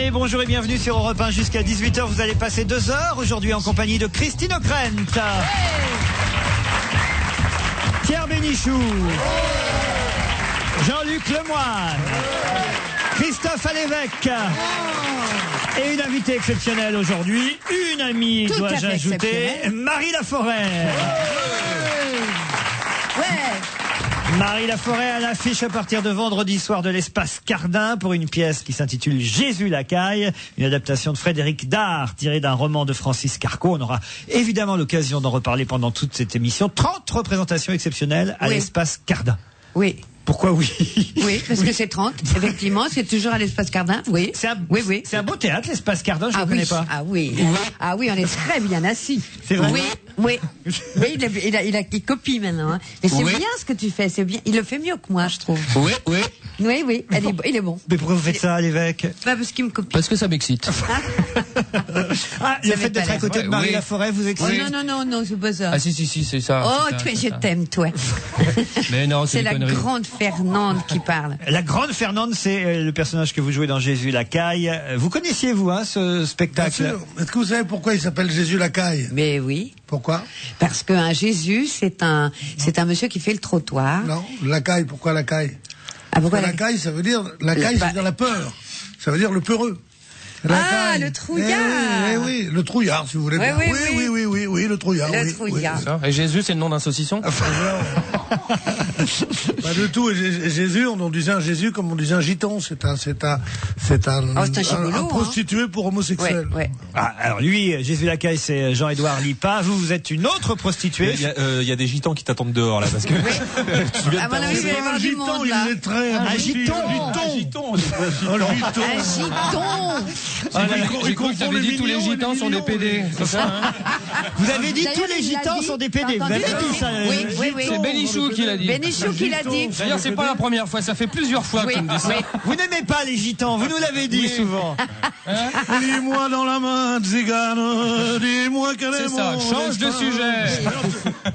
Allez, bonjour et bienvenue sur Europe 1 jusqu'à 18h. Vous allez passer 2 heures aujourd'hui en compagnie de Christine O'Krent, Pierre Bénichou, Jean-Luc Lemoyne, Christophe Alévêque et une invitée exceptionnelle aujourd'hui, une amie, dois-je ajouter, Marie Laforêt. Marie Laforêt à l'affiche à partir de vendredi soir de l'Espace Cardin pour une pièce qui s'intitule Jésus Lacaille, une adaptation de Frédéric Dard tirée d'un roman de Francis Carco. On aura évidemment l'occasion d'en reparler pendant toute cette émission. 30 représentations exceptionnelles à l'Espace Cardin. Oui. Pourquoi oui? Oui, parce que c'est 30, effectivement, c'est toujours à l'Espace Cardin, oui. C'est un beau théâtre, l'Espace Cardin, je ne connais pas. Ah oui, on est très bien assis. C'est vrai? Oui. Mais il copie maintenant. Hein. Mais c'est bien ce que tu fais, c'est bien. Il le fait mieux que moi, je trouve. Oui. Oui, il est bon. Mais pourquoi vous faites ça, l'évêque? Parce qu'il me copie. Parce que ça m'excite. Le fait d'être à côté de Marie Laforêt vous excite? Non, c'est pas ça. Ah si, c'est ça. Oh, je t'aime, toi. Mais non, c'est la conneries. grande Fernande qui parle. La grande Fernande, c'est le personnage que vous jouez dans Jésus Lacaille. Vous connaissiez, vous, ce spectacle? Bien sûr. Est-ce que vous savez pourquoi il s'appelle Jésus Lacaille? Mais oui. Pourquoi? Parce qu'un Jésus, c'est un monsieur qui fait le trottoir. Non, Lacaille, pourquoi Lacaille? Pourquoi Lacaille, ça veut dire, Lacaille, ça veut dire la peur. Ça veut dire le peureux. Ah, le trouillard. Oui, le trouillard, si vous voulez. Oui, le trouillard. Le trouillard. Et Jésus, c'est le nom d'un saucisson? Pas du tout. Et Jésus, on disait un Jésus comme on disait un gitan. C'est un prostitué pour homosexuel. Ouais. Ah, alors lui, Jésus Lacaille, c'est Jean-Édouard Lipa. Vous êtes une autre prostituée. Il y a des gitans qui t'attendent dehors là parce que. À mon avis, il va y avoir du monde là. Il est très Un giton. J'ai cru que t'avais dit tous les gitans sont des PD. C'est ça, hein? Vous avez dit tous les gitans sont des PD. Vous avez dit ça? Oui. C'est Bénichou qui l'a dit. Bénichou qui l'a dit. D'ailleurs, c'est pas la première fois, ça fait plusieurs fois qu'il me dit ça. Vous n'aimez pas les gitans, vous nous l'avez dit souvent. Dis-moi dans la main, Zigane, dis-moi quel est C'est ça, change de sujet.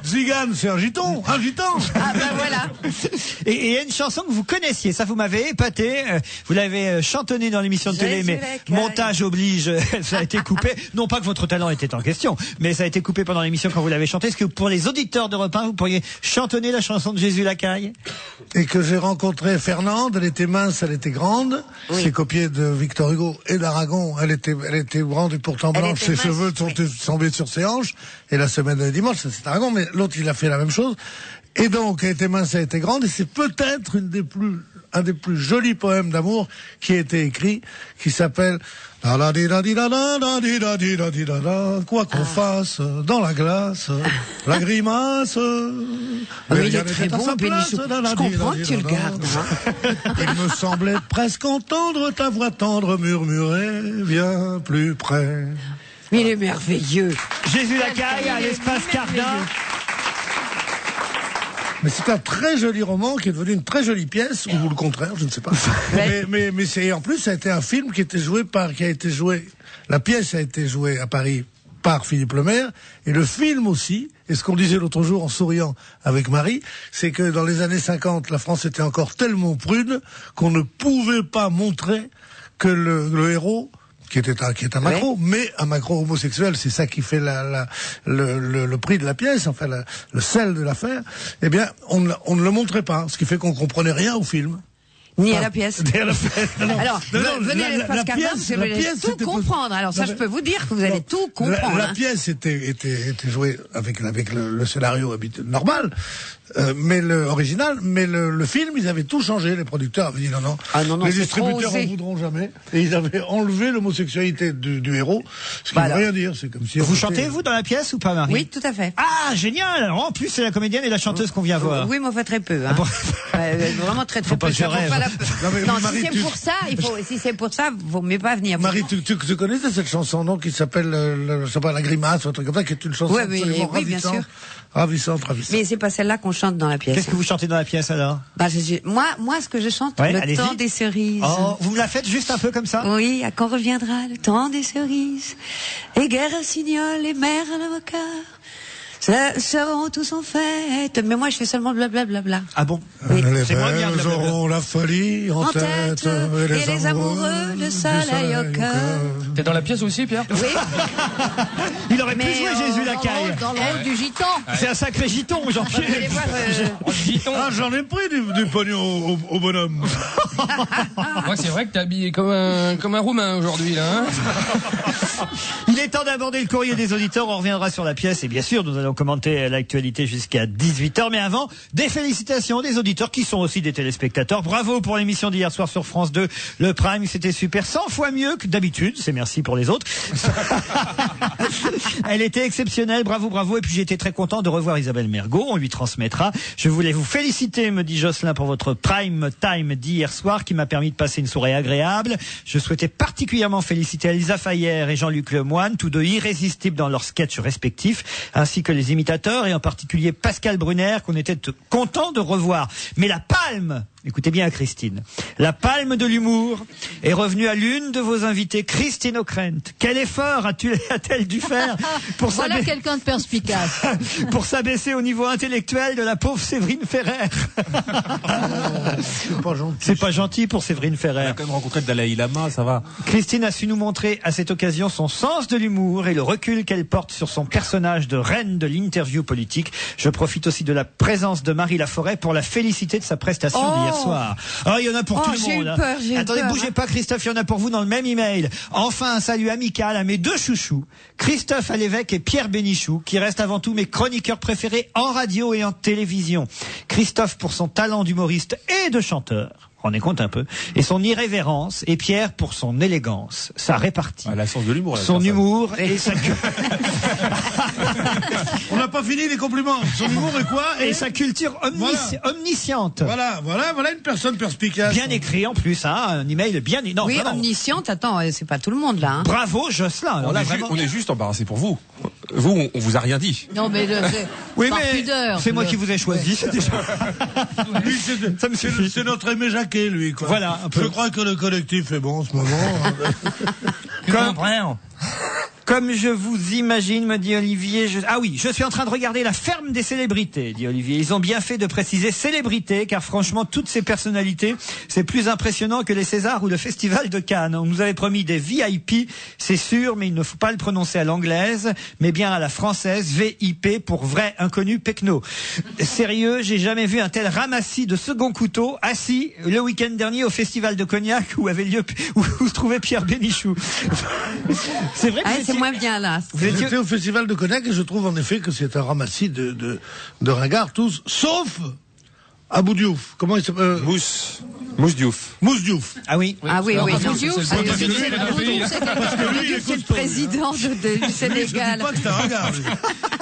Zigane, c'est un gitan. Ah ben voilà. Et il y a une chanson que vous connaissiez, ça vous m'avez épaté. Vous l'avez chantonnée dans l'émission de télé, mais montage oblige, ça a été coupé. Non pas que votre talent était en question, mais ça a été coupé pendant l'émission quand vous l'avez chanté. Est-ce que pour les auditeurs d'Europe 1, vous pourriez chantonner la chanson de Jésus Lacaille? Et que j'ai rencontré Fernande, elle était mince, elle était grande. C'est copié de Victor Hugo et d'Aragon. Elle était grande et pourtant blanche. Ses cheveux sont tombés sur ses hanches. Et la semaine de dimanche, c'est Aragon, mais l'autre, il a fait la même chose. Et donc, elle était mince, elle était grande. Et c'est peut-être un des plus jolis poèmes d'amour qui a été écrit, qui s'appelle quoi qu'on fasse dans la glace, la grimace. Oui, il est très bon, Bénichou. Je comprends que tu le gardes. Il me semblait presque entendre ta voix tendre murmurer bien plus près. Mais il est merveilleux. Jésus Lacaille à l'Espace Cardin. Mais c'est un très joli roman qui est devenu une très jolie pièce, ou le contraire, je ne sais pas. mais c'est, en plus, ça a été un film qui a été joué, la pièce a été jouée à Paris par Philippe Lemaire, et le film aussi, et ce qu'on disait l'autre jour en souriant avec Marie, c'est que dans les années 50, la France était encore tellement prude qu'on ne pouvait pas montrer que le héros, qui est un macro, mais un macro homosexuel, c'est ça qui fait le prix de la pièce, enfin le sel de l'affaire. Eh bien, on ne le montrait pas, ce qui fait qu'on comprenait rien au film. Ni à la pièce. Alors, venez à l'Espace Cardin, vous allez tout comprendre. Alors ça, je peux vous dire que vous allez tout comprendre. La pièce était jouée avec le scénario normal, mais original, mais le film, ils avaient tout changé. Les producteurs avaient dit non, les distributeurs en voudront jamais, et ils avaient enlevé l'homosexualité du héros, ce qui ne veut rien dire. C'est comme si vous chantez vous dans la pièce ou pas, Marie? Oui, tout à fait. Ah, génial. Alors, en plus, c'est la comédienne et la chanteuse qu'on vient voir. Oui, mais on fait très peu. Hein. Vraiment très peu. Non, si c'est pour ça, vaut mieux pas venir. Marie, tu connaissais cette chanson, non, qui s'appelle La Grimace, un truc comme ça, qui est une chanson absolument ravissante. Bien sûr. Ravissante. Mais c'est pas celle-là qu'on chante dans la pièce. Qu'est-ce que vous chantez dans la pièce alors? Moi, ce que je chante, le temps des cerises. Oh, vous me la faites juste un peu comme ça? Oui, à quand reviendra le temps des cerises, et guerre signole et mer à l'avocat. seront tous en fête. Mais moi, je fais seulement blablabla. Ah bon? Oui. C'est moins bien. Ils auront la folie en tête. Et les amoureux, le soleil au cœur. T'es dans la pièce aussi, Pierre? Oui. Il aurait pu jouer Jésus Lacaille. Dans le rôle du gitan. C'est un sacré giton, Jean-Pierre. Ah, j'en ai pris du pognon au bonhomme. Moi, c'est vrai que t'es habillé comme un Roumain aujourd'hui, là. Hein. Il est temps d'aborder le courrier des auditeurs. On reviendra sur la pièce et bien sûr, nous allons commenter l'actualité jusqu'à 18h. Mais avant, des félicitations des auditeurs qui sont aussi des téléspectateurs. Bravo pour l'émission d'hier soir sur France 2. Le Prime, c'était super. 100 fois mieux que d'habitude. C'est merci pour les autres. Elle était exceptionnelle. Bravo, bravo. Et puis j'ai été très content de revoir Isabelle Mergo. On lui transmettra. Je voulais vous féliciter, me dit Jocelyn, pour votre Prime Time d'hier soir qui m'a permis de passer une soirée agréable. Je souhaitais particulièrement féliciter Elsa Fayer et Jean-Luc Lemoyne, tous deux irrésistibles dans leurs sketchs respectifs, ainsi que les imitateurs et en particulier Pascal Brunner qu'on était content de revoir. Mais la palme, écoutez bien Christine, la palme de l'humour est revenue à l'une de vos invitées, Christine O'Krent. Quel effort a-t-elle dû faire pour voilà quelqu'un de perspicace. pour s'abaisser au niveau intellectuel de la pauvre Séverine Ferrer. C'est pas gentil. C'est pas gentil pour Séverine Ferrer. On a quand même rencontré le Dalai Lama, ça va. Christine a su nous montrer à cette occasion son sens de l'humour et le recul qu'elle porte sur son personnage de reine de l'interview politique. Je profite aussi de la présence de Marie Laforêt pour la féliciter de sa prestation d'hier soir. Ah, il y en a pour tout le monde. Attendez, bougez pas Christophe, il y en a pour vous dans le même email. Enfin, un salut amical à mes deux chouchous, Christophe Alévêque et Pierre Bénichou, qui restent avant tout mes chroniqueurs préférés en radio et en télévision. Christophe pour son talent d'humoriste et de chanteur. On est compte un peu. Et son irrévérence, et Pierre pour son élégance, sa répartie. Ah, la sens de l'humour. Son humour et sa On n'a pas fini les compliments. Son humour est quoi? et sa culture omnisciente. Voilà une personne perspicace. Bien écrit en plus, hein, un email bien. Non, Oui, vraiment. omnisciente. Attends, c'est pas tout le monde là. Hein. Bravo Jocelyn. Alors là, vraiment... On est juste embarrassé pour vous. Vous, on vous a rien dit. Non, mais Oui, par mais pudeur. c'est moi qui vous ai choisi. C'est déjà... Lui, Ça me suffit. c'est notre Aimé Jacquet, lui, quoi. Voilà, un peu. Je crois que le collectif est bon en ce moment. Comme je vous imagine, me dit Olivier. Ah oui, je suis en train de regarder La Ferme des célébrités, dit Olivier. Ils ont bien fait de préciser célébrités, car franchement, toutes ces personnalités, c'est plus impressionnant que les Césars ou le Festival de Cannes. On nous avait promis des VIP, c'est sûr, mais il ne faut pas le prononcer à l'anglaise, mais bien à la française, VIP, pour vrai inconnu pecno. Sérieux, j'ai jamais vu un tel ramassis de second couteau assis le week-end dernier au Festival de Cognac où se trouvait Pierre Bénichou. C'est vrai que c'est moins bien là. J'étais au Festival de Cognac et je trouve en effet que c'est un ramassis de ringards tous, sauf Abou Diouf. Comment il s'appelle? Mousse Diouf. Mousse Diouf. Ah oui. Ah oui, oui. Abou Diouf, C'est le président du Sénégal. Je dis pas que c'est un ringard.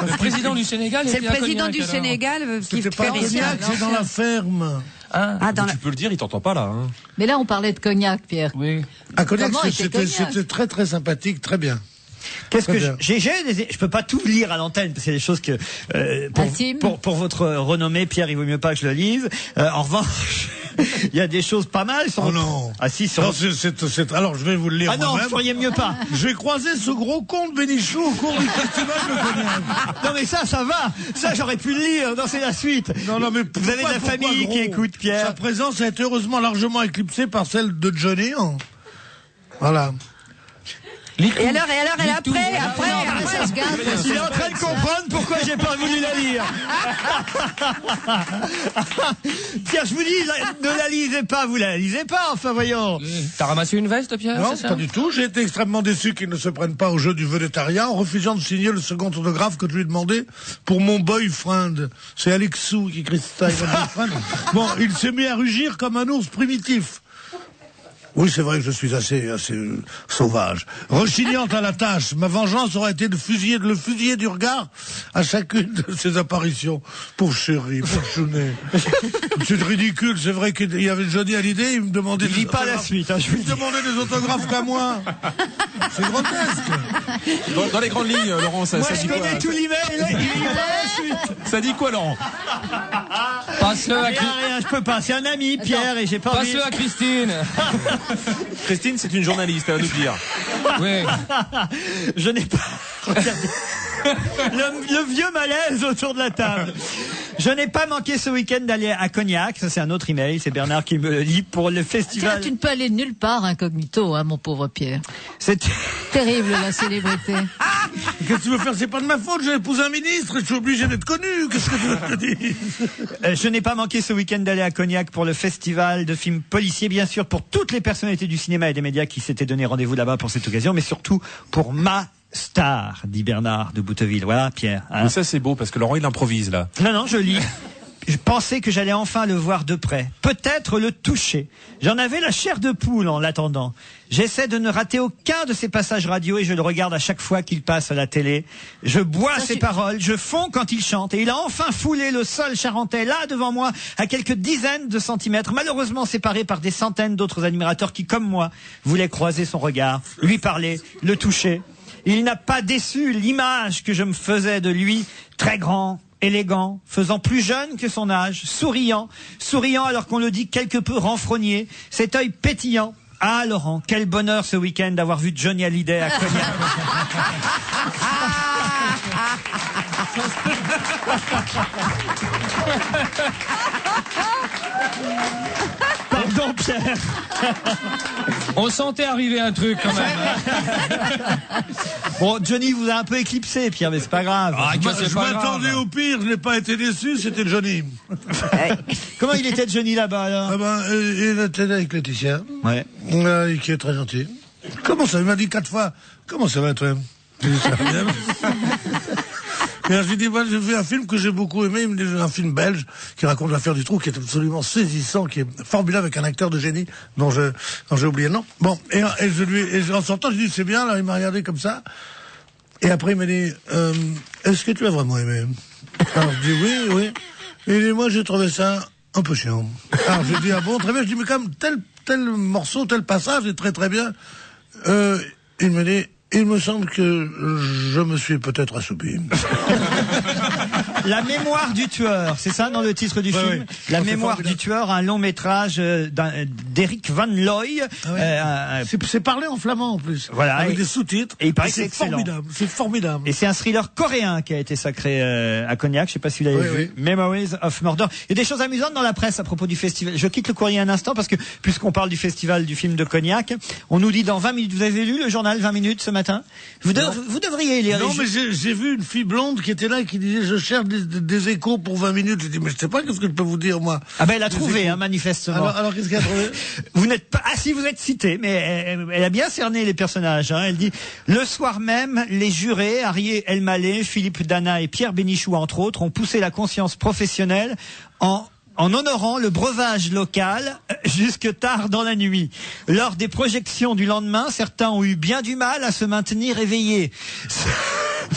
Le président du Sénégal. C'est le président du Sénégal qui C'était pas Cognac, c'est dans La Ferme. Tu peux le dire, il t'entend pas là. Hein. Mais là, on parlait de Cognac, Pierre. Oui. À Cognac, Comment était Cognac c'était très très sympathique, très bien. Qu'est-ce que je peux pas tout lire à l'antenne parce qu'il y a des choses que pour votre renommée, Pierre, il vaut mieux pas que je le lise. En revanche, il y a des choses pas mal. Oh non. Ah si. Sur... Non, alors je vais vous le lire. Ah non, moi-même. vous feriez mieux pas. J'ai croisé ce gros con de Bénichou au cours du festival de Cognac. Non mais ça va. Ça j'aurais pu le lire. Non, c'est la suite. Non, mais vous avez de la famille gros, qui écoute, Pierre. Sa présence a été heureusement largement éclipsée par celle de Johnny. Voilà. Et après, ça se garde. Il est en train de comprendre pourquoi j'ai pas voulu la lire. Pierre, je vous dis, ne la lisez pas, vous la lisez pas, enfin voyons. T'as ramassé une veste, Pierre? Non, c'est ça? pas du tout. J'ai été extrêmement déçu qu'ils ne se prennent pas au jeu du vedettariat en refusant de signer le second autographe que je lui ai demandé pour mon boyfriend. C'est Alexou qui écrit ça. Bon, il s'est mis à rugir comme un ours primitif. Oui, c'est vrai que je suis assez sauvage. Rechignant à la tâche, ma vengeance aurait été de le fusiller du regard à chacune de ses apparitions. Pauvre chéri, pauvre chounet. C'est ridicule, c'est vrai qu'il y avait Johnny Hallyday, il me demandait... Il lit pas la suite, hein, je il me demandait des autographes qu'à moi. C'est grotesque. Dans les grandes lignes, Laurent, ça Moi, dit je quoi? connais tout l'email, il lit pas la suite. Ça dit quoi, Laurent? Passe-le à Rien, je peux pas. C'est un ami, Pierre, et j'ai pas envie... Passe-le à Christine. Christine, c'est une journaliste, à nous dire. Oui. Je n'ai pas... Regardez. Le vieux malaise autour de la table. Je n'ai pas manqué ce week-end d'aller à Cognac. Ça, c'est un autre email. C'est Bernard qui me le dit pour le festival. Tiens, tu ne peux aller nulle part incognito, hein, mon pauvre Pierre. C'est terrible, la célébrité. Qu'est-ce que tu veux faire? C'est pas de ma faute. J'ai épousé un ministre et je suis obligé d'être connu. Qu'est-ce que tu veux que je te dise? Je n'ai pas manqué ce week-end d'aller à Cognac pour le festival de films policiers, bien sûr, pour toutes les personnalités du cinéma et des médias qui s'étaient donné rendez-vous là-bas pour cette occasion, mais surtout pour ma star, dit Bernard de Bouteville. Voilà, Pierre. Hein. Mais ça, c'est beau, parce que Laurent, il improvise, là. Non, je lis. Je pensais que j'allais enfin le voir de près. Peut-être le toucher. J'en avais la chair de poule en l'attendant. J'essaie de ne rater aucun de ses passages radio et je le regarde à chaque fois qu'il passe à la télé. Je bois ses paroles, je fonds quand il chante et il a enfin foulé le sol charentais là devant moi à quelques dizaines de centimètres, malheureusement séparé par des centaines d'autres admirateurs qui, comme moi, voulaient croiser son regard, lui parler, le toucher. Il n'a pas déçu l'image que je me faisais de lui, très grand, élégant, faisant plus jeune que son âge, souriant alors qu'on le dit quelque peu renfrogné, cet œil pétillant. Ah Laurent, quel bonheur ce week-end d'avoir vu Johnny Hallyday à Cognac. Pardon Pierre. On sentait arriver un truc quand même. Bon, Johnny vous a un peu éclipsé, Pierre, mais c'est pas grave. Je m'attendais au pire, je n'ai pas été déçu, c'était Johnny. Comment il était Johnny là-bas alors? Il était avec Laetitia. Ouais. Qui est très gentil. Comment ça? Il m'a dit 4 fois. Comment ça va toi? J'ai dit ça va bien. Et je lui dis, moi, j'ai vu un film que j'ai beaucoup aimé, il me dit, un film belge qui raconte l'affaire du trou, qui est absolument saisissant, qui est formidable avec un acteur de génie dont j'ai oublié le nom. Bon, et en sortant, je lui dis, c'est bien, là, il m'a regardé comme ça. Et après, il m'a dit, est-ce que tu as vraiment aimé? Alors, je dis, oui. Et il dit, moi, j'ai trouvé ça un peu chiant. Alors, je dis, ah bon, très bien. Je dis, mais quand même, tel morceau, tel passage est très très bien. Il me dit, il me semble que je me suis peut-être assoupi. La mémoire du tueur, c'est ça dans le titre du film? Oui. La mémoire du tueur, un long métrage d'Eric Van Looy. C'est parlé en flamand en plus. Voilà. Avec des sous-titres. Et il paraît que c'est formidable. C'est formidable. Et c'est un thriller coréen qui a été sacré à Cognac. Je sais pas si vous l'avez vu. Memories of Murder. Il y a des choses amusantes dans la presse à propos du festival. Je quitte le courrier un instant parce que puisqu'on parle du festival du film de Cognac, on nous dit dans 20 minutes. Vous avez lu le journal 20 minutes ce matin? Vous devriez lire. Non, mais j'ai vu une fille blonde qui était là et qui disait je cherche des échos pour 20 minutes. J'ai dit mais je sais pas qu'est-ce que je peux vous dire moi. Ah ben elle a trouvé manifestement. Alors qu'est-ce qu'elle a trouvé? Vous n'êtes pas si vous êtes cité, mais elle a bien cerné les personnages. Hein. Elle dit le soir même, les jurés Arié Elmaleh, Philippe Dana et Pierre Bénichou entre autres ont poussé la conscience professionnelle en honorant le breuvage local jusque tard dans la nuit. Lors des projections du lendemain, certains ont eu bien du mal à se maintenir éveillés.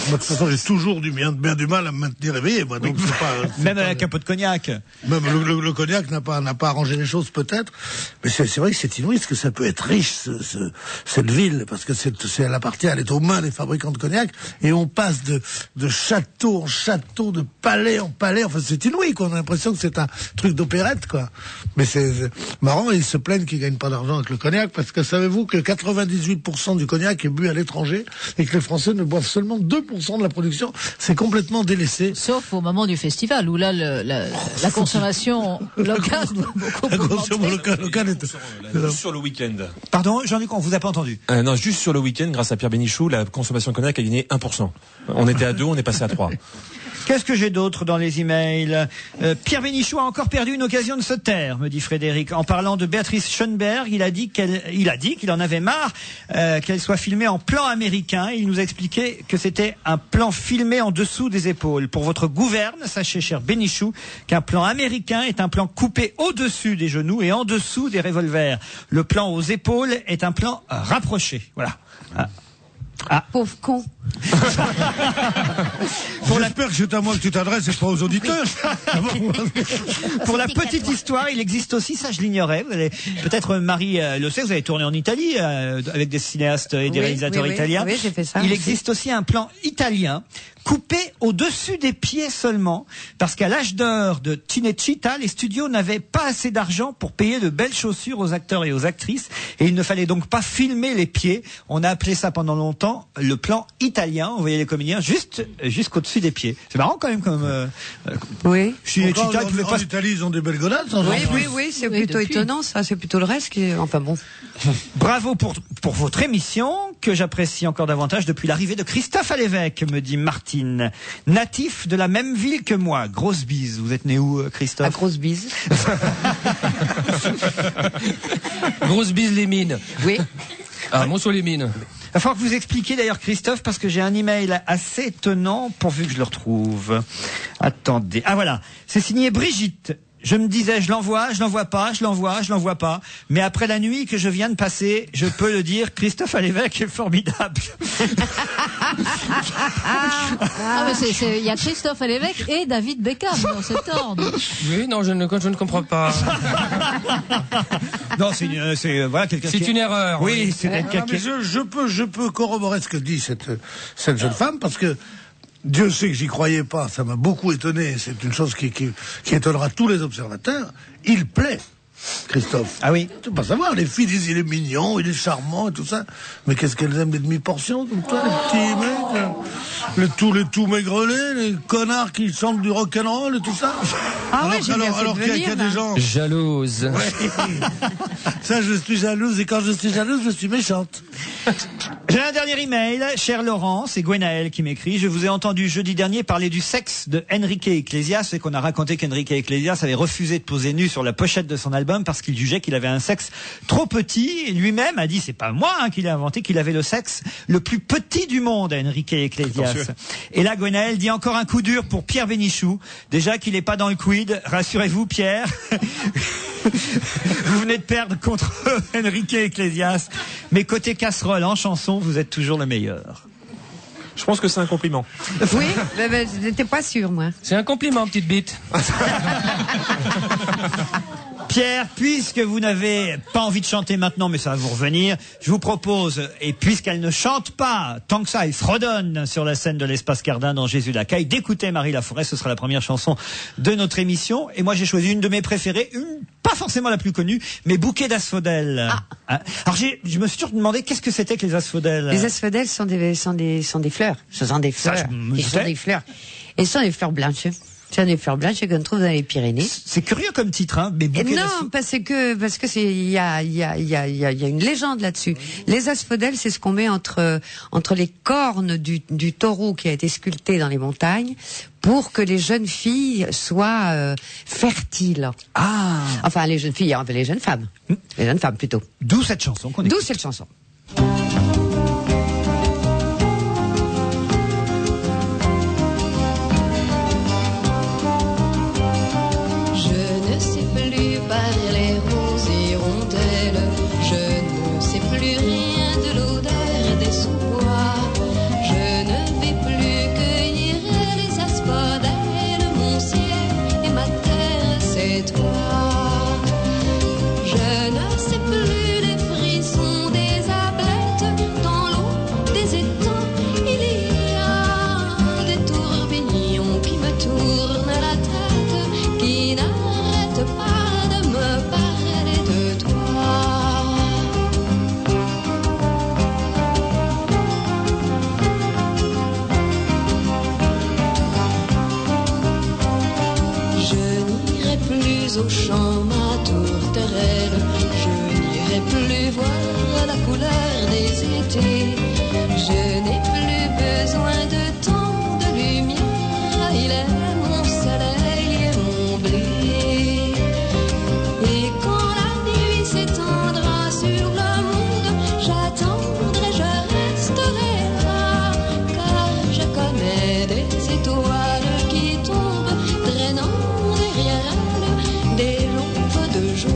Moi, de toute façon, j'ai toujours bien du mal à me maintenir éveillé, moi. Donc c'est pas. Même avec un pot de cognac. Même le cognac n'a pas arrangé les choses peut-être. Mais c'est vrai que c'est inouï, parce que ça peut être riche, cette ville, parce que elle appartient, elle est aux mains des fabricants de cognac, et on passe de château en château, de palais en palais. Enfin, c'est inouï, quoi. On a l'impression que c'est un truc d'opérette, quoi. Mais c'est marrant, ils se plaignent qu'ils gagnent pas d'argent avec le cognac, parce que savez-vous que 98% du cognac est bu à l'étranger, et que les Français ne boivent seulement 2% de la production, c'est complètement délaissé. Sauf au moment du festival, où là, la consommation locale doit beaucoup La consommation locale est... sur le week-end. Pardon, Jean-Luc, on vous a pas entendu. Non, juste sur le week-end, grâce à Pierre Bénichou, la consommation de cognac a gagné 1%. On était à 2, on est passé à 3. Qu'est-ce que j'ai d'autre dans les emails? Pierre Bénichou a encore perdu une occasion de se taire, me dit Frédéric. En parlant de Béatrice Schoenberg, il a dit qu'il en avait marre qu'elle soit filmée en plan américain. Il nous a expliqué que c'était un plan filmé en dessous des épaules. Pour votre gouverne, sachez, cher Bénichou, qu'un plan américain est un plan coupé au-dessus des genoux et en dessous des revolvers. Le plan aux épaules est un plan rapproché. Voilà. Pauvre con. J'espère que c'est à moi que tu t'adresses et pas aux auditeurs. Pour la petite histoire, il existe aussi, ça je l'ignorais, peut-être Marie le sait, vous avez tourné en Italie avec des cinéastes et des réalisateurs italiens. Oui, j'ai fait ça. Il existe aussi un plan italien coupé au-dessus des pieds seulement, parce qu'à l'âge d'or de Cinecittà, les studios n'avaient pas assez d'argent pour payer de belles chaussures aux acteurs et aux actrices, et il ne fallait donc pas filmer les pieds. On a appelé ça pendant longtemps dans le plan italien. Vous voyez les comédiens jusqu'au-dessus des pieds. C'est marrant quand même comme... oui. En Italie, ils ont des belles godasses. Oui, c'est plutôt étonnant, ça. C'est plutôt le reste qui... Enfin bon. Bravo pour votre émission, que j'apprécie encore davantage depuis l'arrivée de Christophe à l'évêque, me dit Martine. Natif de la même ville que moi. Grosse bise. Vous êtes né où, Christophe? À Grosse bise. Grosse bise les mines. Oui. Ah, Monceau-les-Mines. Il va falloir que vous expliquiez d'ailleurs, Christophe, parce que j'ai un email assez étonnant, pourvu que je le retrouve. Attendez. Ah voilà. C'est signé Brigitte. Je me disais, je l'envoie pas. Mais après la nuit que je viens de passer, je peux le dire, Christophe à l'évêque est formidable. Il y a Christophe à l'évêque et David Beckham dans cet ordre. Oui, non, je ne comprends pas. Non, voilà quelqu'un. C'est une erreur. Oui, c'est quelqu'un. Mais je peux corroborer ce que dit cette jeune femme, parce que Dieu sait que j'y croyais pas, ça m'a beaucoup étonné, c'est une chose qui étonnera tous les observateurs. Il plaît, Christophe. Ah oui. Tu peux pas savoir, les filles disent il est mignon, il est charmant et tout ça. Mais qu'est-ce qu'elles aiment, les demi-portions, comme toi, les petits mecs, les tout maigrelés, les connards qui chantent du rock'n'roll et tout ça. Ah oui, j'ai bien fait de qu'il y a des gens... Jalouse. Ouais. Ça, je suis jalouse, et quand je suis jalouse, je suis méchante. J'ai un dernier email, cher Laurent, c'est Gwenaël qui m'écrit. Je vous ai entendu jeudi dernier parler du sexe de Enrique Iglesias, et qu'on a raconté qu'Enrique Iglesias avait refusé de poser nu sur la pochette de son album parce qu'il jugeait qu'il avait un sexe trop petit. Et lui-même a dit, c'est pas moi qui l'ai inventé, qu'il avait le sexe le plus petit du monde, Enrique Iglesias. Et là, Gwenaël dit encore un coup dur pour Pierre Bénichou. Déjà qu'il n'est pas dans le quid, rassurez-vous, Pierre. Vous venez de perdre contre Enrique Iglesias. Mais côté casserole en chanson, vous êtes toujours le meilleur. Je pense que c'est un compliment. Oui, mais je n'étais pas sûre, moi. C'est un compliment, petite bite. Pierre, puisque vous n'avez pas envie de chanter maintenant, mais ça va vous revenir, je vous propose, et puisqu'elle ne chante pas tant que ça, elle fredonne sur la scène de l'Espace Cardin dans Jésus Lacaille, d'écouter Marie Laforêt, ce sera la première chanson de notre émission. Et moi j'ai choisi une de mes préférées, pas forcément la plus connue, mais Bouquet d'asphodèles. Ah. Alors je me suis toujours demandé qu'est-ce que c'était que les asphodèles. Les asphodèles sont des fleurs. Ce sont des fleurs. Et ce sont des fleurs. Et ce sont des fleurs blanches. Ce sont des fleurs blanches qu'on trouve dans les Pyrénées. C'est curieux comme titre, hein, mais Bouquet non, parce que il y a une légende là-dessus. Les asphodèles, c'est ce qu'on met entre les cornes du taureau qui a été sculpté dans les montagnes pour que les jeunes filles soient fertiles. Ah. Enfin, les jeunes filles, les jeunes femmes. Les jeunes femmes plutôt. D'où cette chanson qu'on écoute. D'où cette chanson. Au champ, ma tourterelle, je n'irai plus voir la couleur des étés. Je n'ai plus besoin de tant de lumière, il est mon soleil et mon blé. Et quand la nuit s'étendra sur le monde, j'attendrai, je resterai là, car je connais des étoiles qui tombent, traînant derrière elles des lampes de joie.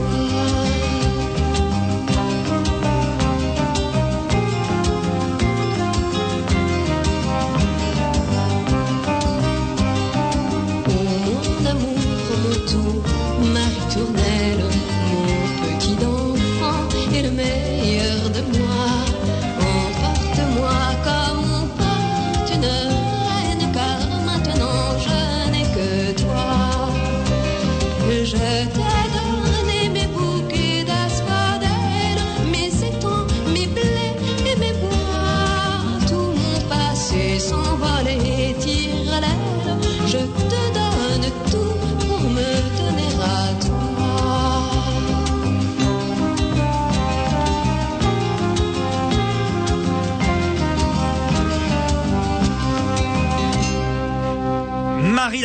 Oh mon amour, mon tout, Marie Tournelle, mon petit enfant et le meilleur de moi. Emporte-moi comme on porte une reine, car maintenant je n'ai que toi. Je t'ai donné mes bouquets d'asphodèles, mes étangs, mes blés et mes bois. Tout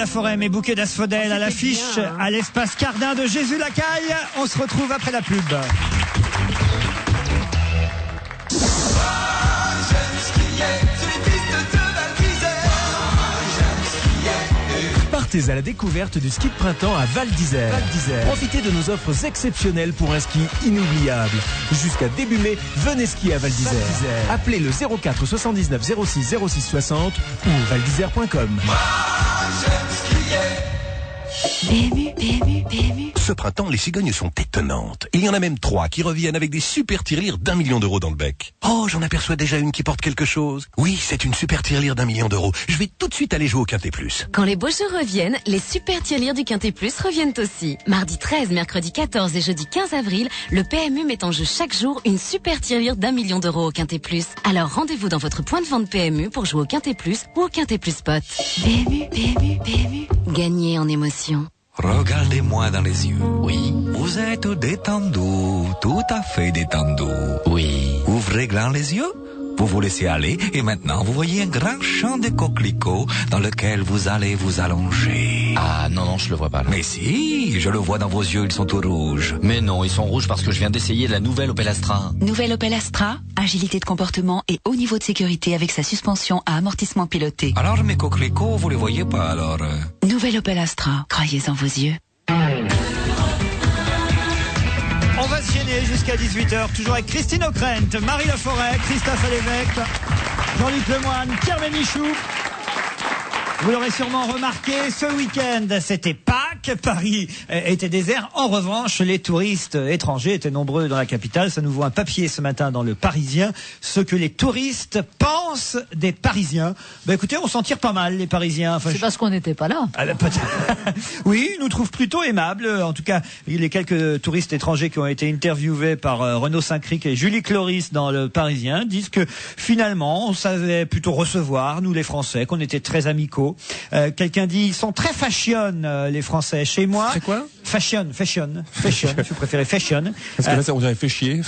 Laforêt, mes bouquets d'asphodèles à l'affiche à l'espace Cardin de Jésus-Lacaille. On se retrouve après la pub. Partez à la découverte du ski de printemps à Val d'Isère. Profitez de nos offres exceptionnelles pour un ski inoubliable. Jusqu'à début mai, venez skier à Val d'Isère. Appelez le 04 79 06 06 60 ou valdisère.com. PMU. Ce printemps, les cigognes sont étonnantes. Il y en a même 3 qui reviennent avec des super tirelires d'1 million d'euros dans le bec. Oh, j'en aperçois déjà une qui porte quelque chose. Oui, c'est une super tirelire d'1 million d'euros. Je vais tout de suite aller jouer au Quintet Plus. Quand les beaux jours reviennent, les super tirelires du Quintet Plus reviennent aussi. Mardi 13, mercredi 14 et jeudi 15 avril, le PMU met en jeu chaque jour une super tirelire d'1 million d'euros au Quintet Plus. Alors rendez-vous dans votre point de vente PMU pour jouer au Quintet Plus ou au Quintet Plus Spot. PMU. Gagner en émotion. Regardez-moi dans les yeux. Oui. Vous êtes détendu, tout à fait détendu. Oui. Ouvrez grand les yeux. Vous vous laissez aller et maintenant vous voyez un grand champ de coquelicots dans lequel vous allez vous allonger. Ah non, je le vois pas là. Mais si, je le vois dans vos yeux, ils sont tout rouges. Mais non, ils sont rouges parce que je viens d'essayer la nouvelle Opel Astra. Nouvelle Opel Astra, agilité de comportement et haut niveau de sécurité avec sa suspension à amortissement piloté. Alors mes coquelicots, vous les voyez pas alors Nouvelle Opel Astra, croyez en vos yeux. On va se gêner jusqu'à 18h, toujours avec Christine O'Krent, Marie Laforêt, Christophe Lévesque, Jean-Luc Lemoyne, Pierre Bénichou. Vous l'aurez sûrement remarqué, ce week-end, c'était Pâques, Paris était désert. En revanche, les touristes étrangers étaient nombreux dans la capitale. Ça nous vaut un papier ce matin dans le Parisien. Ce que les touristes pensent des Parisiens. Ben écoutez, on s'en tire pas mal, les Parisiens. Enfin, c'est parce qu'on n'était pas là. Ah, oui, ils nous trouvent plutôt aimables. En tout cas, les quelques touristes étrangers qui ont été interviewés par Renaud Saint-Cric et Julie Cloris dans le Parisien disent que finalement, on savait plutôt recevoir, nous les Français, qu'on était très amicaux. Quelqu'un dit, ils sont très fashion, les Français. Chez moi. C'est quoi? Fashion. Je préférais fashion. Parce que là, on dirait fait chier.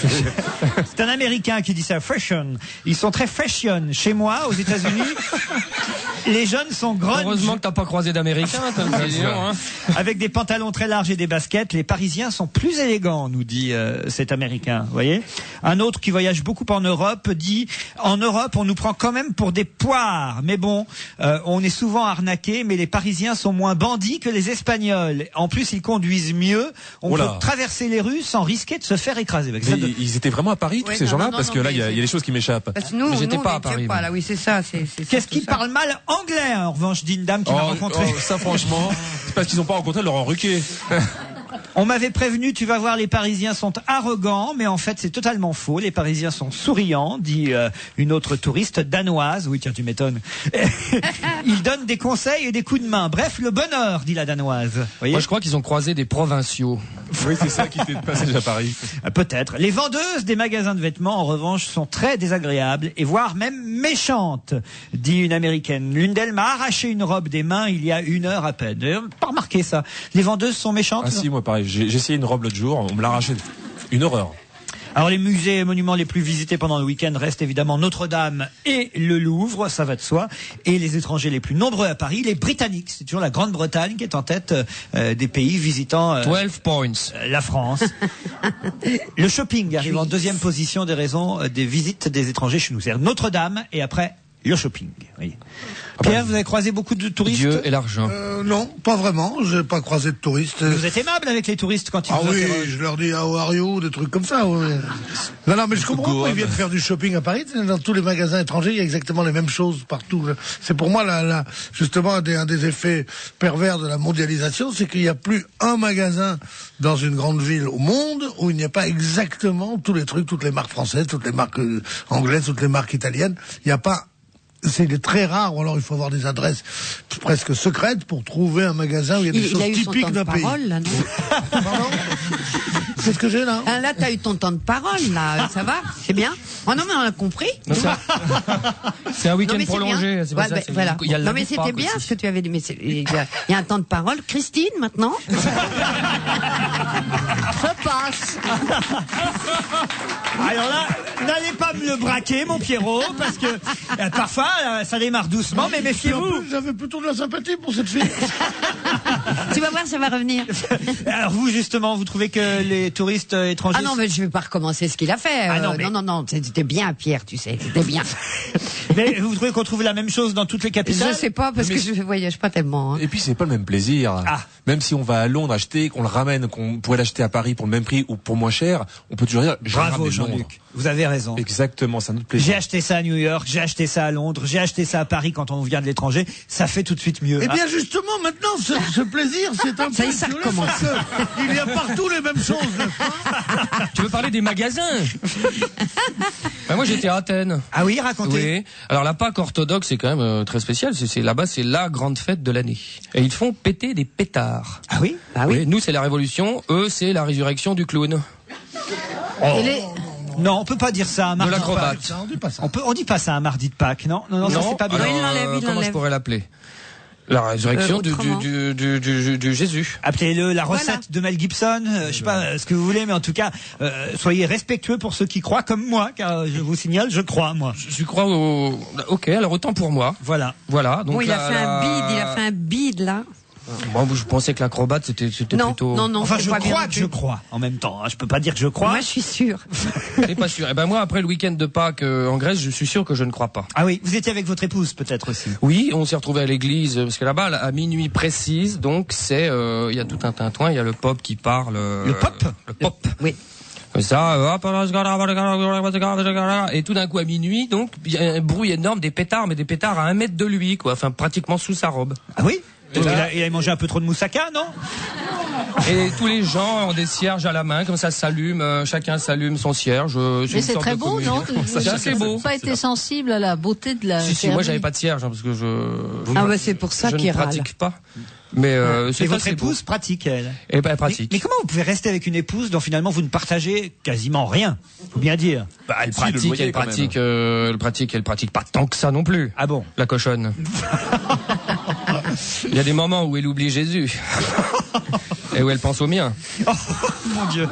C'est un Américain qui dit ça, fashion. Ils sont très fashion. Chez moi, aux États-Unis, les jeunes sont grunge. Heureusement que t'as pas croisé d'Américains, hein. Avec des pantalons très larges et des baskets, les Parisiens sont plus élégants, nous dit cet Américain. Vous voyez? Un autre qui voyage beaucoup en Europe dit, en Europe, on nous prend quand même pour des poires. Mais bon, on est souvent arnaqués, mais les Parisiens sont moins bandits que les Espagnols. En plus, ils conduisent mieux. On peut traverser les rues sans risquer de se faire écraser. Ils étaient vraiment à Paris, tous ces gens-là, parce que là, il y a des choses qui m'échappent. Nous, j'étais pas à Paris. Là, oui, c'est ça. Qu'est-ce qu'ils parlent mal anglais, en revanche, dit une dame qui m'a rencontré. Ça, franchement, c'est parce qu'ils n'ont pas rencontré Laurent Ruquier. On m'avait prévenu, tu vas voir, les Parisiens sont arrogants, mais en fait c'est totalement faux. Les Parisiens sont souriants, dit une autre touriste danoise. Oui, tiens, tu m'étonnes. Ils donnent des conseils et des coups de main. Bref, le bonheur, dit la danoise. Voyez. Moi, je crois qu'ils ont croisé des provinciaux. Oui, c'est ça qui fait de passage à Paris. Peut-être. Les vendeuses des magasins de vêtements, en revanche, sont très désagréables et voire même méchantes, dit une Américaine. L'une d'elles m'a arraché une robe des mains il y a 1 heure à peine. Pas remarqué ça. Les vendeuses sont méchantes? Ah si, moi pareil. J'ai essayé une robe l'autre jour, on me l'a arraché. Une horreur. Alors les musées et monuments les plus visités pendant le week-end restent évidemment Notre-Dame et le Louvre, ça va de soi. Et les étrangers les plus nombreux à Paris, les Britanniques. C'est toujours la Grande-Bretagne qui est en tête des pays visitant 12 points. La France. Le shopping arrive en deuxième position des raisons des visites des étrangers chez nous. C'est Notre-Dame et après le shopping. Oui. Pierre, vous avez croisé beaucoup de touristes? Dieu et l'argent. Non, pas vraiment. J'ai pas croisé de touristes. Vous êtes aimable avec les touristes quand ils vous oui, interrogent. je leur dis how are you, des trucs comme ça. Ouais. Non, mais je comprends pourquoi ils viennent faire du shopping à Paris. Dans tous les magasins étrangers, il y a exactement les mêmes choses partout. C'est pour moi justement un des effets pervers de la mondialisation, c'est qu'il n'y a plus un magasin dans une grande ville au monde où il n'y a pas exactement tous les trucs, toutes les marques françaises, toutes les marques anglaises, toutes les marques italiennes. Il n'y a pas. C'est très rare, ou alors il faut avoir des adresses presque secrètes pour trouver un magasin où il y a des choses typiques d'un pays. Il a eu son temps de parole, là, non? Pardon? Qu'est-ce que j'ai là? Là, t'as eu ton temps de parole, là. Ça va? C'est bien? Oh non, mais on a compris. Non, c'est un week-end prolongé. C'est pas ça, voilà. Il y a Non, mais c'était bien ce que tu avais dit. Mais il y a un temps de parole. Christine, maintenant? Ça passe. Alors là, n'allez pas me le braquer, mon Pierrot, parce que parfois, ça démarre doucement, mais méfiez-vous. J'avais plutôt de la sympathie pour cette fille. Tu vas voir, ça va revenir. Alors vous, justement, vous trouvez que les touristes étrangers... Ah non, mais je vais pas recommencer ce qu'il a fait. Ah non, mais- non, c'était bien, Pierre, tu sais, c'était bien. Mais vous trouvez qu'on trouve la même chose dans toutes les capitales? Je sais pas, parce que je voyage pas tellement. Hein. Et puis c'est pas le même plaisir. Même si on va à Londres acheter, qu'on le ramène, qu'on pourrait l'acheter à Paris pour le même prix ou pour moins cher, on peut toujours dire j'ai Bravo, ramené Jean-Luc. Londres. Vous avez raison. Exactement, c'est un autre plaisir. J'ai acheté ça à New York, j'ai acheté ça à Londres, j'ai acheté ça à Paris quand on vient de l'étranger. Ça fait tout de suite mieux. Eh bien, justement, maintenant, ce plaisir, c'est un peu... Ça violent recommence. parce que il y a partout les mêmes choses, n'est-ce pas? Tu veux parler des magasins? Moi, j'étais à Athènes. Ah oui, racontez. Oui. Alors, la Pâque orthodoxe, c'est quand même très spécial. Là-bas, c'est la grande fête de l'année. Et ils font péter des pétards. Ah oui? Ah oui. Nous, c'est la révolution. Eux, c'est la résurrection du clown. Non, on peut pas dire ça un mardi De l'acrobate. Pâques. Ça, on dit pas ça. On dit pas ça un mardi de Pâques, non? Non, ça c'est pas bien. alors, il l'enlève, il comment je l'enlève. pourrais l'appeler? La résurrection autrement. du Jésus. Appelez-le la recette Voilà. de Mel Gibson, je sais pas ce que vous voulez, mais en tout cas, soyez respectueux pour ceux qui croient comme moi, car je vous signale, je crois, moi. Je crois au... Ok, alors autant pour moi. Voilà. Voilà. Donc Bon, il a fait un bide, là. Bon, je pensais que l'acrobate, c'était Non, plutôt... non, Enfin, c'est je pas bien crois non que plus. je crois, en même temps. Hein. Je peux pas dire que je crois. Moi, je suis sûre. C'est pas sûr. Et ben moi, après le week-end de Pâques en Grèce, je suis sûr que je ne crois pas. Ah oui, vous étiez avec votre épouse, peut-être aussi. Oui, on s'est retrouvé à l'église parce que là-bas, à minuit précise, donc c'est, il y a tout un tintouin, il y a le pop qui parle. Le pop Le pop. Oui. Comme ça, et tout d'un coup à minuit, donc il y a un bruit énorme, des pétards, mais des pétards à 1 mètre de lui, quoi, enfin pratiquement sous sa robe. Ah oui? Il a mangé un peu trop de moussaka, non? Et tous les gens ont des cierges à la main, comme ça s'allume, chacun s'allume son cierge. Mais c'est très beau, non? C'est assez beau. Pas été sensible à la beauté de la. Si, moi j'avais pas de cierge, parce que Ah bah c'est pour ça je qu'il ne râle. pratique pas. Mais c'est Et votre assez beau. épouse pratique, elle. Eh ben pratique. Mais comment vous pouvez rester avec une épouse dont finalement vous ne partagez quasiment rien? Faut bien dire. Bah, elle Si, le pratique, loyer, elle pratique pas tant que ça non plus. Ah bon? La cochonne. Il y a des moments où elle oublie Jésus. Et où elle pense au mien. Oh mon Dieu.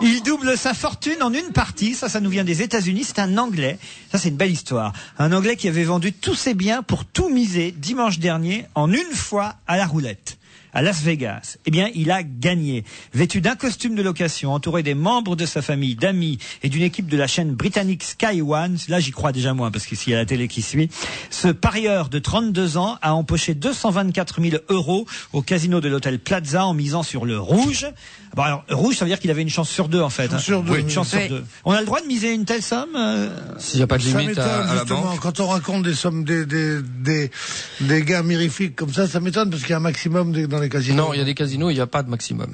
Il double sa fortune en une partie. Ça nous vient des États-Unis. C'est un Anglais. Ça, c'est une belle histoire. Un Anglais qui avait vendu tous ses biens pour tout miser dimanche dernier en une fois à la roulette. À Las Vegas. Eh bien, il a gagné. Vêtu d'un costume de location, entouré des membres de sa famille, d'amis et d'une équipe de la chaîne britannique Sky One. Là, j'y crois déjà moins parce qu'ici, il y a la télé qui suit. Ce parieur de 32 ans a empoché 224 000 € au casino de l'hôtel Plaza en misant sur le rouge. Bon, alors, rouge, ça veut dire qu'il avait une chance sur deux, en fait. Sur deux, Oui, une chance sur oui. deux. On a le droit de miser une telle somme S'il n'y a pas de Ça limite m'étonne, à la justement, banque. quand on raconte des sommes, des gains mirifiques comme ça m'étonne parce qu'il y a un maximum dans les casinos. Non, il y a des casinos, il n'y a pas de maximum.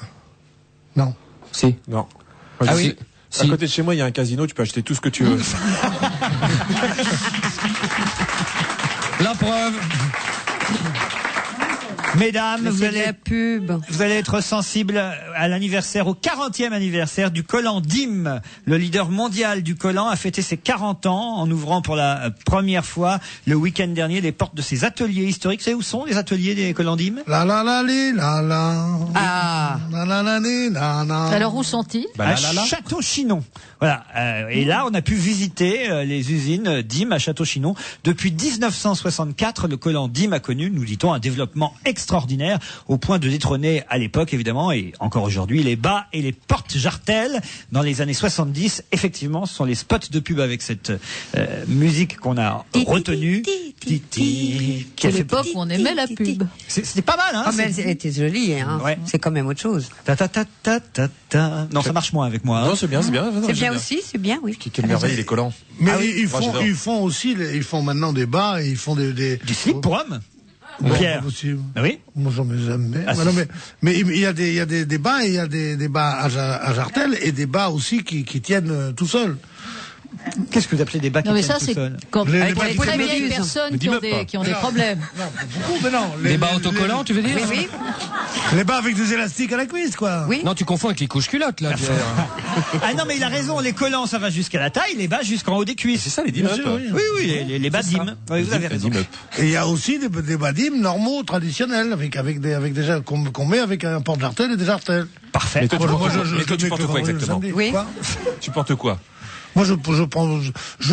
Non. Si. Non. Ah Moi, oui. À côté de chez moi, il y a un casino, tu peux acheter tout ce que tu veux. La preuve. Mesdames, Mais vous c'est de allez, la pub. vous allez être sensible à l'anniversaire, au 40e anniversaire du Collant Dim. Le leader mondial du collant a fêté ses 40 ans en ouvrant pour la première fois le week-end dernier les portes de ses ateliers historiques. Vous savez où sont les ateliers des Collants Dim? La la la li, la la. Ah. La la la li, la la. Alors où sont-ils? Bah, À Château-Chinon. Voilà. Et là, on a pu visiter les usines Dim à Château-Chinon. Depuis 1964, le Collant Dim a connu, nous dit-on, un développement extraordinaire au point de détrôner à l'époque, évidemment, et encore aujourd'hui, les bas et les portes jartelles. Dans les années 70, effectivement, ce sont les spots de pub avec cette musique qu'on a retenue. C'est l'époque où on aimait la pub. C'était pas mal, hein? Ah mais elle était jolie, hein. Ouais. C'est quand même autre chose. Ta ta ta ta ta ta. Non, ça marche moins avec moi. Hein. Non, c'est bien, c'est bien. C'est bien aussi, c'est bien, oui. Quelle merveille, les collants. Mais Ah oui. ils Moi, font, j'adore. ils font aussi, ils font maintenant des bas et ils font des Du slip pour hommes. Non, Pierre. pas possible. Ah oui. Moi, j'en mets jamais. Ah, Non, si. mais il y a des bas et il y a des bas à jartelles et des bas aussi qui tiennent tout seuls. Qu'est-ce que vous appelez des bacs Non mais qui ça tiennent tout c'est seuls comme Les avec bacs les pour très les vieilles méduses. personnes qui ont des problèmes. Beaucoup, mais non. Les bas autocollants, tu veux dire? Oui, oui. Les bas avec des élastiques à la cuisse, quoi. Oui. Non, tu confonds avec les couches culottes, là, Pierre. Ah non, mais il a raison, les collants, ça va jusqu'à la taille, les bas jusqu'en haut des cuisses. C'est ça, les Bien dim-up. sûr, oui. Oui, oui, les bas dim. Oui, vous avez raison. Dim-up. Et il y a aussi des badimes normaux, traditionnels, avec des qu'on met avec un porte-jartel et des jartels. Parfait. Mais toi, tu Moi, portes- je mais toi, tu mets portes que quoi le exactement? samedi. Oui. Quoi Tu portes quoi? Moi, je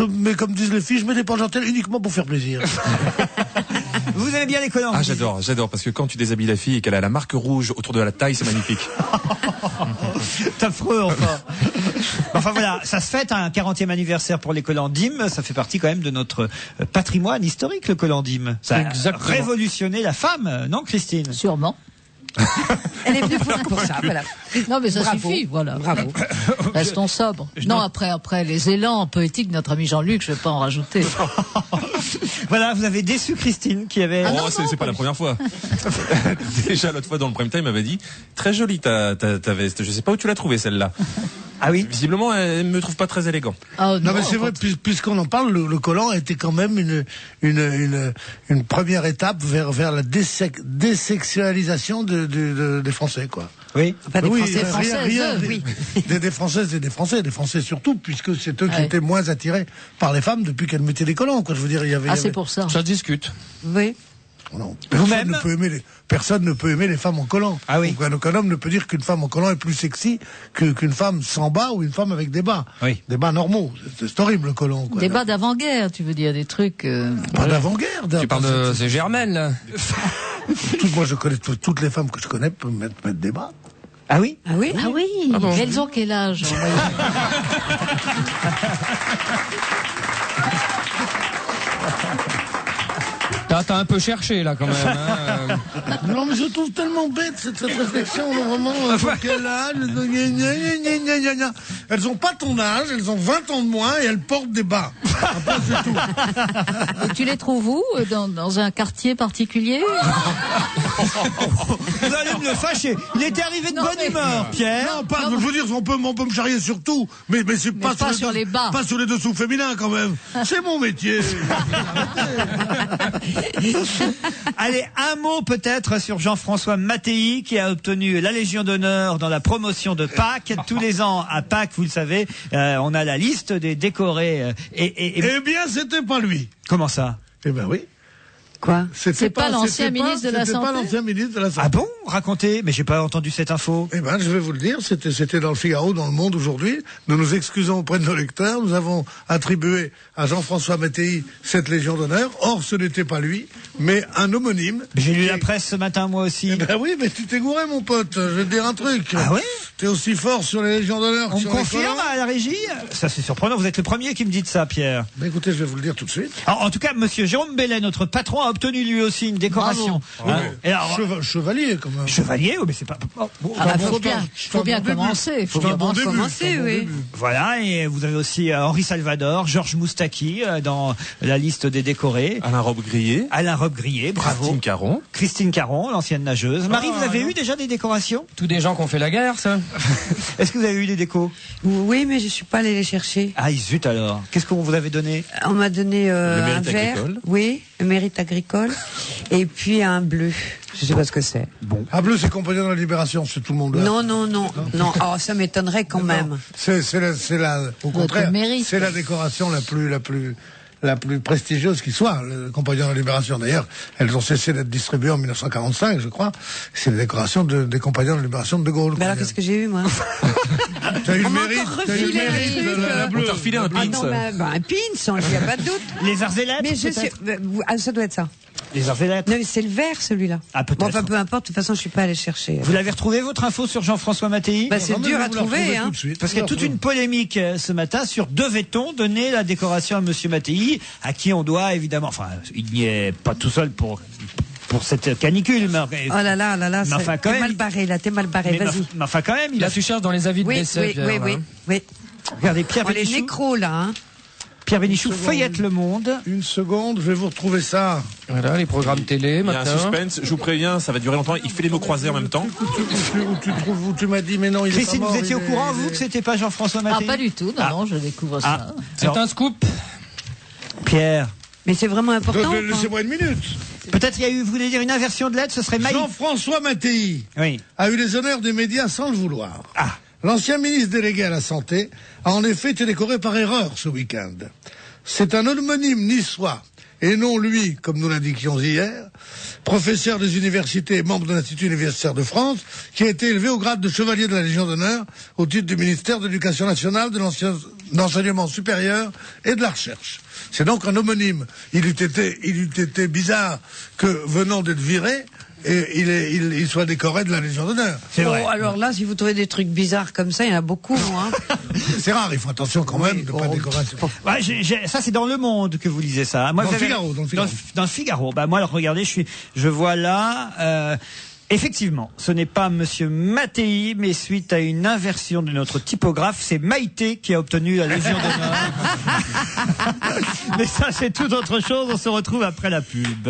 mais comme disent les filles, je mets des penjantelles uniquement pour faire plaisir. Vous aimez bien les collants? Ah, j'adore, parce que quand tu déshabilles la fille et qu'elle a la marque rouge autour de la taille, c'est magnifique. C'est affreux, enfin. Enfin voilà, ça se fête un 40e anniversaire pour les collants d'hymne. Ça fait partie quand même de notre patrimoine historique, le collant d'hymne. Ça a révolutionné la femme, non, Christine? Sûrement. Elle est venue pour ça, voilà. Non, mais ça Bravo. suffit, voilà. Bravo. Restons sobres. Non, après les élans poétiques de notre ami Jean-Luc, je ne vais pas en rajouter. Voilà, vous avez déçu Christine qui avait... C'est pas la première fois. Déjà, l'autre fois dans le prime time, elle m'avait dit, très jolie ta veste. Je sais pas où tu l'as trouvée, celle-là. Ah oui? Visiblement, elle me trouve pas très élégant. Oh, non, mais c'est vrai, puisqu'on en parle, le collant a été quand même une première étape vers la désexualisation des Français, quoi. Oui. Enfin, des Français, rien, oui. Des Françaises et des Français surtout, puisque c'est eux qui étaient moins attirés par les femmes depuis qu'elles mettaient des collants, quoi. Je veux dire, il y avait. C'est pour ça. Ça se discute. Oui. Non, Vous-même personne ne peut aimer les femmes en collant. Ah oui. Donc, aucun homme ne peut dire qu'une femme en collant est plus sexy qu'une femme sans bas ou une femme avec des bas. Oui. Des bas normaux. C'est horrible, le collant, quoi. Des bas d'avant-guerre, tu veux dire, des trucs... Pas d'avant-guerre. Tu parles de ces Germaine, là. Moi, je connais toutes les femmes que je connais peuvent mettre des bas. Ah oui? Ah oui? Ah oui. Mais elles ont quel âge? T'as un peu cherché, là, quand même. Hein. Non, mais je trouve tellement bête cette réflexion, vraiment. Quel âge? Elles ont pas ton âge, elles ont 20 ans de moins et elles portent des bas. Après, c'est tout. Et tu les trouves où? Dans un quartier particulier? Vous allez me le fâcher. Il était arrivé de bonne humeur, Pierre. Non, pas, je veux dire, on peut me charrier sur tout, mais c'est pas sur les bas. Pas sur les dessous féminins, quand même. C'est mon métier. Allez, un mot peut-être sur Jean-François Mattei qui a obtenu la Légion d'honneur dans la promotion de Pâques. Tous les ans à Pâques, vous le savez, on a la liste des décorés. Eh bien, c'était pas lui. Comment ça? Eh ben oui. Quoi? C'est pas l'ancien ministre de la Santé? C'était pas l'ancien ministre de la Santé. Ah bon? Racontez, mais j'ai pas entendu cette info. Eh ben, je vais vous le dire, c'était dans le Figaro, dans Le Monde aujourd'hui. Nous nous excusons auprès de nos lecteurs. Nous avons attribué à Jean-François Mattei cette Légion d'honneur. Or, ce n'était pas lui, mais un homonyme. J'ai lu la presse ce matin, moi aussi. Eh ben oui, mais tu t'es gouré, mon pote. Je vais te dire un truc. Ah oui? T'es aussi fort sur les Légions d'honneur que On me sur les confirme collants. à la régie? Ça, c'est surprenant. Vous êtes le premier qui me dit ça, Pierre. Ben écoutez, je vais vous le dire tout de suite. Alors, en tout cas, monsieur Jérôme Bellet, notre patron, a obtenu lui aussi une décoration. Hein? Et alors, chevalier, quand même. chevalier, oh, mais c'est pas... Oh, bon, Ah bah, bon, faut bien commencer. Faut bien commencer, oui. Voilà, et vous avez aussi Henri Salvador, Georges Moustaki dans la liste des décorés. Alain Robbe-Grillet. Alain Robbe-Grillet, bravo. Christine Caron. Christine Caron, l'ancienne nageuse. Marie, vous avez eu déjà des décorations? Tous des gens qui ont fait la guerre, ça. Est-ce que vous avez eu des décos? Oui, mais je suis pas allée les chercher. Ah, zut alors. Qu'est-ce qu'on vous avait donné? On m'a donné un mérite vert. agricole. Oui, le mérite agricole. Et puis un bleu. Je sais pas ce que c'est. Bon. Ah, bleu, c'est Compagnon de la Libération, c'est tout le monde là. Non. Oh, ça m'étonnerait quand même. Au contraire, mérite. c'est la décoration la plus prestigieuse qui soit, le Compagnon de la Libération. D'ailleurs, elles ont cessé d'être distribuées en 1945, je crois. C'est la décoration des Compagnons de la Libération de Gaulle. Mais alors, qu'est-ce que j'ai eu, moi? T'as eu On le m'a mérite, encore t'as eu le refilé mérite un de truc, la bleue. On t'a refilé un Ah pins. non, un pins, il n'y a pas de doute. Les arts et lettres, Mais je suis... ça doit être ça. Les arts et lettres. Non, mais c'est le vert, celui-là. Ah, peut-être. Bon, enfin, peu importe, de toute façon, je suis pas allée chercher. Vous l'avez retrouvé, votre info sur Jean-François Mattei? Bah, c'est Non, mais dur je à vais vous la trouver, retrouver hein. tout de suite. Parce qu'il y a toute une polémique ce matin sur devait-on donner la décoration à Monsieur Mattei, à qui on doit évidemment, enfin, il n'y est pas tout seul pour cette canicule. Mais, Oh là là, mais enfin, quand t'es même, mal barré, là, t'es mal barré, mais vas-y. enfin, quand même, il Là, a... tu cherches dans les avis de Oui, décès, Pierre, là. oui. Regardez, Pierre On les Bénichou. nécros, là, hein. Pierre Bénichou Une seconde. feuillette Le Monde. Une seconde, je vais vous retrouver ça. Voilà, les programmes télé, Il y a un maintenant. suspense, je vous préviens, ça va durer longtemps. Il fait les mots croisés en même temps. Où tu m'as dit, mais non, il est Christine, pas mort. vous étiez au courant, vous, que c'était pas Jean-François Ah, Mattei? pas du tout. Non, je découvre ça. C'est un scoop. Pierre. Mais c'est vraiment important. ou pas Laissez-moi une minute. Peut-être il y a eu, vous voulez dire une inversion de lettre, ce serait Maï. Jean-François Mattei Oui. a eu les honneurs des médias sans le vouloir. Ah. L'ancien ministre délégué à la Santé a en effet été décoré par erreur ce week-end. C'est un homonyme niçois, et non lui, comme nous l'indiquions hier, professeur des universités et membre de l'Institut universitaire de France, qui a été élevé au grade de chevalier de la Légion d'honneur au titre du ministère de l'Éducation nationale de l'ancien d'enseignement supérieur et de la recherche. C'est donc un homonyme. Il eût été bizarre que, venant d'être viré, et il soit décoré de la Légion d'honneur. C'est vrai. Alors là, si vous trouvez des trucs bizarres comme ça, il y en a beaucoup. Hein. C'est rare, il faut attention quand même de ne pas décorer. Ouais, ça, c'est dans Le Monde que vous lisez ça. Moi, Dans le Figaro. Dans le Figaro. Bah, moi, alors, regardez, je vois là... Effectivement, ce n'est pas Monsieur Mattei, mais suite à une inversion de notre typographe, c'est Maïté qui a obtenu la Légion d'honneur. Mais ça, c'est tout autre chose. On se retrouve après la pub.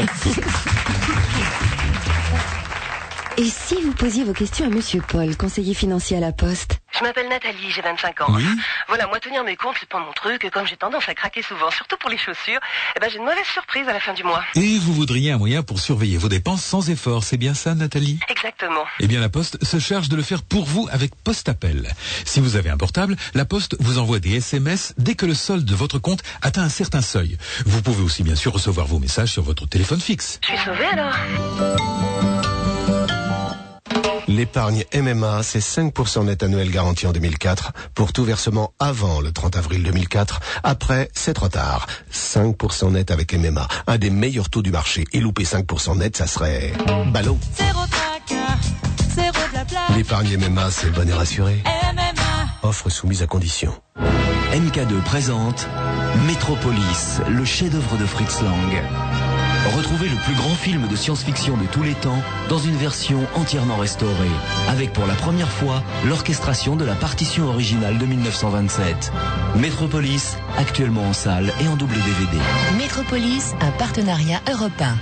Et si vous posiez vos questions à Monsieur Paul, conseiller financier à la Poste? Je m'appelle Nathalie, j'ai 25 ans. Oui. Voilà, moi tenir mes comptes, c'est pas mon truc. Comme j'ai tendance à craquer souvent, surtout pour les chaussures, j'ai une mauvaise surprise à la fin du mois. Et vous voudriez un moyen pour surveiller vos dépenses sans effort, c'est bien ça, Nathalie? Exactement. Eh bien, la Poste se charge de le faire pour vous avec PostAppel. Si vous avez un portable, la Poste vous envoie des SMS dès que le solde de votre compte atteint un certain seuil. Vous pouvez aussi bien sûr recevoir vos messages sur votre téléphone fixe. Je suis sauvée alors. L'épargne MMA, c'est 5% net annuel garanti en 2004. Pour tout versement avant le 30 avril 2004. Après, c'est trop tard. 5% net avec MMA. Un des meilleurs taux du marché. Et louper 5% net, ça serait ballot. Zéro tracas, zéro blabla. L'épargne MMA, c'est le bonheur assuré. MMA. Offre soumise à condition. MK2 présente Métropolis, le chef-d'œuvre de Fritz Lang. Retrouvez le plus grand film de science-fiction de tous les temps dans une version entièrement restaurée, avec pour la première fois l'orchestration de la partition originale de 1927. Métropolis, actuellement en salle et en double DVD. Métropolis, un partenariat européen.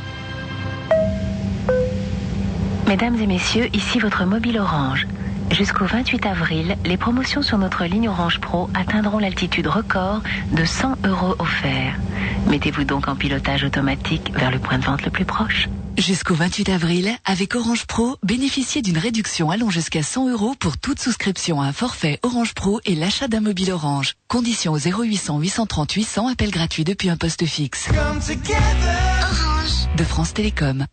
Mesdames et messieurs, ici votre mobile Orange. Jusqu'au 28 avril, les promotions sur notre ligne Orange Pro atteindront l'altitude record de 100 € offerts. Mettez-vous donc en pilotage automatique vers le point de vente le plus proche. Jusqu'au 28 avril, avec Orange Pro, bénéficiez d'une réduction allant jusqu'à 100 € pour toute souscription à un forfait Orange Pro et l'achat d'un mobile Orange. Conditions au 0800 830 800, appel gratuit depuis un poste fixe. Orange. De France Télécom.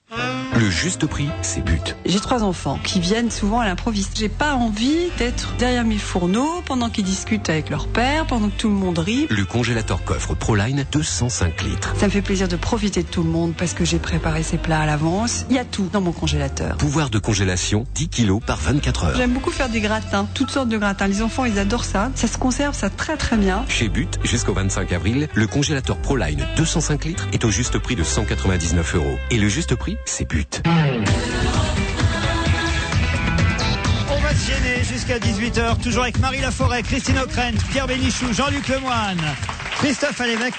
Le juste prix, c'est But. J'ai 3 enfants qui viennent souvent à l'improviste. J'ai pas envie d'être derrière mes fourneaux pendant qu'ils discutent avec leur père, pendant que tout le monde rit. Le congélateur coffre Proline 205 litres. Ça me fait plaisir de profiter de tout le monde parce que j'ai préparé ces plats à l'avance. Il y a tout dans mon congélateur. Pouvoir de congélation, 10 kilos par 24 heures. J'aime beaucoup faire des gratins, toutes sortes de gratins. Les enfants, ils adorent ça. Ça se conserve, ça très très bien. Chez But, jusqu'au 25 avril, le congélateur Proline 205 litres est au juste prix de 199 €. Et le juste prix, c'est But. On va se gêner jusqu'à 18h, toujours avec Marie Laforêt, Christine O'Krent, Pierre Bénichou, Jean-Luc Lemoyne, Christophe Alévèque.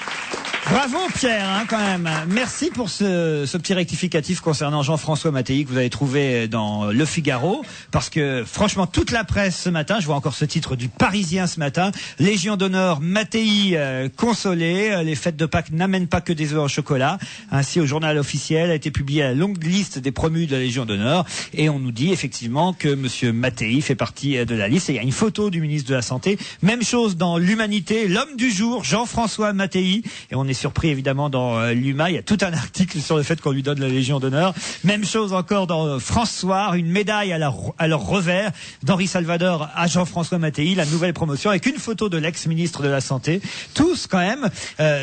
Bravo Pierre, quand même. Merci pour ce petit rectificatif concernant Jean-François Mattei que vous avez trouvé dans Le Figaro. Parce que franchement, toute la presse ce matin, je vois encore ce titre du Parisien ce matin, Légion d'honneur Mattei consolé. Les fêtes de Pâques n'amènent pas que des œufs au chocolat. Ainsi, au journal officiel a été publiée la longue liste des promus de la Légion d'honneur. Et on nous dit effectivement que Monsieur Mattei fait partie de la liste. Et il y a une photo du ministre de la Santé. Même chose dans l'Humanité, l'homme du jour, Jean-François Mattei. Et on est surpris évidemment dans l'UMA, il y a tout un article sur le fait qu'on lui donne la Légion d'honneur. Même chose encore dans France Soir, une médaille à leur revers d'Henri Salvador à Jean-François Mattei, la nouvelle promotion avec une photo de l'ex-ministre de la Santé. Tous quand même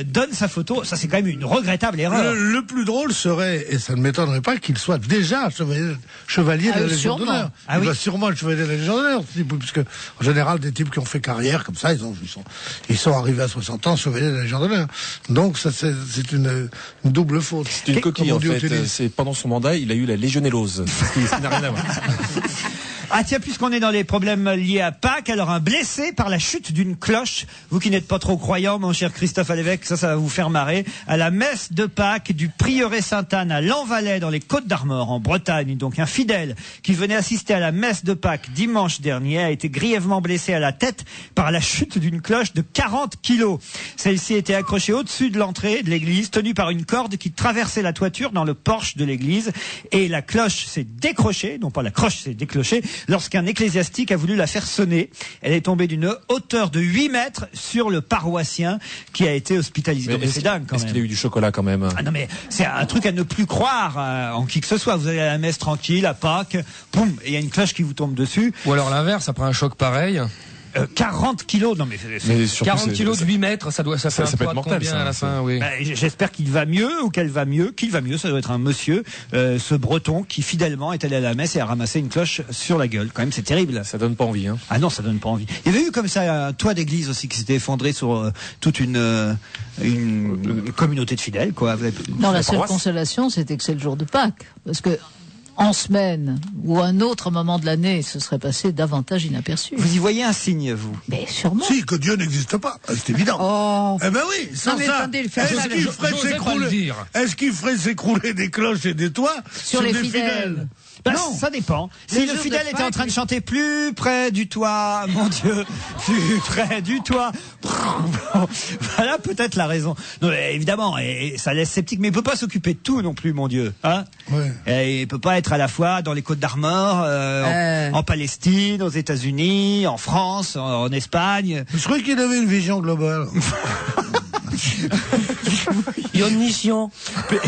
donnent sa photo. Ça c'est quand même une regrettable erreur. Le plus drôle serait, et ça ne m'étonnerait pas, qu'il soit déjà chevalier de la Légion d'honneur. Il va sûrement le chevalier de la Légion d'honneur, puisque en général des types qui ont fait carrière comme ça, ils sont arrivés à 60 ans chevalier de la Légion d'honneur. Donc ça c'est une double faute. C'est une coquille en fait. C'est pendant son mandat, il a eu la légionellose. Ça n'a rien à voir. Ah tiens, puisqu'on est dans les problèmes liés à Pâques, alors un blessé par la chute d'une cloche. Vous qui n'êtes pas trop croyant, mon cher Christophe Alévèque, ça va vous faire marrer. À la messe de Pâques du prieuré Sainte-Anne à Lanvalet dans les Côtes-d'Armor en Bretagne. Donc un fidèle qui venait assister à la messe de Pâques dimanche dernier a été grièvement blessé à la tête par la chute d'une cloche de 40 kilos. Celle-ci était accrochée au-dessus de l'entrée de l'église, tenue par une corde qui traversait la toiture dans le porche de l'église. Et la cloche s'est décrochée, non pas la cloche s'est déclochée, lorsqu'un ecclésiastique a voulu la faire sonner. Elle est tombée d'une hauteur de 8 mètres sur le paroissien qui a été hospitalisé. Mais c'est dingue quand même. Est-ce qu'il a eu du chocolat quand même? Ah non mais c'est un truc à ne plus croire en qui que ce soit. Vous allez à la messe tranquille, à Pâques, boum, et il y a une cloche qui vous tombe dessus. Ou alors l'inverse, après un choc pareil. 40 kilos, non mais, surtout, 40 kilos de 8 mètres, ça fait un peut poids être de mortel, combien ça, à la fin, oui. J'espère qu'il va mieux ou qu'elle va mieux. Qu'il va mieux, ça doit être un monsieur, ce breton qui fidèlement est allé à la messe et a ramassé une cloche sur la gueule. Quand même, c'est terrible. Ça donne pas envie, hein. Ah non, ça donne pas envie. Il y avait eu comme ça un toit d'église aussi qui s'était effondré sur toute une communauté de fidèles, quoi. Non, la seule consolation, c'était que c'est le jour de Pâques. Parce que, en semaine, ou un autre moment de l'année, ce serait passé davantage inaperçu. Vous y voyez un signe, vous? Mais sûrement. Si, que Dieu n'existe pas, c'est évident. Oh. Eh ben oui, sans ça, est-ce qu'il ferait s'écrouler des cloches et des toits sur les fidèles? Non, ça dépend. Si le fidèle était en train de chanter plus près du toit, mon Dieu, plus près du toit, voilà peut-être la raison. Non, évidemment, et ça laisse sceptique, mais il peut pas s'occuper de tout non plus, mon Dieu. Hein, ouais. Et il peut pas être à la fois dans les Côtes d'Armor, en Palestine, aux États-Unis, en France, en Espagne. Je croyais qu'il avait une vision globale. Omniscient.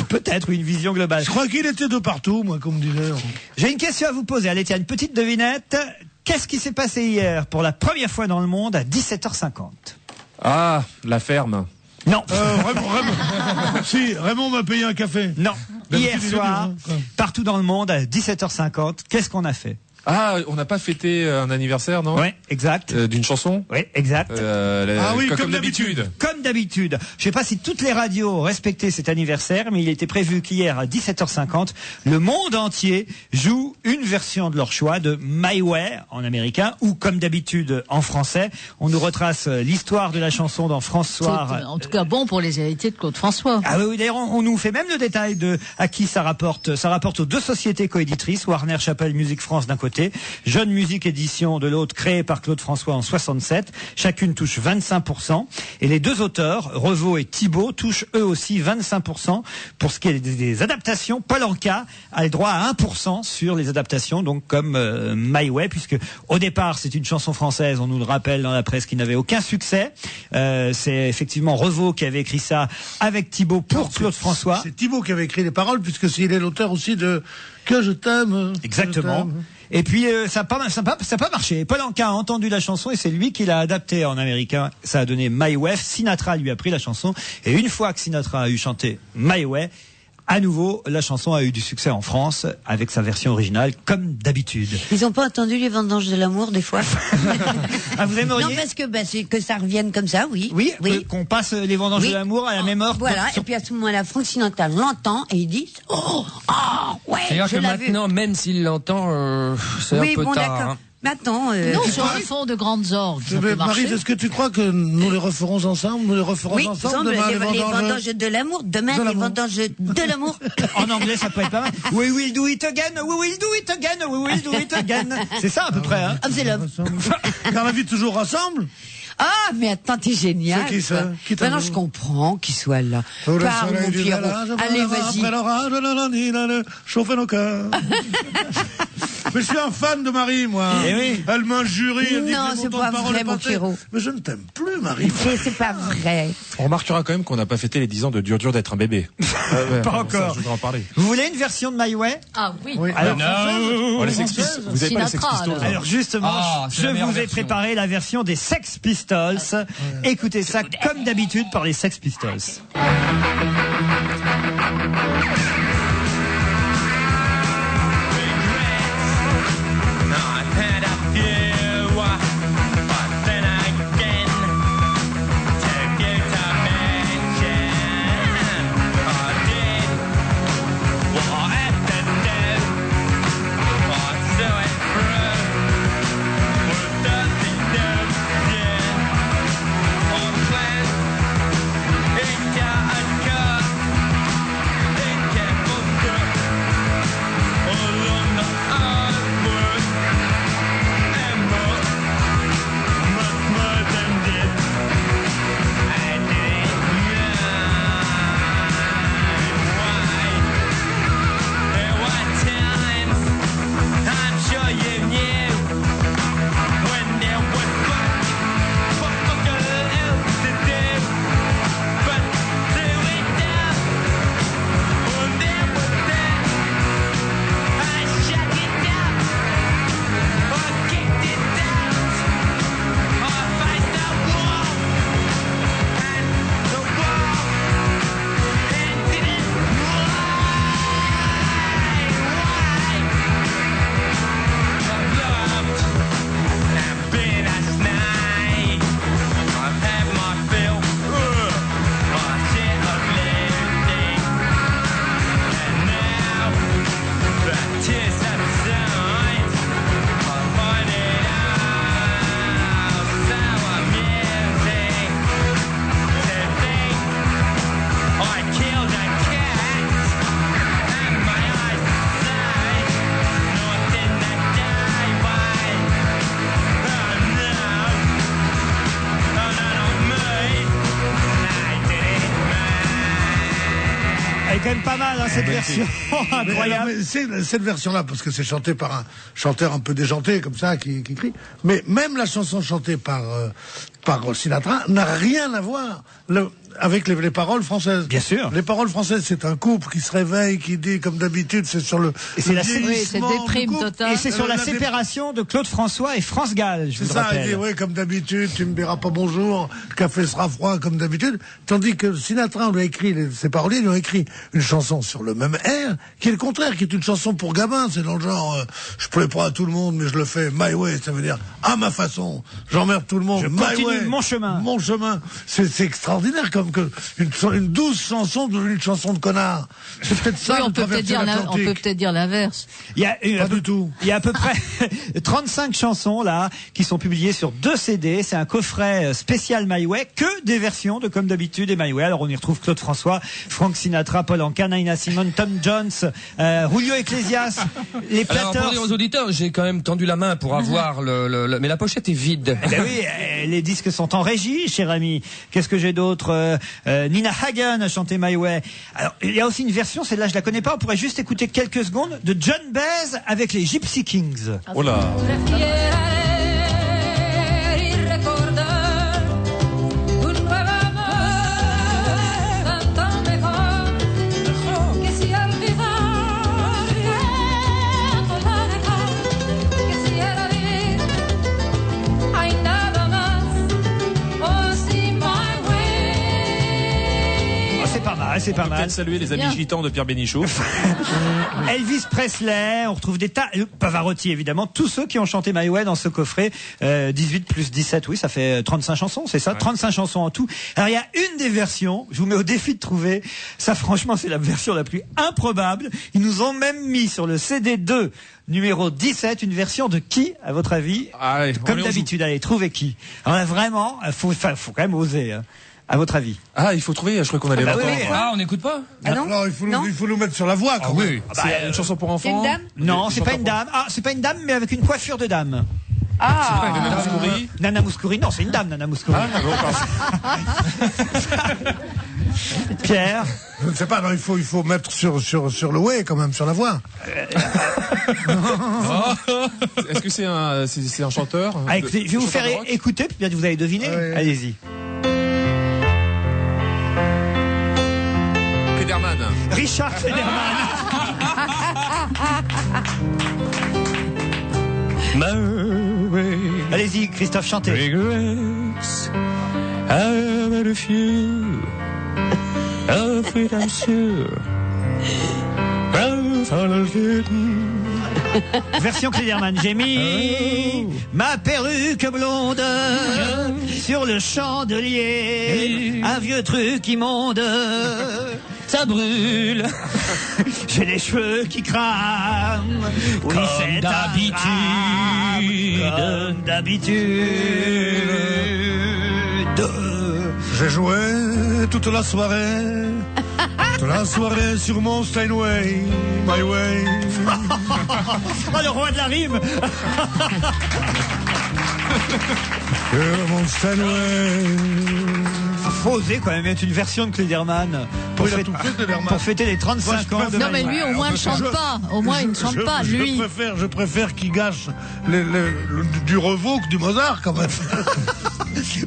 Peut-être une vision globale. Je crois qu'il était de partout, moi, comme disait. J'ai une question à vous poser. Allez, tiens, une petite devinette. Qu'est-ce qui s'est passé hier pour la première fois dans le monde à 17h50? Ah, la ferme. Non. Raymond m'a payé un café. Non. Hier soir, partout dans le monde, à 17h50, qu'est-ce qu'on a fait? Ah, on n'a pas fêté un anniversaire, non? Oui, exact. D'une chanson? Oui, exact. Comme d'habitude. Comme d'habitude. Je sais pas si toutes les radios ont respecté cet anniversaire, mais il était prévu qu'hier à 17h50, le monde entier joue une version de leur choix de My Way en américain ou comme d'habitude en français. On nous retrace l'histoire de la chanson dans France Soir. C'est en tout cas bon pour les héritiers de Claude François. Ah oui, d'ailleurs, on nous fait même le détail de à qui ça rapporte. Ça rapporte aux deux sociétés coéditrices, Warner Chappell Music France d'un côté, Jeune Musique Édition de l'autre, créée par Claude François en 67. Chacune touche 25%. Et les deux auteurs, Revaux et Thibault, touchent eux aussi 25%. Pour ce qui est des adaptations, Paul Anka a le droit à 1% sur les adaptations, donc comme My Way, puisque au départ c'est une chanson française, on nous le rappelle dans la presse, qui n'avait aucun succès. C'est effectivement Revaux qui avait écrit ça avec Thibault pour Claude François. C'est Thibault qui avait écrit les paroles, puisque il est l'auteur aussi de Que je t'aime. Exactement. Et puis ça n'a pas marché. Paul Anka a entendu la chanson et c'est lui qui l'a adaptée en américain. Ça a donné My Way. Sinatra lui a pris la chanson et une fois que Sinatra a eu chanté My Way, à nouveau, la chanson a eu du succès en France avec sa version originale, comme d'habitude. Ils n'ont pas entendu les vendanges de l'amour, des fois? Ah, vous aimeriez? Non, parce que, c'est que ça revienne comme ça, oui. Oui. Qu'on passe les vendanges de l'amour à la même heure. Voilà, et puis à ce moment-là, Franck Sinatra l'entend et il dit ouais, c'est-à-dire que maintenant, même s'il l'entend, c'est un peu tard. Hein. Mais attends, non, sur un fond de grandes orgues. Marie, est-ce que tu crois que nous les referons ensemble? Nous les referons ensemble demain, les vendanges de l'amour. Demain, les vendanges de l'amour. En anglais, ça peut être pas mal. We will do it again, we will do it again, we will do it again. C'est ça à peu près, hein? C'est love. Car la vie toujours ensemble? Ah, mais attends, t'es génial. C'est qui ça? Maintenant, je comprends qu'il soit là. Parle, mon Pierrot. Allez, vas-y. Après l'orage, chauffer nos cœurs. Mais je suis un fan de Marie, moi. Eh oui. Elle m'injurie. Elle dit non, c'est pas vrai, mon Pierrot. Mais je ne t'aime plus, Marie. C'est pas vrai. On remarquera quand même qu'on n'a pas fêté les 10 ans de Dur Dur d'être un bébé. Pas encore. Ça, je voudrais en parler. Vous voulez une version de My Way? Ah oui. Alors, les Sex Pistols. Vous avez pas les Sex Pistols? Alors justement, je vous ai préparé la version des Sex Pistols. Écoutez ça comme d'habitude par les Sex Pistols. est quand même pas mal, hein, cette version. Incroyable. Mais c'est cette version-là, parce que c'est chanté par un chanteur un peu déjanté, comme ça, qui crie. Mais même la chanson chantée par Sinatra n'a rien à voir avec les paroles françaises. Bien sûr. Les paroles françaises, c'est un couple qui se réveille, qui dit, comme d'habitude, c'est sur le c'est la c'est déprime totale. Et c'est sur la séparation de Claude François et France Gall, je vous le rappelle. Il dit, oui, comme d'habitude, tu me diras pas bonjour, le café sera froid, comme d'habitude. Tandis que Sinatra, on lui a écrit, ses paroliers lui ont écrit une chanson sur le même air, qui est le contraire, qui est une chanson pour gamin. C'est dans le genre, je plais pas à tout le monde, mais je le fais my way, ça veut dire à ma façon. J'emmerde tout le monde. Je my continue way, mon chemin. Mon chemin. C'est extraordinaire, comme que une douce chanson devenue une chanson de connard. C'est peut-être ça. Oui, on peut peut-être dire l'inverse. Pas du tout. Il y a à peu près 35 chansons là qui sont publiées sur 2 CD. C'est un coffret spécial My Way, que des versions de Comme d'habitude et My Way. Alors on y retrouve Claude François, Frank Sinatra, Paul Anka, Nina Simone, Tom Jones, Julio Iglesias, les Platters. Alors pour dire aux auditeurs, j'ai quand même tendu la main pour avoir mais la pochette est vide. Eh ben oui, les disques sont en régie, cher ami. Qu'est-ce que j'ai d'autre? Nina Hagen a chanté My Way. Alors il y a aussi une version, celle-là je la connais pas. On pourrait juste écouter quelques secondes de John Baez avec les Gypsy Kings. Oh là. C'est pas mal. Saluer les amis gitans de Pierre Bénichou. Elvis Presley, on retrouve des tas, Pavarotti évidemment, tous ceux qui ont chanté My Way dans ce coffret, 18 plus 17, oui, ça fait 35 chansons, c'est ça, ouais. 35 chansons en tout. Alors il y a une des versions, je vous mets au défi de trouver, ça franchement c'est la version la plus improbable, ils nous ont même mis sur le CD2 numéro 17, une version de qui, à votre avis? Comme d'habitude, allez, trouvez qui. Alors là, vraiment, faut quand même oser, hein. À votre avis? Ah, il faut trouver, je crois qu'on allait l'entendre. Oui. Ah, on n'écoute pas? Ah non? Alors, il faut nous mettre sur la voix, quand même. Oui. C'est une chanson pour enfants? C'est une dame? Non, c'est pas une dame. Ah, c'est pas une dame, mais avec une coiffure de dame. Ah! C'est pas Nana Mouskouri? Nana Mouskouri, non, c'est une dame, Nana Mouskouri. Pierre? Je ne sais pas, non, il faut mettre sur le way, quand même, sur la voix. Est-ce que c'est un chanteur? Ah, écoutez, je vais vous faire écouter, peut-être vous allez deviner. Ouais. Allez-y. Federman. Richard Federman. Allez-y, Christophe, chantez. Regrets, I made a few, of it I'm sure. Version Cléderman. J'ai mis ma perruque blonde sur le chandelier, un vieux truc immonde. Ça brûle. J'ai les cheveux qui crament. Oui, c'est d'habitude. Comme d'habitude. J'ai joué toute la soirée. Toute la soirée sur mon Steinway, My Way. Oh, le roi de la rime. Mon Steinway. Faut oser quand même mettre une version de Cléderman pour fêter les 35 ans de Non mais lui au moins il ne chante pas. Au moins il ne chante pas, lui. Je préfère qu'il gâche du Reveau que du Mozart quand même.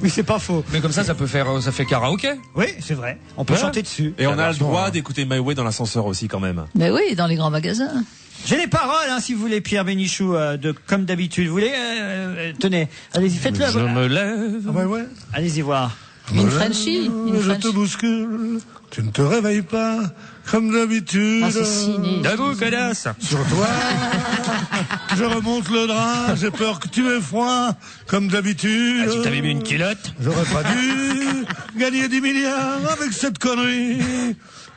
Oui, c'est pas faux. Mais comme ça fait karaoké. Oui, c'est vrai. On peut chanter dessus. Et on a le droit d'écouter My Way dans l'ascenseur aussi quand même. Mais oui, dans les grands magasins. J'ai les paroles, hein, si vous voulez, Pierre Bénichou, de Comme d'habitude. Vous voulez tenez, allez-y, faites-le. Je me lève. Ah bah ouais. Allez-y voir. Une Frenchie. Je te bouscule, tu ne te réveilles pas, comme d'habitude. Ah, c'est cynique. Debout, cadasse. Sur toi, je remonte le drap, j'ai peur que tu aies froid, comme d'habitude. Ah, tu t'avais mis une culotte? J'aurais pas dû gagner 10 milliards avec cette connerie.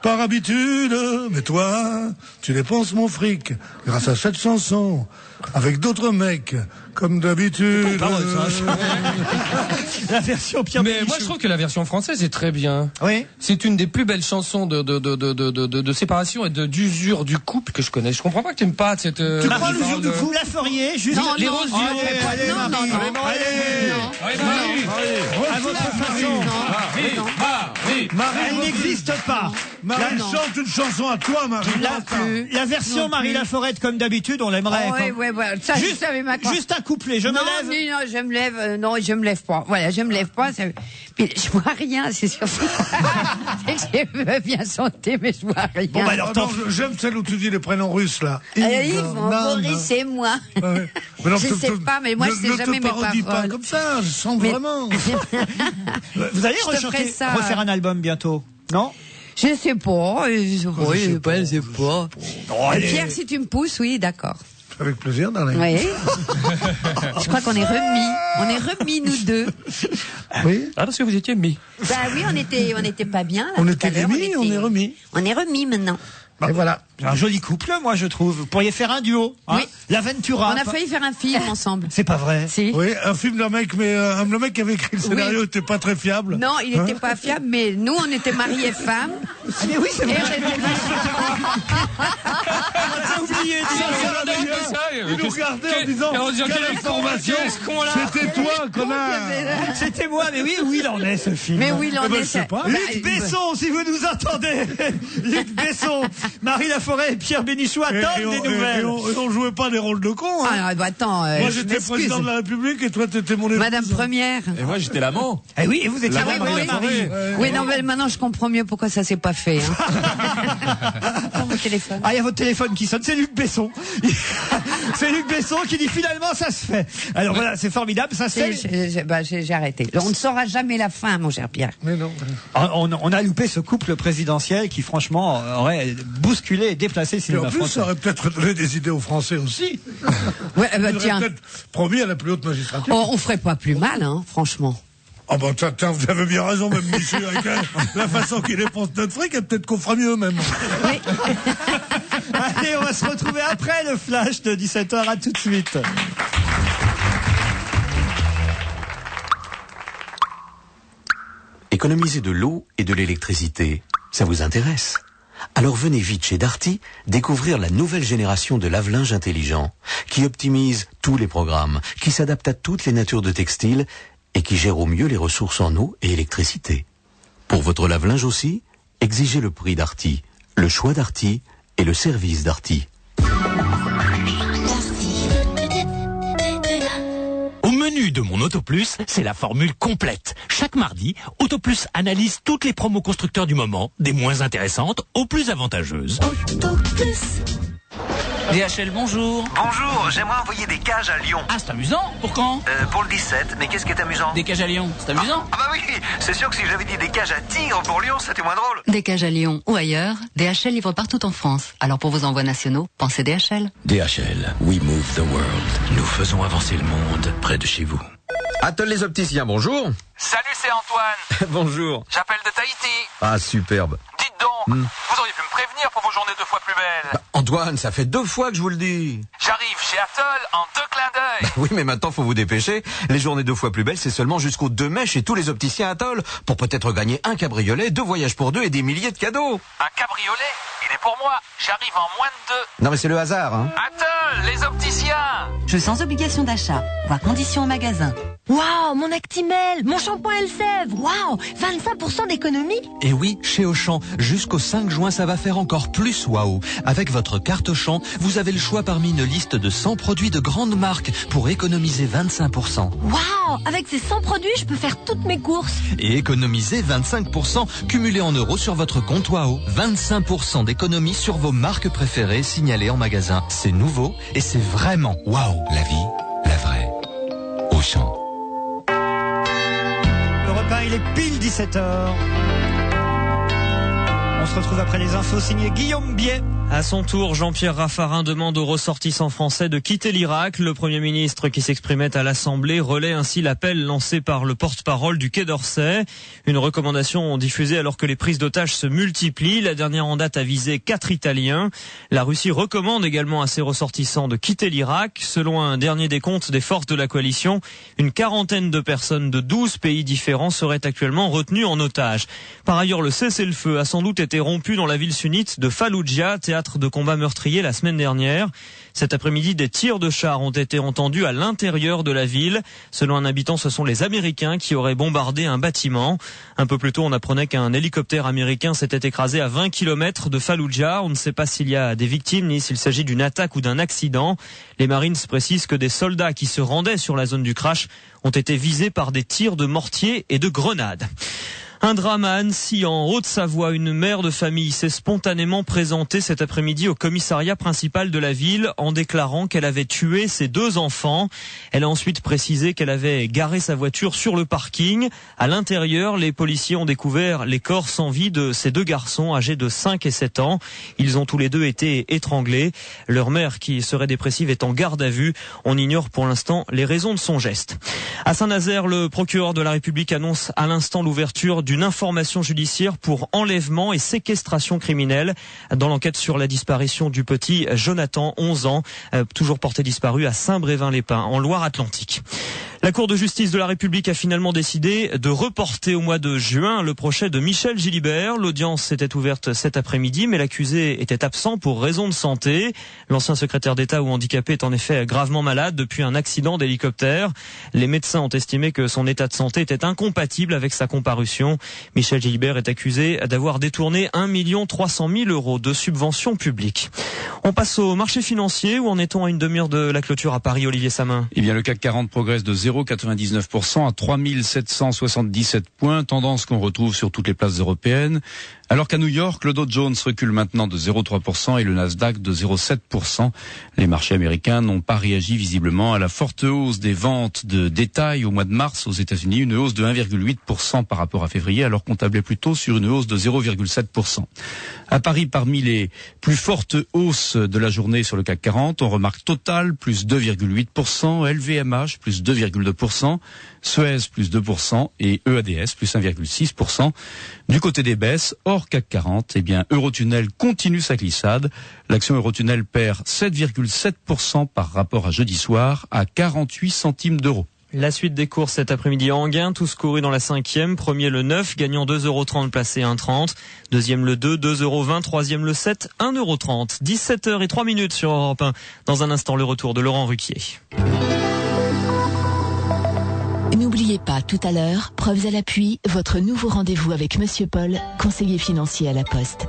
Par habitude, mais toi, tu dépenses mon fric grâce à cette chanson avec d'autres mecs, comme d'habitude. La version Pierre Mais Bénichou. moi je trouve que la version française est très bien. Oui. C'est une des plus belles chansons de séparation et d'usure du couple que je connais. Je comprends pas que tu n'aimes pas cette. Tu crois l'usure du couple? Vous la feriez juste l'érosion. Allez, à votre façon. Marie n'existe pas. Marie chante une chanson à toi, Marie. La version Marie Laforêt, comme d'habitude, on l'aimerait. Ouais, ça, juste, juste un couplet, je me lève. Non, je me lève, non, je me lève pas. Voilà, je me lève pas. Puis, je vois rien, c'est sûr. Je veux bien chanter, mais je vois rien. Bon, bah alors, j'aime celle où tu dis les prénoms russes, là. Yves, Boris, c'est moi. Ouais. Je sais pas, mais moi, je sais jamais mes paroles. Ne te parodie pas comme ça, je sens vraiment. Vous allez refaire un album bientôt, non? Je sais pas. Je sais pas. Pierre, si tu me pousses, oui, d'accord. Avec plaisir, Darlene. Oui. Je crois qu'on est remis. On est remis, nous deux. Oui. Ah, parce que vous étiez mis. Bah oui, on était pas bien. Là, on était remis, on est remis. On est remis maintenant. Et voilà. Un joli couple, moi, je trouve. Vous pourriez faire un duo. Hein, oui. L'Aventura. On a failli faire un film ensemble. C'est pas vrai. Si. Oui, un film d'un mec, mais le mec qui avait écrit le scénario n'était pas très fiable. Non, il n'était pas fiable, mais nous, on était mariés femmes. Mais oui, c'est vrai. J'ai oublié de dire. Il nous regardait en disant quelle information. C'était toi, connard. C'était moi, mais oui, où il en est, ce film? Mais oui, il en est. Je sais pas. Luc Besson, si vous nous entendez. Luc Besson, Marie Laforêt et Pierre Bénichou attendent des nouvelles. Et on jouait pas des rôles de cons. Hein. Ah, bah attends. Moi, j'étais président de la République et toi, t'étais mon épouse. Madame Première. Et moi, j'étais l'amant. Eh oui, et vous étiez la Marie. Oui, non, mais maintenant, je comprends mieux pourquoi ça s'est pas fait. Hein. Mon téléphone. Ah, il y a votre téléphone qui sonne, c'est Luc Besson. C'est Luc Besson qui dit finalement ça se fait. Alors voilà, c'est formidable, ça c'est. J'ai arrêté. On ne saura jamais la fin, mon cher Pierre. Mais non. On a loupé ce couple présidentiel qui franchement aurait bousculé et déplacé le cinéma français. En plus, ça aurait peut-être donné des idées aux Français aussi. Ouais, bah, tiens. Peut-être promis à la plus haute magistrature. On ferait pas plus mal, hein, franchement. Ah bah tiens, vous avez bien raison, même monsieur, avec la façon qu'il dépense notre fric, peut-être qu'on fera mieux même. Oui. Allez, on va se retrouver après le flash de 17h, à tout de suite. Économiser de l'eau et de l'électricité, ça vous intéresse? Alors venez vite chez Darty découvrir la nouvelle génération de lave-linge intelligent qui optimise tous les programmes, qui s'adapte à toutes les natures de textiles et qui gère au mieux les ressources en eau et électricité. Pour votre lave-linge aussi, exigez le prix Darty, le choix Darty et le service Darty. Au menu de mon AutoPlus, c'est la formule complète. Chaque mardi, AutoPlus analyse toutes les promos constructeurs du moment, des moins intéressantes aux plus avantageuses. AutoPlus. DHL, bonjour. Bonjour, j'aimerais envoyer des cages à Lyon. Ah, c'est amusant. Pour quand? Pour le 17, mais qu'est-ce qui est amusant? Des cages à Lyon, c'est amusant. Ah bah oui, c'est sûr que si j'avais dit des cages à tigres pour Lyon, c'était moins drôle. Des cages à Lyon ou ailleurs, DHL livre partout en France. Alors pour vos envois nationaux, pensez DHL. DHL, we move the world. Nous faisons avancer le monde près de chez vous. Attel les opticiens, bonjour. Salut, c'est Antoine. Bonjour. J'appelle de Tahiti. Ah, superbe. Dites donc, vous auriez pu me prévenir pour vos journées 2 fois plus belles. Bah, Antoine, ça fait 2 fois que je vous le dis. J'arrive chez Atoll en 2 clins d'œil. Oui, mais maintenant, faut vous dépêcher. Les journées 2 fois plus belles, c'est seulement jusqu'au 2 mai chez tous les opticiens Atoll, pour peut-être gagner un cabriolet, 2 voyages pour 2 et des milliers de cadeaux. Un cabriolet? Il est pour moi. J'arrive en moins de 2. Non, mais c'est le hasard, hein. Atoll, les opticiens. Jeu sans obligation d'achat. Voir conditions au magasin. Waouh, mon Actimel, mon shampoing Elseve, waouh, 25% d'économie. Et oui, chez Auchan, jusqu'au 5 juin, ça va faire encore plus waouh. Avec votre carte Auchan, vous avez le choix parmi une liste de 100 produits de grandes marques pour économiser 25%. Waouh, avec ces 100 produits, je peux faire toutes mes courses. Et économiser 25% cumulé en euros sur votre compte Waouh. 25% d'économie sur vos marques préférées signalées en magasin. C'est nouveau et c'est vraiment waouh. La vie, la vraie. Auchan. Il est pile 17h. On se retrouve après les infos signées Guillaume Biet. À son tour, Jean-Pierre Raffarin demande aux ressortissants français de quitter l'Irak. Le Premier ministre qui s'exprimait à l'Assemblée relaie ainsi l'appel lancé par le porte-parole du Quai d'Orsay. Une recommandation diffusée alors que les prises d'otages se multiplient. La dernière en date a visé 4 Italiens. La Russie recommande également à ses ressortissants de quitter l'Irak. Selon un dernier décompte des forces de la coalition, une quarantaine de personnes de 12 pays différents seraient actuellement retenues en otage. Par ailleurs, le cessez-le-feu a sans doute été rompu dans la ville sunnite de Falloujah, théâtre théâtre de combats meurtriers la semaine dernière. Cet après-midi, des tirs de chars ont été entendus à l'intérieur de la ville. Selon un habitant, ce sont les Américains qui auraient bombardé un bâtiment. Un peu plus tôt, on apprenait qu'un hélicoptère américain s'était écrasé à 20 km de Fallujah. On ne sait pas s'il y a des victimes ni s'il s'agit d'une attaque ou d'un accident. Les Marines précisent que des soldats qui se rendaient sur la zone du crash ont été visés par des tirs de mortier et de grenades. Un drame à Annecy, en Haute-Savoie. Une mère de famille s'est spontanément présentée cet après-midi au commissariat principal de la ville en déclarant qu'elle avait tué ses 2 enfants. Elle a ensuite précisé qu'elle avait garé sa voiture sur le parking. À l'intérieur, les policiers ont découvert les corps sans vie de ces 2 garçons âgés de 5 et 7 ans. Ils ont tous les 2 été étranglés. Leur mère, qui serait dépressive, est en garde à vue. On ignore pour l'instant les raisons de son geste. À Saint-Nazaire, le procureur de la République annonce à l'instant l'ouverture d'une information judiciaire pour enlèvement et séquestration criminelle dans l'enquête sur la disparition du petit Jonathan, 11 ans, toujours porté disparu à Saint-Brévin-les-Pins, en Loire-Atlantique. La Cour de justice de la République a finalement décidé de reporter au mois de juin le procès de Michel Gilibert. L'audience était ouverte cet après-midi, mais l'accusé était absent pour raison de santé. L'ancien secrétaire d'État ou handicapé est en effet gravement malade depuis un accident d'hélicoptère. Les médecins ont estimé que son état de santé était incompatible avec sa comparution. Michel Gilibert est accusé d'avoir détourné 1 300 000 € de subventions publiques. On passe au marché financier. Où en est-on à une demi-heure de la clôture à Paris, Olivier Samin? Eh bien, le CAC 40 progresse de 0,99% à 3777 points, tendance qu'on retrouve sur toutes les places européennes. Alors qu'à New York, le Dow Jones recule maintenant de 0,3% et le Nasdaq de 0,7%. Les marchés américains n'ont pas réagi visiblement à la forte hausse des ventes de détail au mois de mars aux États-Unis, une hausse de 1,8% par rapport à février, alors qu'on tablait plutôt sur une hausse de 0,7%. À Paris, parmi les plus fortes hausses de la journée sur le CAC 40, on remarque Total plus 2,8%, LVMH plus 2,2%, Suez plus 2% et EADS plus 1,6%. Du côté des baisses, hors CAC 40, eh bien, Eurotunnel continue sa glissade. L'action Eurotunnel perd 7,7% par rapport à jeudi soir à 48 centimes d'euros. La suite des courses cet après-midi en gain, tous courus dans la 5e. Premier le 9, gagnant 2,30 €, placé 1,30. Deuxième le 2, 2,20 €. Troisième le 7, 1,30 €. 17h03 sur Europe 1. Dans un instant, le retour de Laurent Ruquier. N'oubliez pas, tout à l'heure, preuves à l'appui, votre nouveau rendez-vous avec Monsieur Paul, conseiller financier à la Poste.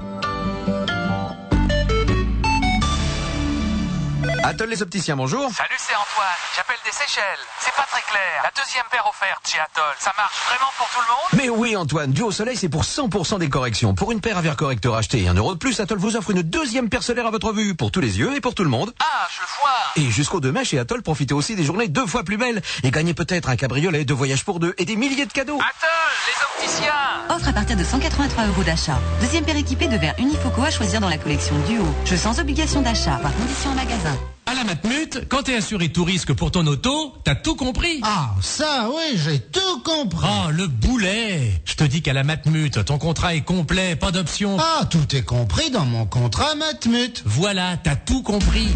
Atoll les opticiens, bonjour. Salut, c'est Antoine. J'appelle des Seychelles. C'est pas très clair. La deuxième paire offerte chez Atoll, ça marche vraiment pour tout le monde? Mais oui, Antoine, du au soleil, c'est pour 100% des corrections. Pour une paire à verre correcteur achetée et 1 € de plus, Atoll vous offre une deuxième paire solaire à votre vue, pour tous les yeux et pour tout le monde. Ah, je vois. Et jusqu'au 2 mai, chez Atoll, profitez aussi des journées 2 fois plus belles et gagnez peut-être un cabriolet, 2 voyages pour 2 et des milliers de cadeaux. Atoll, les opticiens. Offre à partir de 183 € d'achat. Deuxième paire équipée de verres unifoco à choisir dans la collection Duo. Jeu sans obligation d'achat, par condition en magasin. À la Matmut, quand t'es assuré tout risque pour ton auto, t'as tout compris. Ah, ça oui, j'ai tout compris. Oh, le boulet. Je te dis qu'à la Matmut, ton contrat est complet, pas d'option. Ah, tout est compris dans mon contrat Matmut. Voilà, t'as tout compris.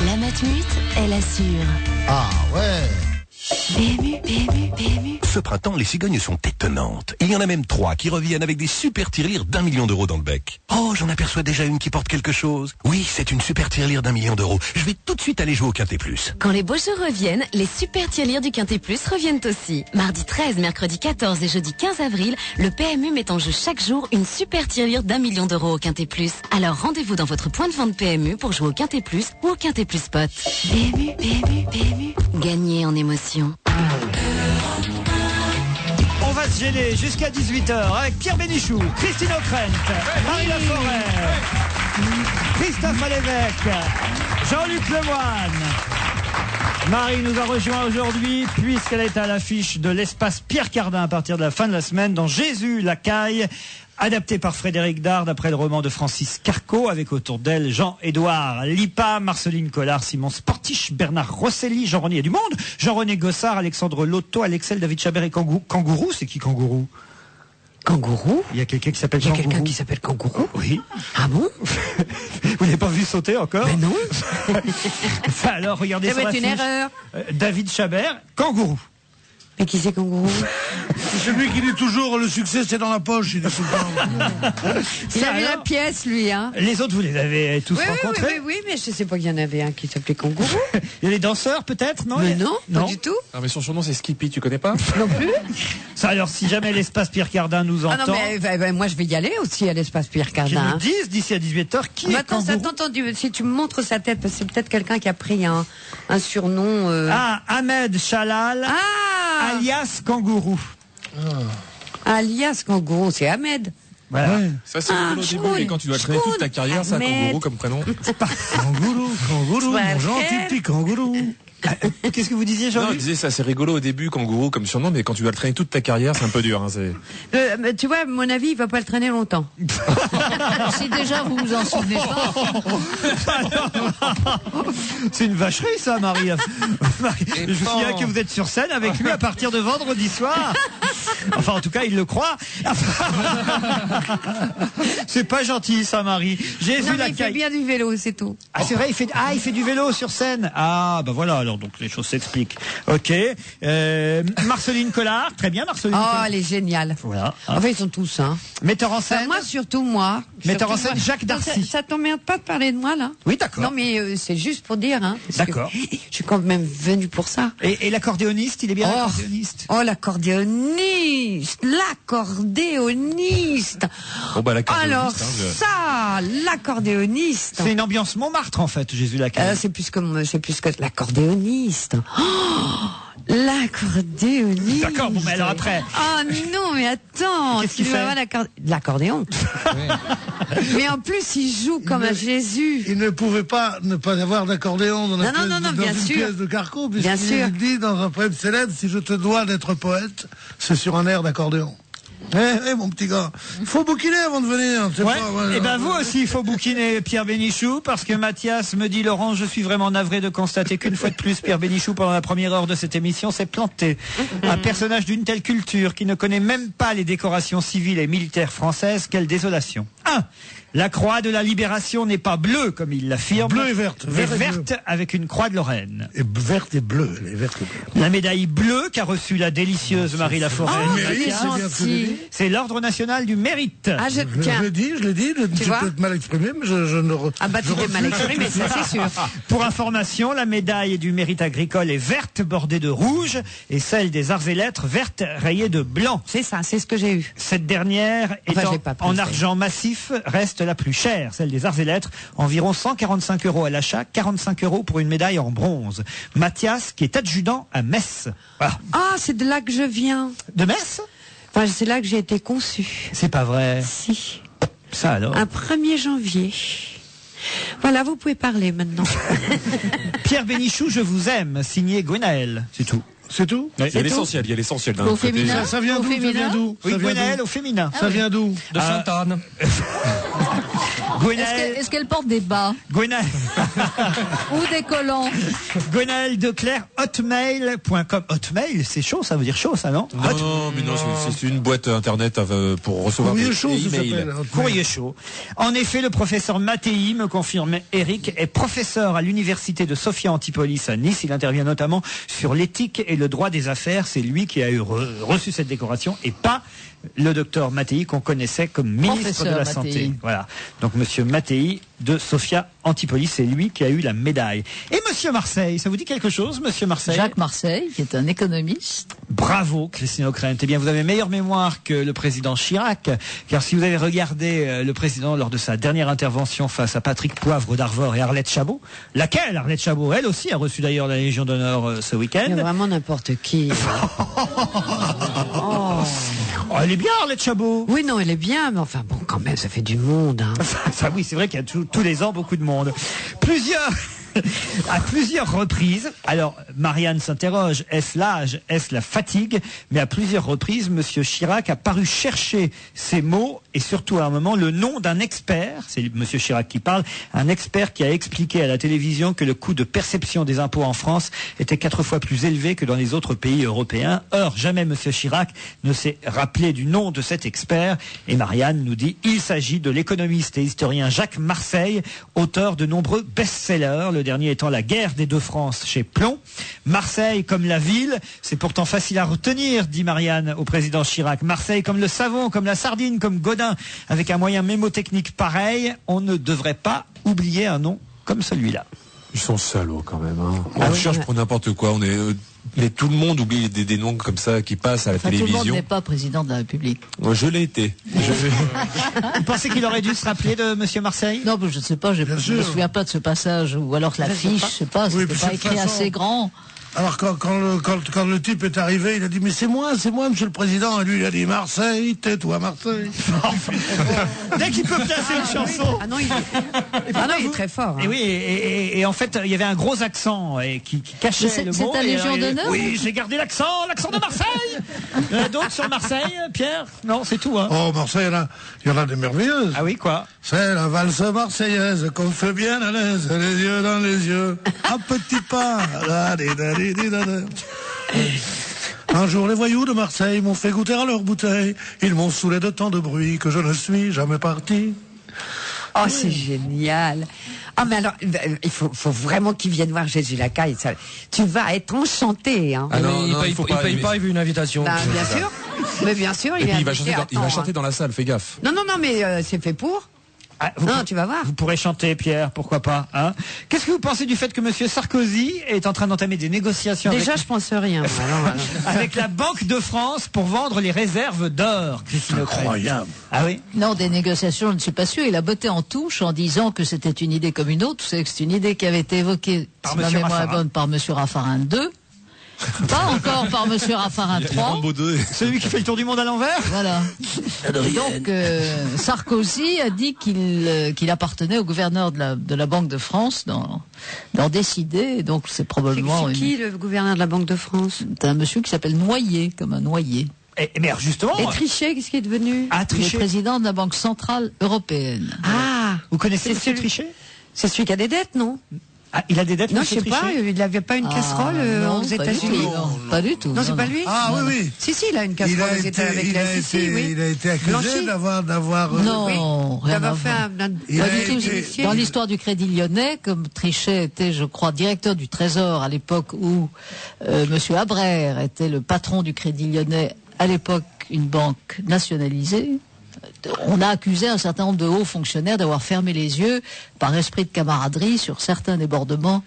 La Matmut, elle assure. Ah ouais. PMU, PMU, PMU. Ce printemps, les cigognes sont étonnantes. Il y en a même 3 qui reviennent avec des super tirelires d'1 million d'euros dans le bec. Oh, j'en aperçois déjà une qui porte quelque chose. Oui, c'est une super tirelire d'1 million d'euros. Je vais tout de suite aller jouer au Quintet Plus. Quand les beaux jeux reviennent, les super tirelires du Quintet Plus reviennent aussi. Mardi 13, mercredi 14 et jeudi 15 avril, le PMU met en jeu chaque jour une super tirelire d'1 million d'euros au Quintet Plus. Alors rendez-vous dans votre point de vente PMU pour jouer au Quintet Plus ou au Quintet Plus Spot. PMU, PMU, PMU. Gagnez en émotion. On va se gêner jusqu'à 18h avec Pierre Bénichou, Christine O'Krent, Marie Laforêt, Christophe Alévêque, Jean-Luc Lemoine. Marie nous a rejoint aujourd'hui puisqu'elle est à l'affiche de l'espace Pierre Cardin à partir de la fin de la semaine dans Jésus la caille. Adapté par Frédéric Dard d'après le roman de Francis Carco, avec autour d'elle Jean-Édouard Lipa, Marceline Collard, Simon Sportiche, Bernard Rosselli, Jean-René, il y a du monde, Jean-René Gossard, Alexandre Lotto, Alexel, David Chabert et Kangourou. C'est qui Kangourou? Kangourou? Il y a quelqu'un qui s'appelle Kangourou. Il y a quelqu'un qui s'appelle Kangourou? Oui. Ah bon? Vous n'avez pas vu sauter encore? Mais non. Alors regardez Ça sur va être l'affiche. une erreur. David Chabert, Kangourou. Mais qui c'est Kangourou? C'est celui qui dit toujours le succès c'est dans la poche. Il dit tout le temps. Il avait la pièce, lui, hein. Les autres, vous les avez tous rencontrés? Oui, mais je sais pas qu'il y en avait un qui s'appelait Kangourou. Il y a des danseurs, peut-être, non? Mais non, pas du tout. Non, mais son surnom c'est Skippy, tu connais pas? Non plus. Ça, alors, si jamais l'espace Pierre Cardin nous entend. Ah non, mais moi je vais y aller aussi à l'espace Pierre Qu'ils Cardin. nous disent d'ici à 18h qui est Attends, Kangourou. si tu me montres sa tête, parce que c'est peut-être quelqu'un qui a pris un surnom. Ah, Ahmed Chalal, alias Kangourou. Alias Kangourou, c'est Ahmed. Voilà. Ça c'est rigolo au début, mais quand tu dois traîner toute ta carrière, ça Kangourou comme prénom. Kangourou, mon gentil petit Kangourou. Qu'est-ce que vous disiez, Jean-Luc? Non, je disais ça, c'est rigolo au début, Kangourou comme surnom, mais quand tu dois le traîner toute ta carrière, c'est un peu dur. Hein, tu vois, à mon avis, il va pas le traîner longtemps. Si déjà vous vous en souvenez pas. C'est une vacherie, ça, Marie. Je vous signale que vous êtes sur scène avec lui à partir de vendredi soir. Enfin, en tout cas, il le croit. C'est pas gentil, ça, Marie. Il fait bien du vélo, c'est tout. Ah, c'est vrai, il fait du vélo sur scène. Ah, bah voilà, alors donc les choses s'expliquent. Ok. Marceline Collard, très bien, Marceline. Oh, Collard. elle est géniale. Voilà. Enfin, ils sont tous, hein. Metteur en scène. Moi, surtout moi. Metteur en scène, Jacques Darcy. Ça t'emmerde pas de parler de moi, là? Oui, d'accord. Non, mais c'est juste pour dire, hein. D'accord. Je suis quand même venu pour ça. Et l'accordéoniste, il est bien l'accordéoniste? Oh, l'accordéoniste! L'accordéoniste! Oh, bah, l'accordéoniste. Alors, ça, l'accordéoniste! C'est une ambiance Montmartre, en fait, Jésus Lacaille. C'est plus que l'accordéoniste. Oh, l'accordéoniste. D'accord, bon, mais alors après. Oh non, mais attends. Qu'est-ce qu'il fait? L'accordéon. Mais en plus, il joue comme un Jésus. Il ne pouvait pas ne pas avoir d'accordéon dans, bien une sûr. pièce de Carco, Bien sûr. puisqu'il dit dans un poème célèbre, si je te dois d'être poète, c'est sur un air d'accordéon. Mon petit gars, faut bouquiner avant de venir. Et ben vous aussi, il faut bouquiner, Pierre Bénichou, parce que Mathias me dit, Laurent, je suis vraiment navré de constater qu'une fois de plus, Pierre Bénichou, pendant la première heure de cette émission, s'est planté. Un personnage d'une telle culture qui ne connaît même pas les décorations civiles et militaires françaises, quelle désolation. 1. La croix de la libération n'est pas bleue, comme il l'affirme. Bleue et verte. Mais verte avec une croix de Lorraine. Et verte et bleue. Elle est verte et bleue. La médaille bleue qu'a reçue la délicieuse Marie Laforêt. C'est l'ordre national du mérite. Ah, je l'ai dit, j'ai peut-être mal exprimé, mais je ne... Ah bah tu l'as mal exprimé, ça c'est sûr. Pour information, la médaille du mérite agricole est verte bordée de rouge et celle des arts et lettres verte rayée de blanc. C'est ça, c'est ce que j'ai eu. Cette dernière, en argent massif, reste la plus chère, celle des arts et lettres, environ 145 € à l'achat, 45 € pour une médaille en bronze. Mathias, qui est adjudant à Metz. Voilà. Ah, c'est de là que je viens. De Metz? Enfin, c'est là que j'ai été conçue. C'est pas vrai. Si. Ça alors? Un 1er janvier. Voilà, vous pouvez parler maintenant. Pierre Bénichou, je vous aime, signé Gwenaël. C'est tout. C'est tout? Il y a l'essentiel d'un côté. Ça vient d'où? Oui, Gwenaël au féminin. Ça vient d'où? De Sainte-Anne. Est-ce qu'elle porte des bas? Gwenaël. Ou des collants? Gwenaël Declerc, hotmail.com. Hotmail, c'est chaud, ça veut dire chaud, ça, non? Non, mais non, c'est une boîte internet pour recevoir Courrier des chaud, ça emails. s'appelle. Courrier chaud. En effet, le professeur Mattei, me confirme Eric, est professeur à l'université de Sophia Antipolis à Nice. Il intervient notamment sur l'éthique et le droit des affaires. C'est lui qui a reçu cette décoration et pas le docteur Mattei qu'on connaissait comme ministre Professeur de la Mattei. Santé. Voilà. Donc monsieur Mattei de Sophia Antipolis, c'est lui qui a eu la médaille. Et monsieur Marseille, ça vous dit quelque chose, monsieur Marseille? Jacques Marseille, qui est un économiste. Bravo, Christine O'Krent. Eh bien, vous avez meilleure mémoire que le président Chirac, car si vous avez regardé le président lors de sa dernière intervention face à Patrick Poivre d'Arvor et Arlette Chabot, laquelle Arlette Chabot, elle aussi, a reçu d'ailleurs la Légion d'honneur ce week-end. Il y a vraiment n'importe qui. Oh, elle est bien, Arlette Chabot. Oui, non, elle est bien, mais enfin bon, quand même, ça fait du monde. Hein. Ça, oui, c'est vrai qu'il y a tous les ans beaucoup de monde. À plusieurs reprises, alors Marianne s'interroge, est-ce l'âge, est-ce la fatigue? Mais à plusieurs reprises, monsieur Chirac a paru chercher ces mots et surtout à un moment le nom d'un expert, c'est monsieur Chirac qui parle, un expert qui a expliqué à la télévision que le coût de perception des impôts en France était 4 fois plus élevé que dans les autres pays européens. Or, jamais monsieur Chirac ne s'est rappelé du nom de cet expert et Marianne nous dit, il s'agit de l'économiste et historien Jacques Marseille, auteur de nombreux best-sellers. Le dernier étant la guerre des deux France chez Plomb. Marseille comme la ville, c'est pourtant facile à retenir, dit Marianne au président Chirac. Marseille comme le savon, comme la sardine, comme Gaudin, avec un moyen mémotechnique pareil, on ne devrait pas oublier un nom comme celui-là. Ils sont salauds quand même. Hein. On cherche pour n'importe quoi. On est, mais tout le monde oublie des noms comme ça qui passent à la télévision. Tout le monde n'est pas président de la République. Je l'ai été. Vous pensez qu'il aurait dû se rappeler de Monsieur Marseille? Non, je ne sais pas. Je me souviens pas de ce passage. Ou alors que l'affiche, je sais pas, c'était pas écrit assez grand. Alors quand le type est arrivé, il a dit mais c'est moi monsieur le président, et lui il a dit Marseille, tais-toi Marseille. Dès qu'il peut placer une chanson. Ah non, il est très fort. Hein. Et oui, et en fait il y avait un gros accent qui cachait le mot. C'est ta Légion d'honneur. Oui, j'ai gardé l'accent de Marseille. Il y en a d'autres sur Marseille, Pierre? Non, c'est tout. Hein. Oh Marseille, il y en a des merveilleuses. Ah oui, quoi? C'est la valse marseillaise qu'on fait bien à l'aise, les yeux dans les yeux, un petit pas. Un jour, les voyous de Marseille m'ont fait goûter à leur bouteille. Ils m'ont saoulé de tant de bruit que je ne suis jamais parti. Oh, c'est génial. Ah, mais alors, il faut vraiment qu'ils viennent voir Jésus Lacaille. Tu vas être enchanté. Hein. Ah non, il paye pas, il veut une invitation. Bah, bien sûr. Mais bien sûr, il va chanter dans la salle, fais gaffe. Non, mais c'est fait pour. Ah, tu vas voir. Vous pourrez chanter, Pierre, pourquoi pas, hein. Qu'est-ce que vous pensez du fait que Monsieur Sarkozy est en train d'entamer des négociations je pense rien. avec la Banque de France pour vendre les réserves d'or, Christine O'Crête. Incroyable. Ah oui? Non, des négociations, je ne suis pas sûr. Il a botté en touche en disant que c'était une idée comme une autre. Vous savez que c'est une idée qui avait été évoquée, si ma mémoire est bonne, par Monsieur Raffarin II. Pas encore par Monsieur Raffarin III. Celui qui fait le tour du monde à l'envers. Voilà. Et donc Sarkozy a dit qu'il appartenait au gouverneur de la Banque de France d'en décider. Et donc c'est probablement. C'est qui le gouverneur de la Banque de France? C'est un monsieur qui s'appelle Noyer, comme un noyer. Mais justement. Et Trichet, qu'est-ce qui est devenu? Le président de la Banque centrale européenne. Ah. Vous connaissez M. Trichet? C'est celui qui a des dettes, non? Ah, il a des dettes? Non, je sais pas, il n'avait pas une casserole aux États-Unis. Pas du tout. Non, c'est pas lui. Ah oui. Si, il a une casserole aux États-Unis avec la Sicile, oui. Il a été accusé d'avoir. Non, rien à voir. Dans l'histoire du Crédit Lyonnais, comme Trichet était, je crois, directeur du Trésor à l'époque où Monsieur Abrère était le patron du Crédit Lyonnais, à l'époque une banque nationalisée. On a accusé un certain nombre de hauts fonctionnaires d'avoir fermé les yeux par esprit de camaraderie sur certains débordements.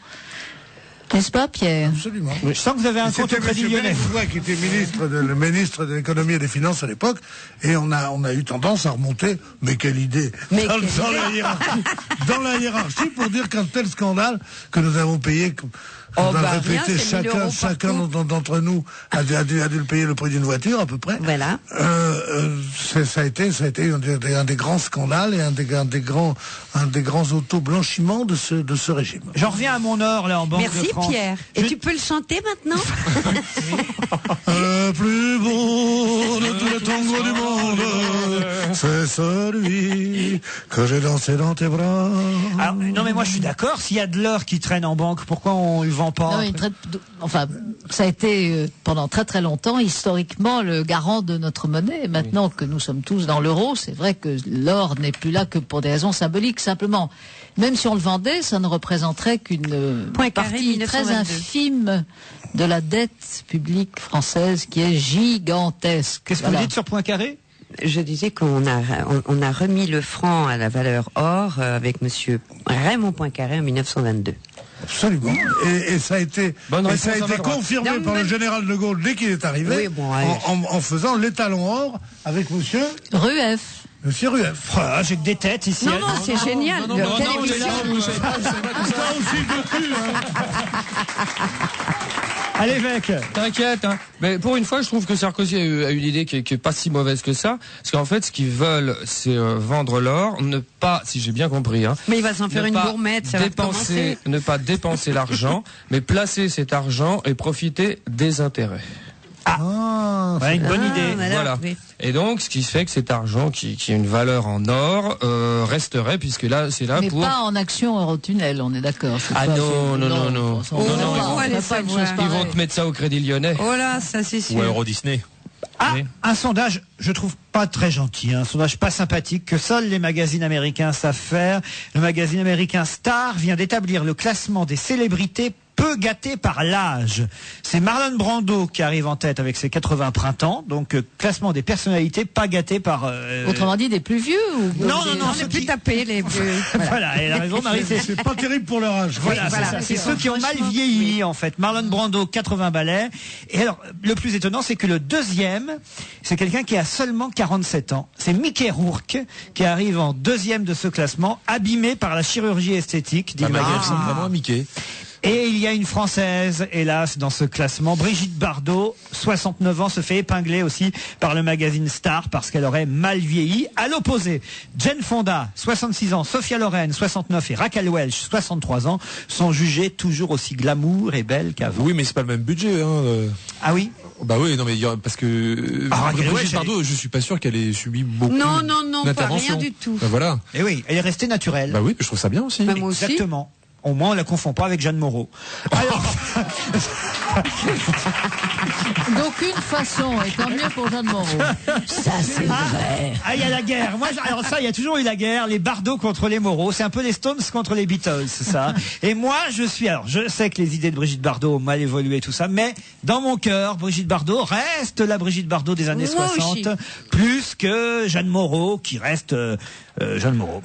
N'est-ce pas, Pierre? Absolument. Je sens que vous avez un compte au Crédit Lyonnais. Qui était le ministre de l'économie et des finances à l'époque, et on a eu tendance à remonter, mais quelle idée, dans la hiérarchie pour dire qu'un tel scandale que nous avons payé. On va le répéter, chacun d'entre nous a dû le payer le prix d'une voiture à peu près. Voilà. Ça a été un des grands scandales et un des grands auto-blanchiments de ce régime. J'en reviens à mon or là en Banque de France. Merci Pierre. Et tu peux le chanter maintenant? Le plus beau de tous les tangos du monde, c'est celui que j'ai dansé dans tes bras. Alors, non mais moi je suis d'accord, s'il y a de l'or qui traîne en banque, pourquoi on le vend pas? Non, ça a été pendant très très longtemps historiquement le garant de notre monnaie. Et maintenant que nous sommes tous dans l'euro, c'est vrai que l'or n'est plus là que pour des raisons symboliques simplement. Même si on le vendait, ça ne représenterait qu'une partie très infime de la dette publique française qui est gigantesque. Qu'est-ce que vous dites sur Poincaré? Je disais qu'on a remis le franc à la valeur or avec Monsieur Raymond Poincaré en 1922. Absolument. Et ça a été confirmé par le général de Gaulle dès qu'il est arrivé, en faisant l'étalon or avec Monsieur Rueff. Monsieur Rueff. Ah, j'ai que des têtes ici. Non, c'est génial. Quelle émission. Allez, mec. T'inquiète, hein. Mais pour une fois, je trouve que Sarkozy a une idée qui est pas si mauvaise que ça. Parce qu'en fait, ce qu'ils veulent, c'est vendre l'or, ne pas, si j'ai bien compris, hein. Mais il va s'en faire une gourmette, ça va commencer. Ne pas dépenser l'argent, mais placer cet argent et profiter des intérêts. Une bonne idée. Voilà. Et donc, ce qui fait que cet argent qui a une valeur en or resterait, puisque là, c'est là mais pour. Mais pas en action Eurotunnel, on est d'accord. Non. Ils Ils vont te mettre ça au Crédit Lyonnais. Oh là, ça c'est sûr. Ou à Euro Disney. Ah, un sondage, je trouve pas très gentil, un sondage pas sympathique que seuls les magazines américains savent faire. Le magazine américain Star vient d'établir le classement des célébrités peu gâtées par l'âge. C'est Marlon Brando qui arrive en tête avec ses 80 printemps, donc classement des personnalités pas gâtées par... Autrement dit, des plus vieux ou Non, les plus tapés, les vieux. Voilà, elle a raison, Marie. C'est pas terrible pour leur âge. Voilà, c'est ceux qui ont mal vieilli, en fait. Marlon Brando, 80 balais. Et alors, le plus étonnant, c'est que le deuxième, c'est quelqu'un qui a seulement 47 ans. C'est Mickey Rourke, qui arrive en deuxième de ce classement, abîmé par la chirurgie esthétique, dit le magazine. Vraiment un Mickey. Et il y a une Française, hélas, dans ce classement. Brigitte Bardot, 69 ans, se fait épingler aussi par le magazine Star parce qu'elle aurait mal vieilli. À l'opposé, Jane Fonda, 66 ans, Sophia Loren, 69 et Raquel Welch, 63 ans, sont jugées toujours aussi glamour et belles qu'avant. Oui, mais c'est pas le même budget. Ah oui? Bah oui, non mais parce que Brigitte Bardot, je suis pas sûr qu'elle ait subi beaucoup d'interventions. Pas rien du tout. Bah voilà. Et oui, elle est restée naturelle. Bah oui, je trouve ça bien aussi. Bah moi aussi. Exactement. Au moins, on la confond pas avec Jeanne Moreau. Alors... D'aucune façon, et tant mieux pour Jeanne Moreau. Ça, c'est vrai. Ah, il y a la guerre. Moi, alors ça, il y a toujours eu la guerre, les Bardot contre les Moreau. C'est un peu les Stones contre les Beatles, ça. Et moi, je sais que les idées de Brigitte Bardot ont mal évolué, tout ça, mais dans mon cœur, Brigitte Bardot reste la Brigitte Bardot des années 60, aussi. Plus que Jeanne Moreau, qui reste Jeanne Moreau.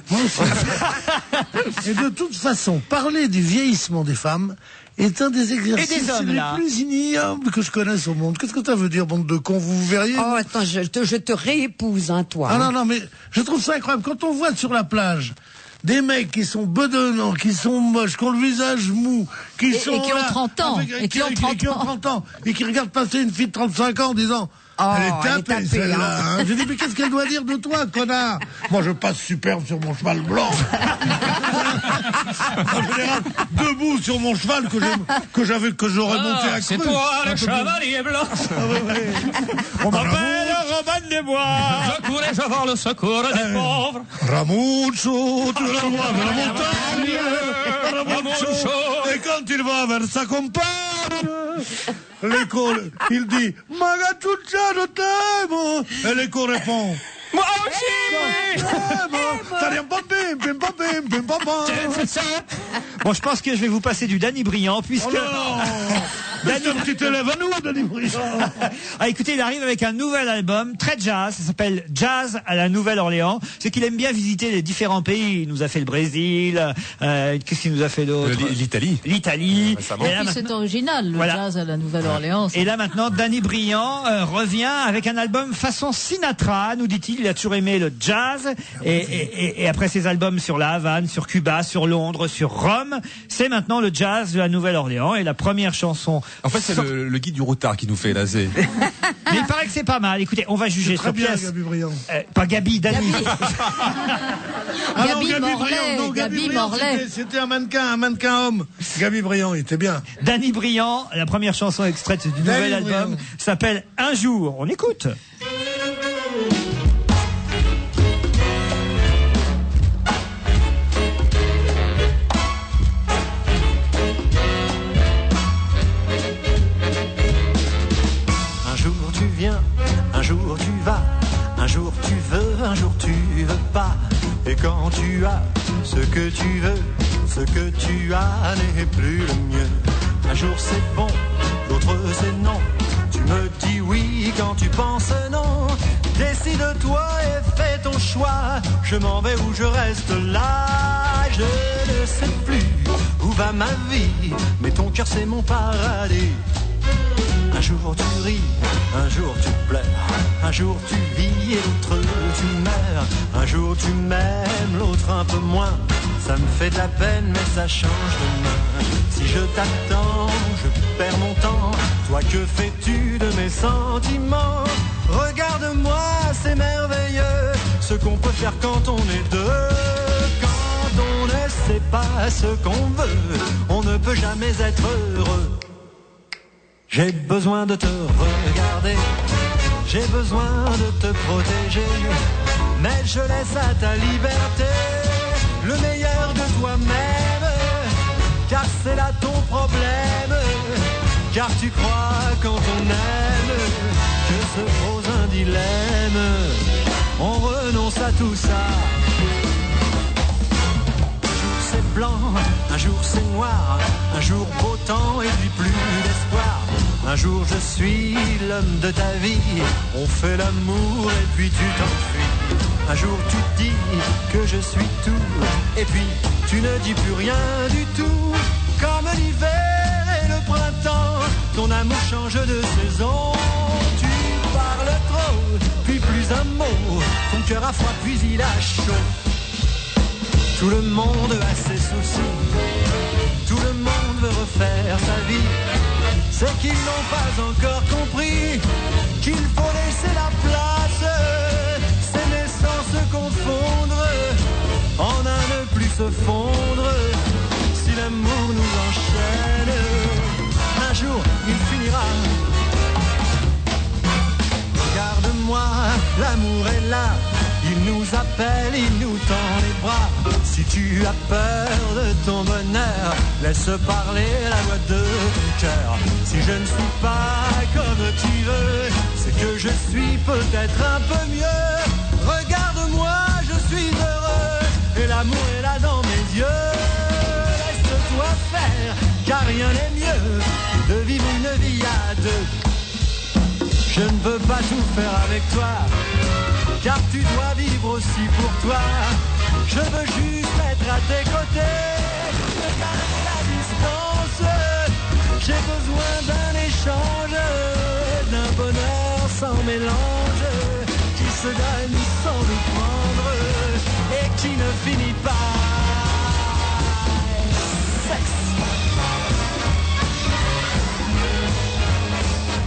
Et de toute façon, parler du vieillissement des femmes est un des exercices les plus ignobles que je connaisse au monde. Qu'est-ce que ça veut dire, bande de cons? Vous verriez? Oh, attends, je te réépouse, hein, toi. Ah non, mais je trouve ça incroyable. Quand on voit sur la plage des mecs qui sont bedonnants, qui sont moches, qui ont le visage mou, qui ont 30 ans, qui ont 30 ans, et qui regardent passer une fille de 35 ans en disant... elle est tapée, celle-là. Hein. Je dis, mais qu'est-ce qu'elle doit dire de toi, connard? Moi, je passe superbe sur mon cheval blanc. En général, debout sur mon cheval que j'aurais monté à creux. C'est toi, le chevalier blanc. On m'appelle Robin des Bois. Je courais voir le secours des pauvres. Ramucho, tu le vois vers la montagne. Ramucho. Et quand il va vers sa compagne, l'écho, il dit Magachucha no t'aime. Et l'écho répond moi aussi. Bon, je pense que je vais vous passer du Danny Briand, puisque... Tu te lèves à nous, Danny Briand. Ah, écoutez, il arrive avec un nouvel album, très jazz, ça s'appelle Jazz à la Nouvelle-Orléans. C'est qu'il aime bien visiter les différents pays. Il nous a fait le Brésil, qu'est-ce qu'il nous a fait d'autre? L'Italie. L'Italie. C'est original, le jazz à la Nouvelle-Orléans. Et là maintenant, Danny Briand revient avec un album façon Sinatra, nous dit-il. Il a toujours aimé le jazz. Et après ses albums sur la Havane, sur Cuba, sur Londres, sur Rome, c'est maintenant le jazz de la Nouvelle-Orléans. Et la première chanson... En fait, c'est le guide du routard qui nous fait là. Mais il paraît que c'est pas mal. Écoutez, on va juger sur bien, pièce. Gabi Briand. Pas Gabi, Danny. Gabi Morlaix. C'était un mannequin homme. Gabi Briand, il était bien. Danny Briand, la première chanson extraite du nouvel album s'appelle Un jour. On écoute. Un jour tu vas, un jour tu veux, un jour tu veux pas. Et quand tu as ce que tu veux, ce que tu as n'est plus le mieux. Un jour c'est bon, l'autre c'est non. Tu me dis oui quand tu penses non. Décide-toi et fais ton choix. Je m'en vais ou je reste là. Je ne sais plus où va ma vie, mais ton cœur c'est mon paradis. Un jour tu ris, un jour tu pleures, un jour tu vis et l'autre tu meurs. Un jour tu m'aimes, l'autre un peu moins. Ça me fait de la peine mais ça change de main. Si je t'attends, je perds mon temps. Toi que fais-tu de mes sentiments? Regarde-moi, c'est merveilleux ce qu'on peut faire quand on est deux. Quand on ne sait pas ce qu'on veut, on ne peut jamais être heureux. J'ai besoin de te regarder, j'ai besoin de te protéger, mais je laisse à ta liberté le meilleur de toi-même, car c'est là ton problème, car tu crois quand on aime que se pose tout ça. Un jour c'est blanc, un jour c'est noir, un jour beau temps et puis plus d'espoir. Un jour je suis l'homme de ta vie, on fait l'amour et puis tu t'enfuis. Un jour tu te dis que je suis tout, et puis tu ne dis plus rien du tout. Comme l'hiver et le printemps, ton amour change de saison. Tu parles trop, puis plus un mot, ton cœur a froid puis il a chaud. Tout le monde a ses soucis, tout le monde veut refaire sa vie. C'est qu'ils n'ont pas encore compris qu'il faut laisser la place, s'aimer sans se confondre, en un ne plus se fondre. Si l'amour nous enchaîne, un jour il finira. Regarde-moi, l'amour est là, il nous appelle, il nous tend les bras. Si tu as peur de ton bonheur, laisse parler la voix de ton cœur. Si je ne suis pas comme tu veux, c'est que je suis peut-être un peu mieux. Regarde-moi, je suis heureux, et l'amour est là dans mes yeux. Laisse-toi faire, car rien n'est mieux de vivre une vie à deux. Je ne peux pas tout faire avec toi, car tu dois vivre aussi pour toi. Je veux juste être à tes côtés, te garder la distance. J'ai besoin d'un échange, d'un bonheur sans mélange, qui se gagne sans nous prendre, et qui ne finit pas.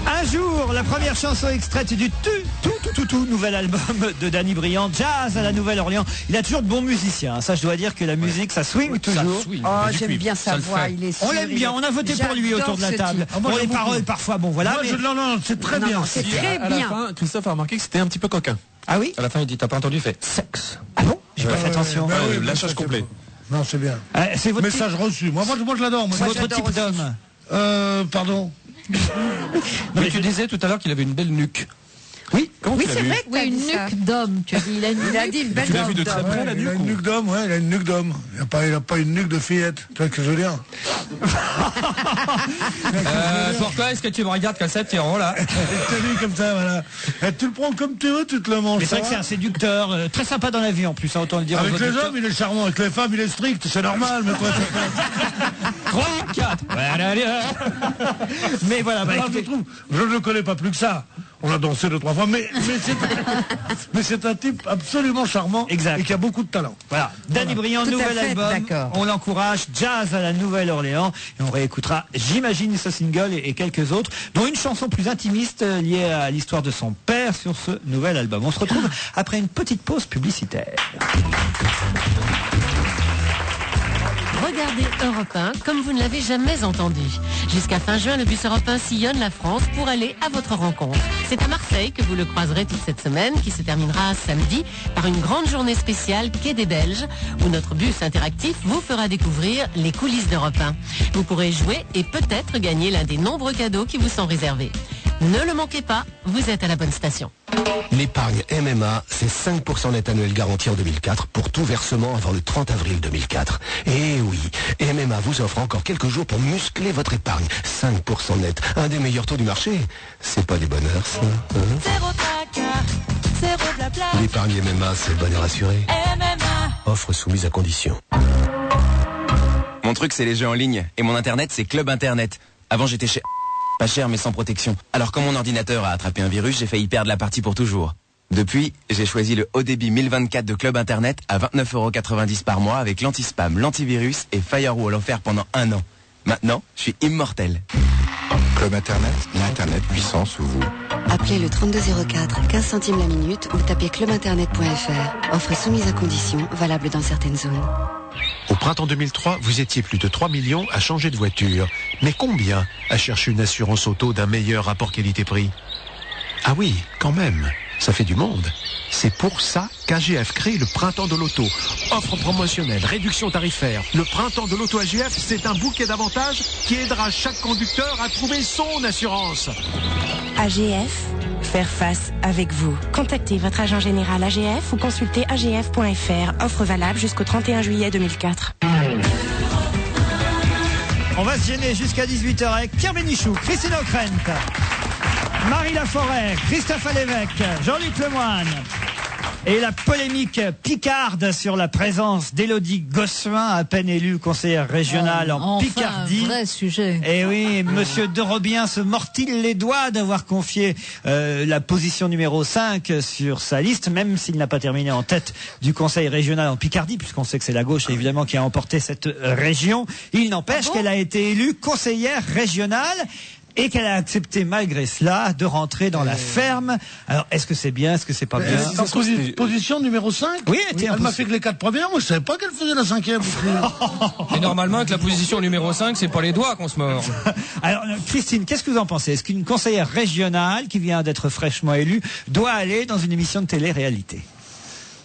Un jour, la première chanson extraite du tout nouvel album de Danny Briand, Jazz à la Nouvelle-Orléans. Il a toujours de bons musiciens. Ça, je dois dire que la musique, ça swing toujours. Oh, j'aime bien sa voix. Il est on l'aime bien. On a voté pour lui autour de la table. Bon, les paroles, parfois, bon, voilà. Non, c'est très bien. C'est très À la fin, Christophe a remarqué que c'était un petit peu coquin. Ah oui? À la fin, il dit, t'as pas entendu, il fait sexe. Ah bon? J'ai pas fait attention. Lâchage complet. Non, c'est bien. C'est votre message reçu. Moi, je l'adore. C'est votre type d'homme. Pardon. Mais tu disais tout à l'heure qu'il avait une belle nuque. Oui, oui, c'est vrai que oui, une nuque d'homme. Tu as dit, il a dit une belle Tu l'as vu de très près, la nuque. Il a nuque, une nuque d'homme, ouais, il a une nuque d'homme. Il a pas une nuque de fillette. Tu vois ce que je veux dire? Pourquoi est-ce que tu me regardes comme ça, Thierry, là? Je t'ai vu comme ça, voilà. Et tu le prends comme tu veux, tu te le manges. Mais c'est vrai que c'est un séducteur, très sympa dans la vie en plus, hein, autant le dire. Avec les hommes, il est charmant. Avec les femmes, il est strict. C'est normal, mais quoi, 3, 4. Mais voilà, bah, je ne le connais pas plus que ça. On a dansé 2-3 fois, mais c'est un type absolument charmant. Exact. Et qui a beaucoup de talent. Voilà. Danny Briand, nouvel album. On l'encourage. Jazz à la Nouvelle-Orléans. Et on réécoutera, j'imagine, ce single et quelques autres, dont une chanson plus intimiste liée à l'histoire de son père sur ce nouvel album. On se retrouve après une petite pause publicitaire. Regardez Europe 1 comme vous ne l'avez jamais entendu. Jusqu'à fin juin, le bus Europe 1 sillonne la France pour aller à votre rencontre. C'est à Marseille que vous le croiserez toute cette semaine, qui se terminera samedi par une grande journée spéciale Quai des Belges, où notre bus interactif vous fera découvrir les coulisses d'Europe 1. Vous pourrez jouer et peut-être gagner l'un des nombreux cadeaux qui vous sont réservés. Ne le manquez pas, vous êtes à la bonne station. L'épargne MMA, c'est 5% net annuel garanti en 2004 pour tout versement avant le 30 avril 2004. Et oui, MMA vous offre encore quelques jours pour muscler votre épargne. 5% net, un des meilleurs taux du marché. C'est pas des bonheurs, ça, hein? Zéro tracas, zéro blabla. L'épargne MMA, c'est le bonheur assuré. MMA. Offre soumise à condition. Mon truc, c'est les jeux en ligne. Et mon internet, c'est Club Internet. Avant, j'étais chez... Pas cher mais sans protection. Alors quand mon ordinateur a attrapé un virus, j'ai failli perdre la partie pour toujours. Depuis, j'ai choisi le haut débit 1024 de Club Internet à 29,90 € par mois avec l'anti-spam, l'antivirus et Firewall offert pendant 1 an. Maintenant, je suis immortel. Club Internet, l'Internet puissant sous vous. Appelez le 3204, 15 centimes la minute ou tapez clubinternet.fr. Offre soumise à condition, valable dans certaines zones. Au printemps 2003, vous étiez plus de 3 millions à changer de voiture. Mais combien à chercher une assurance auto d'un meilleur rapport qualité-prix? Ah oui, quand même, ça fait du monde. C'est pour ça qu'AGF crée le Printemps de l'Auto. Offre promotionnelle, réduction tarifaire. Le Printemps de l'Auto AGF, c'est un bouquet d'avantages qui aidera chaque conducteur à trouver son assurance. AGF, faire face avec vous. Contactez votre agent général AGF ou consultez agf.fr. Offre valable jusqu'au 31 juillet 2004. On va se gêner jusqu'à 18h avec Pierre Bénichou, Christine O'Krent, Marie Laforêt, Christophe Lévesque, Jean-Luc Lemoyne. Et la polémique picarde sur la présence d'Élodie Gossuin, à peine élue conseillère régionale en Picardie. Un vrai sujet. Et oui, monsieur de Robien se mord-t-il les doigts d'avoir confié la position numéro 5 sur sa liste, même s'il n'a pas terminé en tête du conseil régional en Picardie, puisqu'on sait que c'est la gauche évidemment qui a emporté cette région. Il n'empêche qu'elle a été élue conseillère régionale. Et qu'elle a accepté malgré cela de rentrer dans la ferme. Alors, est-ce que c'est bien, est-ce que c'est pas bien? Position numéro 5? Oui, elle m'a fait que les 4 premières, moi je savais pas qu'elle faisait la 5e. Et normalement, avec la position numéro 5, c'est pas les doigts qu'on se mord. Alors, Christine, qu'est-ce que vous en pensez? Est-ce qu'une conseillère régionale, qui vient d'être fraîchement élue, doit aller dans une émission de télé-réalité?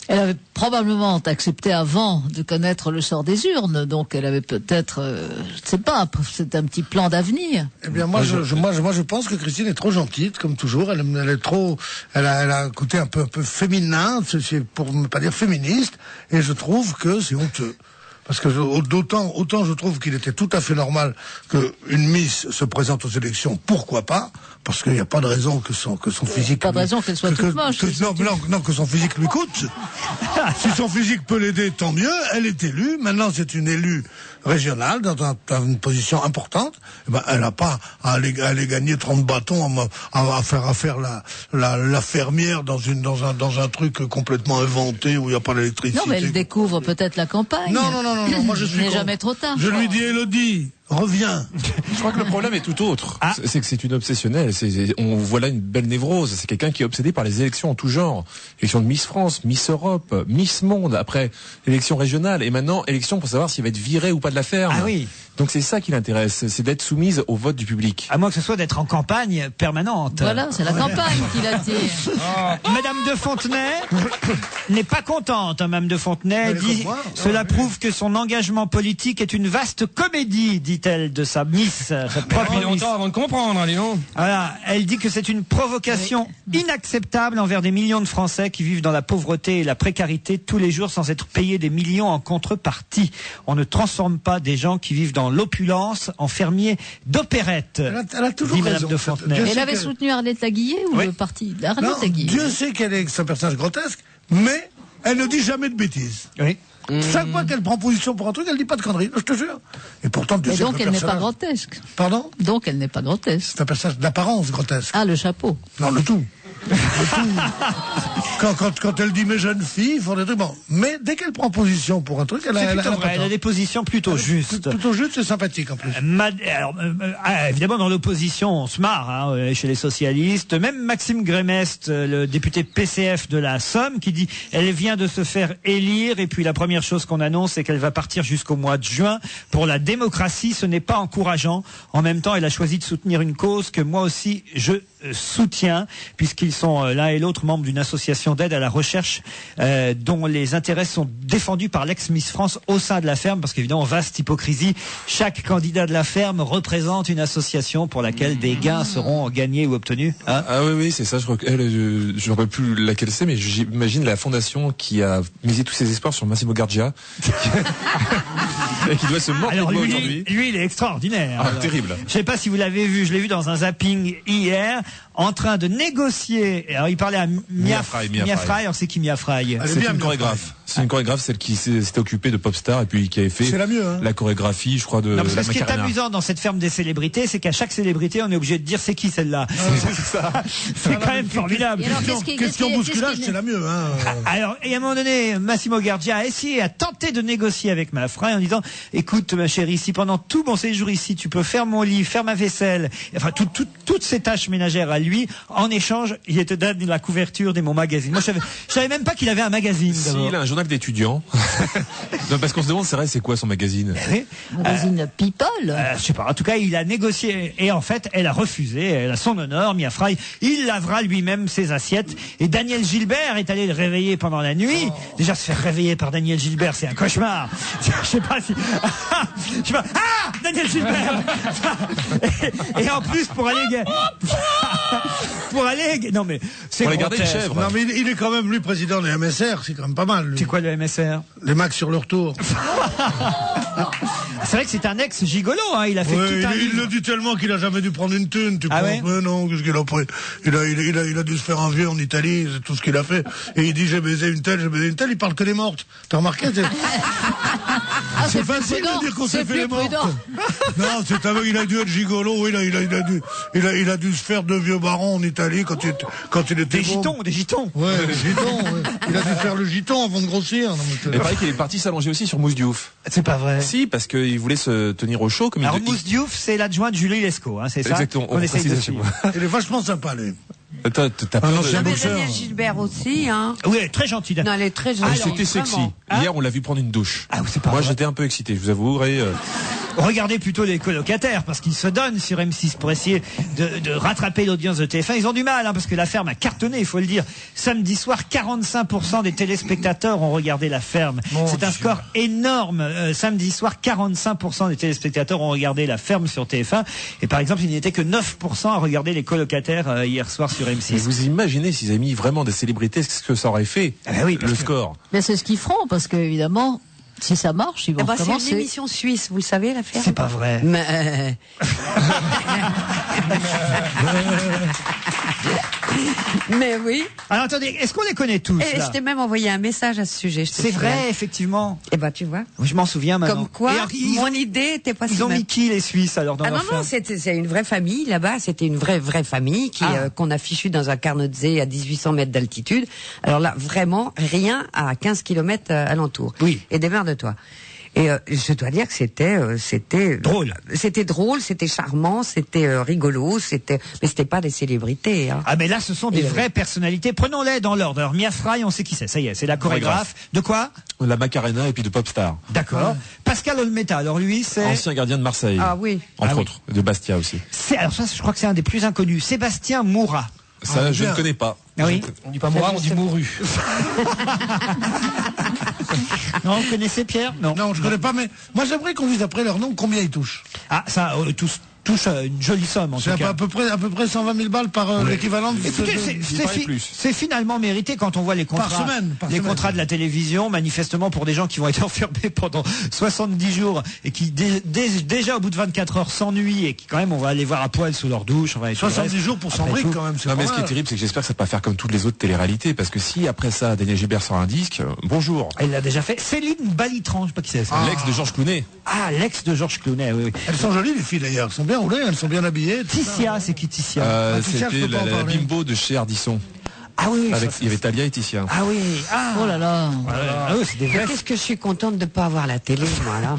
Elle avait probablement accepté avant de connaître le sort des urnes, donc elle avait peut-être, je ne sais pas, c'est un petit plan d'avenir. Eh bien, moi, je pense que Christine est trop gentille, comme toujours. Elle est trop, elle a un côté un peu féminin, c'est pour ne pas dire féministe, et je trouve que c'est honteux. Parce que autant je trouve qu'il était tout à fait normal qu'une Miss se présente aux élections, pourquoi pas? Parce qu'il n'y a pas de raison que son physique... Pas de raison qu'elle soit toute moche. Non, que son physique lui coûte. Si son physique peut l'aider, tant mieux. Elle est élue. Maintenant, c'est une élue régionale dans une position importante. Eh ben, elle n'a pas à aller gagner 30 bâtons à faire la fermière dans un truc complètement inventé où il n'y a pas d'électricité. Non, mais elle découvre peut-être la campagne. Non, moi je suis... Il n'est jamais trop tard. Je lui dis, Élodie, reviens. Je crois que le problème est tout autre. C'est que c'est une obsessionnelle. On voit là une belle névrose. C'est quelqu'un qui est obsédé par les élections en tout genre. Élection de Miss France, Miss Europe, Miss Monde, après élection régionale, et maintenant élection pour savoir s'il va être viré ou pas de la ferme. Ah oui. Donc c'est ça qui l'intéresse, c'est d'être soumise au vote du public. À moins que ce soit d'être en campagne permanente. Voilà, c'est la campagne qui l'attire. Madame de Fontenay n'est pas contente. Madame de Fontenay dit cela prouve que son engagement politique est une vaste comédie, dit-elle de sa Miss, sa propre Miss. Longtemps avant de comprendre, Léon. Voilà, elle dit que c'est une provocation inacceptable envers des millions de Français qui vivent dans la pauvreté et la précarité tous les jours sans être payés des millions en contrepartie. On ne transforme pas des gens qui vivent dans l'opulence en fermiers d'opérette. Elle a toujours dit raison. Madame de Fontenay. Elle avait soutenu Arlette Laguillet ou le parti d'Arlette Laguillet? Dieu sait qu'elle est un personnage grotesque, mais elle ne dit jamais de bêtises. Oui. Chaque fois qu'elle prend position pour un truc, elle dit pas de conneries, je te jure. Et pourtant, Dieu sait donc que elle n'est pas grotesque. Pardon? Donc elle n'est pas grotesque. C'est un personnage d'apparence grotesque. Ah, le chapeau. Non, le tout. Quand elle dit mes jeunes filles font des trucs bon, mais dès qu'elle prend position pour un truc, elle a des positions plutôt justes. Plutôt justes et sympathiques en plus. Évidemment, dans l'opposition, on se marre chez les socialistes. Même Maxime Grémest, le député PCF de la Somme, qui dit elle vient de se faire élire et puis la première chose qu'on annonce, c'est qu'elle va partir jusqu'au mois de juin. Pour la démocratie, ce n'est pas encourageant. En même temps, elle a choisi de soutenir une cause que moi aussi je soutiens, puisqu'ils sont l'un et l'autre membres d'une association d'aide à la recherche dont les intérêts sont défendus par l'ex-Miss France au sein de la ferme, parce qu'évidemment, vaste hypocrisie, chaque candidat de la ferme représente une association pour laquelle des gains seront gagnés ou obtenus. Hein? Ah oui, c'est ça, je ne rappelle plus laquelle c'est, mais j'imagine la fondation qui a misé tous ses espoirs sur Massimo Gardia et qui doit se mordre les doigts aujourd'hui. Lui, il est extraordinaire. Terrible. Je ne sais pas si vous l'avez vu, je l'ai vu dans un zapping hier, en train de négocier. Alors il parlait à Mia Fry. Alors c'est qui Mia Fry? C'est une chorégraphe. C'est une chorégraphe, celle qui s'était occupée de Popstar et puis qui avait fait la chorégraphie, je crois, de la Macarena. Ce qui est amusant dans cette ferme des célébrités, c'est qu'à chaque célébrité, on est obligé de dire c'est qui celle-là. C'est quand même formidable. Question bousculage, c'est la mieux. Alors, et à un moment donné, Massimo Gardia a tenté de négocier avec Mia Fry en disant écoute ma chérie, si pendant tout mon séjour ici, tu peux faire mon lit, faire ma vaisselle, enfin toutes ces tâches ménagères à lui, en échange, il te donne la couverture de mon magazine. Moi, je savais même pas qu'il avait un magazine. Si, il a un journal d'étudiants. Non, parce qu'on se demande, c'est quoi son magazine? Magazine People. Je sais pas. En tout cas, il a négocié et en fait, elle a refusé. Elle a son honneur, Mia Fry. Il lavera lui-même ses assiettes. Et Daniel Gilbert est allé le réveiller pendant la nuit. Déjà, se faire réveiller par Daniel Gilbert, c'est un cauchemar. Je sais pas si. Daniel Gilbert. Et en plus, pour aller Pour aller... Non mais, c'est pour aller garder une grotesque. chèvre. Non, mais il est quand même lui président des MSR, c'est quand même pas mal. Lui. C'est quoi le MSR? Les Macs sur leur tour. C'est vrai que c'est un ex-gigolo, hein. Il a fait tout un il livre. le dit tellement qu'il a jamais dû prendre une thune, tu Ah penses? ouais Mais non, qu'est-ce qu'il a pris? Il a dû se faire un vieux en Italie, c'est tout ce qu'il a fait. Et il dit, j'ai baisé une telle, il parle que des mortes. T'as remarqué? C'est facile de dire qu'on s'est fait les mortes. Non, c'est avec, il a dû être gigolo, il a dû se faire deux vieux barons en Italie quand il était Des gitons. Ouais, des gitons, ouais. Il a dû faire le giton avant de grossir. Non, Il paraît qu'il est parti s'allonger aussi sur Mousse Diouf. C'est pas vrai. Si, parce qu'il voulait se tenir au chaud. Comme Alors il... Mousse Diouf, c'est l'adjoint de Julie Lescaut, hein, c'est ça? Exactement, on essaye de suivre. Il est vachement sympa, lui. T'as peur de... Non, mais Daniel Gilbert aussi, hein. Oui, elle est très gentille. Non, elle est très gentille. C'était sexy. Hier, on l'a vu prendre une douche. Ah, c'est pas Moi, vrai. j'étais un peu excité, je vous avouerai. Regardez plutôt les colocataires, parce qu'ils se donnent sur M6 pour essayer de rattraper l'audience de TF1. Ils ont du mal, hein, parce que La Ferme a cartonné, il faut le dire. Samedi soir, 45% des téléspectateurs ont regardé La Ferme. C'est un score énorme. Samedi soir, 45% des téléspectateurs ont regardé La Ferme sur TF1. Et par exemple, il n'y était que 9% à regarder les colocataires hier soir sur M6. Mais vous imaginez s'ils avaient mis vraiment des célébrités, ce que ça aurait fait, le score. Mais c'est ce qu'ils feront, parce que évidemment, si ça marche, ils vont recommencer. C'est une émission suisse, vous le savez, La Ferme? C'est pas vrai. Mais... Mais oui. Alors attendez, est-ce qu'on les connaît tous Et là? je t'ai même envoyé un message à ce sujet. C'est vrai, effectivement. Eh ben, tu vois. Je m'en souviens maintenant. Comme quoi, Et alors, mon idée était pas si Ils ont mal. mis qui, les Suisses, alors, dans Ah leur non, non, ferme c'est une vraie famille là-bas. C'était une vraie famille qu'on a fichue dans un Carnotzé à 1800 mètres d'altitude. Alors là, vraiment, rien à 15 kilomètres alentour. Oui. Et démerde-toi. Et je dois dire que c'était drôle. C'était drôle, c'était charmant, c'était rigolo, mais c'était pas des célébrités. Hein. Ah mais là, ce sont des vraies personnalités. Prenons-les dans l'ordre. Alors Mia Fry, on sait qui c'est. Ça y est, c'est la chorégraphe. De quoi? La Macarena et puis de Popstar. D'accord. Pascal Olmeta. Alors lui, c'est ancien gardien de Marseille. Ah oui. Entre autres, de Bastia aussi. Alors ça, je crois que c'est un des plus inconnus. Sébastien Moura. Ça, je ne connais pas. Ah oui. On dit pas Moura, on dit Mouru. Non, vous connaissez Pierre? Non. Non, je connais pas, mais moi j'aimerais qu'on dise après leur nom combien ils touchent. Ah, ça, touche une jolie somme en tout C'est cas. à peu près 120 000 balles par l'équivalent de... Écoutez, c'est finalement mérité quand on voit les contrats, Par semaine. Contrats de la télévision, manifestement pour des gens qui vont être enfermés pendant 70 jours et qui déjà au bout de 24 heures s'ennuient et qui quand même on va les voir à poil sous leur douche. On va 70 jours pour 100 briques quand même. Non mais ce qui est terrible, c'est que j'espère que ça va pas faire comme toutes les autres téléréalités, parce que si après ça Daniel Gilbert sort un disque, bonjour. Elle l'a déjà fait. Céline Balitran, je sais pas qui c'est. L'ex de Georges Clooney. Ah, l'ex de Georges Clooney, oui. Elles sont jolies les filles d'ailleurs, elles sont bien roulées, elles sont bien habillées. Ticia, c'est qui Ticia? C'était la bimbo de chez Ardisson. Ah oui. Il y avait Talia et Ticia. Ah oui. Ah. Oh là là. Ah oui, c'est des vrais. Qu'est-ce que je suis contente de pas avoir la télé, moi là.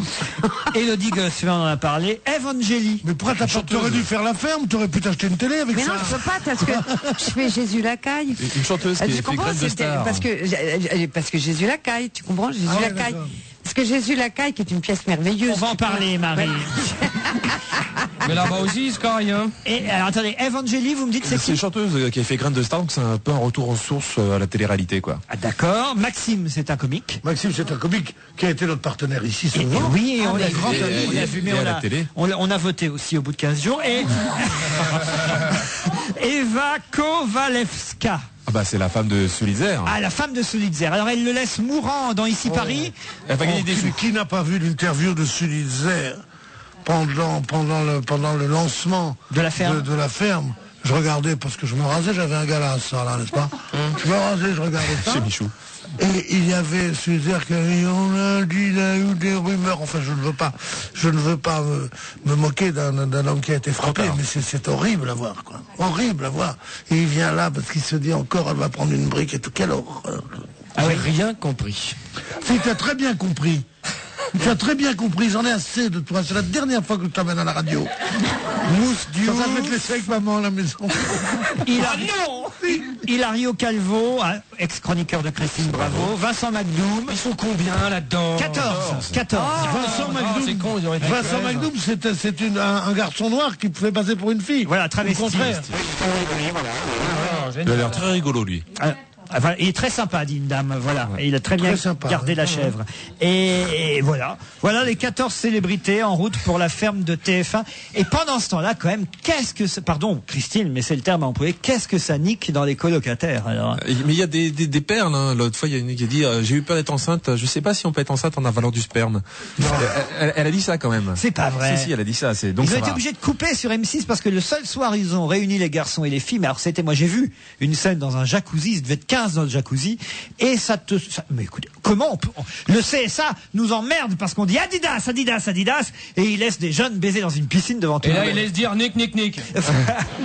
Elodie Gossuin en a parlé. Evangélie. Mais pourquoi t'aurais dû faire La Ferme? T'aurais pu t'acheter une télé avec mais ça. non, je peux pas, parce que je fais Jésus Lacaille. Une chanteuse qui a fait Graine de Star. Parce que Jésus Lacaille, tu comprends? Jésus Ah ouais, Lacaille. d'accord. Parce que Jésus Lacaille, qui est une pièce merveilleuse. On va en parler, Marie. Mais là-bas aussi, il se caille, hein. Et alors attendez, Evangélie, vous me dites c'est C'est une qui? chanteuse qui a fait Graine de Star, donc c'est un peu un retour en source à la télé-réalité, quoi. Ah, d'accord. Maxime, c'est un comique. Maxime, c'est un comique qui a été notre partenenaire ici. Et oui, on l'a grand vu, ami. on l'a vu, mais Et à la télé. on a voté aussi au bout de 15 jours. Et Eva Kovalevska. Ah bah c'est la femme de Sulitzer. Ah, la femme de Sulitzer. Alors elle le laisse mourant dans Ici Paris. Elle va gagner des sous. Qui n'a pas vu l'interview de Sulitzer pendant le lancement de La Ferme? De La Ferme. Je regardais parce que je me rasais, j'avais un gala à ça là, n'est-ce pas? Je me rasais, je regardais ça. Chez Michou. Et il y avait Sulitzer qui avait dit, on a dit, il y a eu des rumeurs. Enfin, je ne veux pas me moquer d'un homme qui a été frappé, mais c'est horrible à voir, quoi. Horrible à voir. Et il vient là parce qu'il se dit encore, elle va prendre une brique et tout. Quelle horreur. Ah oui, rien compris. Si, tu as très bien compris. Tu as très bien compris, j'en ai assez de toi. C'est la dernière fois que je t'amène à la radio. Mousse du Ça va, je vais te laisser avec maman à la maison. Hilario Calvo, ex-chroniqueur de Christine Bravo. Vincent McDoom. Ils sont combien là-dedans? 14. Vincent McDoom, c'est con, ils auraient été Vincent 13. McDoom, c'est un garçon noir qui pouvait passer pour une fille. Voilà, Au travesti. contraire. Il a l'air très rigolo, lui. Enfin, il est très sympa, dit une dame, voilà. Et il a très bien gardé la chèvre. Et voilà. Voilà les 14 célébrités en route pour la ferme de TF1. Et pendant ce temps-là, quand même, pardon, Christine, mais c'est le terme à employer, qu'est-ce que ça nique dans les colocataires, alors? Mais il y a des perles, hein. L'autre fois, il y a une qui a dit, j'ai eu peur d'être enceinte, je sais pas si on peut être enceinte en avalant du sperme. Elle a dit ça, quand même. C'est pas vrai. Si, elle a dit ça. Donc ils ont été obligés de couper sur M6 parce que le seul soir, ils ont réuni les garçons et les filles. Mais alors, moi, j'ai vu une scène dans un jacuzzi, il devait être 15 dans le jacuzzi, et mais écoutez, comment le CSA nous emmerde parce qu'on dit Adidas, Adidas, Adidas, et il laisse des jeunes baiser dans une piscine devant tout le monde. Et là, il laisse dire Nick.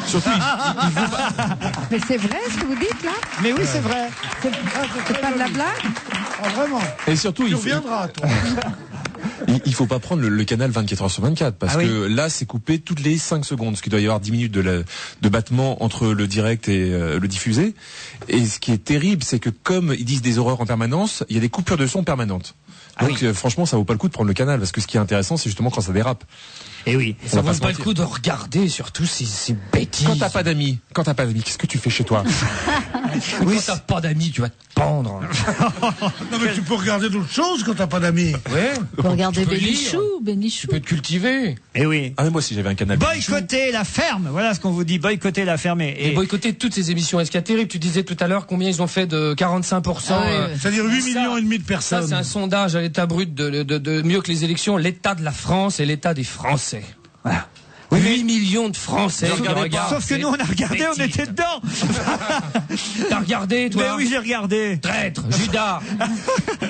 Surtout, Mais c'est vrai ce que vous dites là? Mais oui, c'est vrai. C'est pas de la blague? Ah, vraiment. Et surtout, tu reviendras, toi. Il faut pas prendre le canal 24h/24 parce que là c'est coupé toutes les 5 secondes, parce qu'il doit y avoir 10 minutes de battement entre le direct et le diffusé. Et ce qui est terrible, c'est que comme ils disent des horreurs en permanence, il y a des coupures de son permanentes. Donc franchement, ça vaut pas le coup de prendre le canal, parce que ce qui est intéressant, c'est justement quand ça dérape. Et oui, ça vaut pas le coup de regarder surtout ces bêtises. Quand t'as pas d'amis, qu'est-ce que tu fais chez toi? Quand t'as pas d'amis, tu vas te pendre. Non mais tu peux regarder d'autres choses quand t'as pas d'amis. Ouais. Tu peux regarder Bénichou. Tu peux te cultiver. Et oui. Ah mais moi aussi j'avais un canal. Boycotter la ferme, voilà ce qu'on vous dit, boycotter la ferme et boycotter toutes ces émissions. Est-ce qu'il y a terrible? Tu disais tout à l'heure combien ils ont fait de 45%. C'est-à-dire 8,5 millions de personnes. Ça c'est un sondage à l'état brut de mieux que les élections, l'état de la France et l'état des Français. Voilà. 8 millions de Français qui regardent. Sauf que nous, on a regardé, on était dedans. T'as regardé, toi? Mais oui, j'ai regardé. Traître, Judas.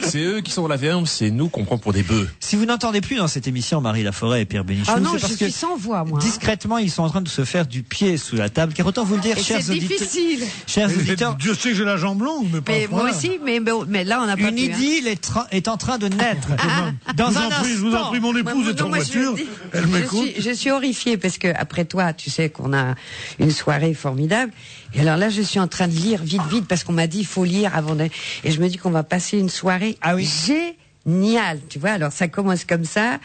C'est eux qui sont dans la ferme, c'est nous qu'on prend pour des bœufs. Si vous n'entendez plus dans cette émission Marie Laforêt et Pierre Bénichou, ah non, c'est parce je suis sans voix, moi. Discrètement, ils sont en train de se faire du pied sous la table. Car autant vous le dire, chers auditeurs. C'est difficile. Chers auditeurs. Dieu sait que j'ai la jambe longue, mais pas. Mais moi aussi, mais là, on n'a pas une idylle est en train de naître. Dans un instant. Je vous en prie, mon épouse est en voiture. Elle m'écoute. Je suis horrifiée parce que après toi, tu sais qu'on a une soirée formidable. Et alors là, je suis en train de lire vite, parce qu'on m'a dit il faut lire avant de... Et je me dis qu'on va passer une soirée géniale, tu vois. Alors ça commence comme ça.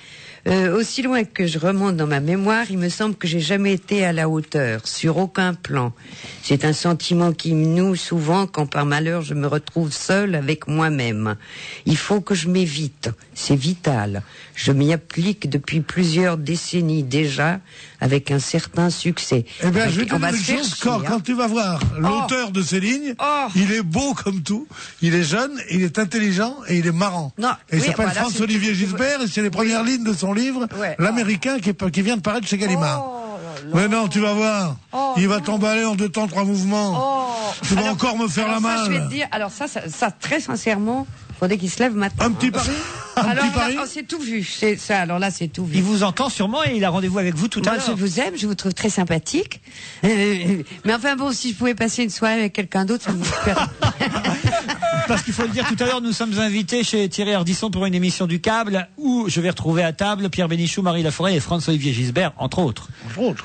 Aussi loin que je remonte dans ma mémoire, il me semble que j'ai jamais été à la hauteur, sur aucun plan. C'est un sentiment qui me noue souvent quand par malheur je me retrouve seule avec moi-même. Il faut que je m'évite, c'est vital. Je m'y applique depuis plusieurs décennies déjà, avec un certain succès. Eh bien, je vais te dire une chose, quand tu vas voir l'auteur de ces lignes, il est beau comme tout, il est jeune, il est intelligent et il est marrant. Et il s'appelle Franz-Olivier Gisbert, et c'est les premières lignes de son livre, l'américain qui vient de paraître chez Gallimard. Mais non, tu vas voir, il va t'emballer en 2 temps 3 mouvements. Tu vas encore me faire la malle. Je vais te dire, alors ça très sincèrement, faudrait qu'il se lève maintenant. Un petit pari? Alors là, c'est tout vu. C'est ça. Alors là, c'est tout vu. Il vous entend sûrement et il a rendez-vous avec vous tout à l'heure. Moi, je vous aime, je vous trouve très sympathique. Mais enfin bon, si je pouvais passer une soirée avec quelqu'un d'autre, ça me ferait. Parce qu'il faut le dire, tout à l'heure, nous sommes invités chez Thierry Ardisson pour une émission du câble où je vais retrouver à table Pierre Bénichou, Marie Laforêt et Franz-Olivier Gisbert, entre autres. Vous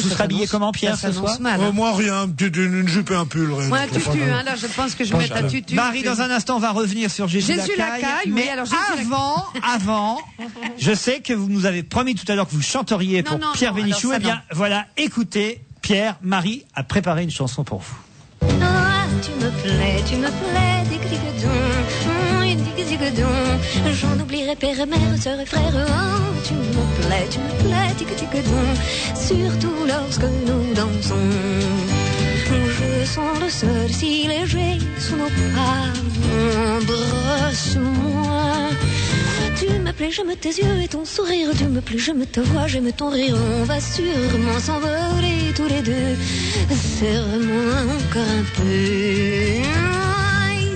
serez habillé comment, Pierre, ce soir? Moi, rien, une jupe et un pull. Moi, un tutu, là, je pense que je vais mettre un tutu. Marie, dans un instant, va revenir sur Jésus Lacaille. Mais avant, je sais que vous nous avez promis tout à l'heure que vous chanteriez pour Pierre Bénichou. Eh bien, voilà, écoutez, Pierre, Marie a préparé une chanson pour vous. Ah, tu me plais, dig-dig-dig-dong, j'en oublierai père et mère, sœur et frère. Oh, tu me plais, dig-dig-dig-dong, surtout lorsque nous dansons. Je sens le sol si léger sous nos pas, embrasse-moi. Tu me plais, j'aime tes yeux et ton sourire. Tu me plais, j'aime ta voix, j'aime ton rire. On va sûrement s'envoler tous les deux. Serre-moi encore un peu.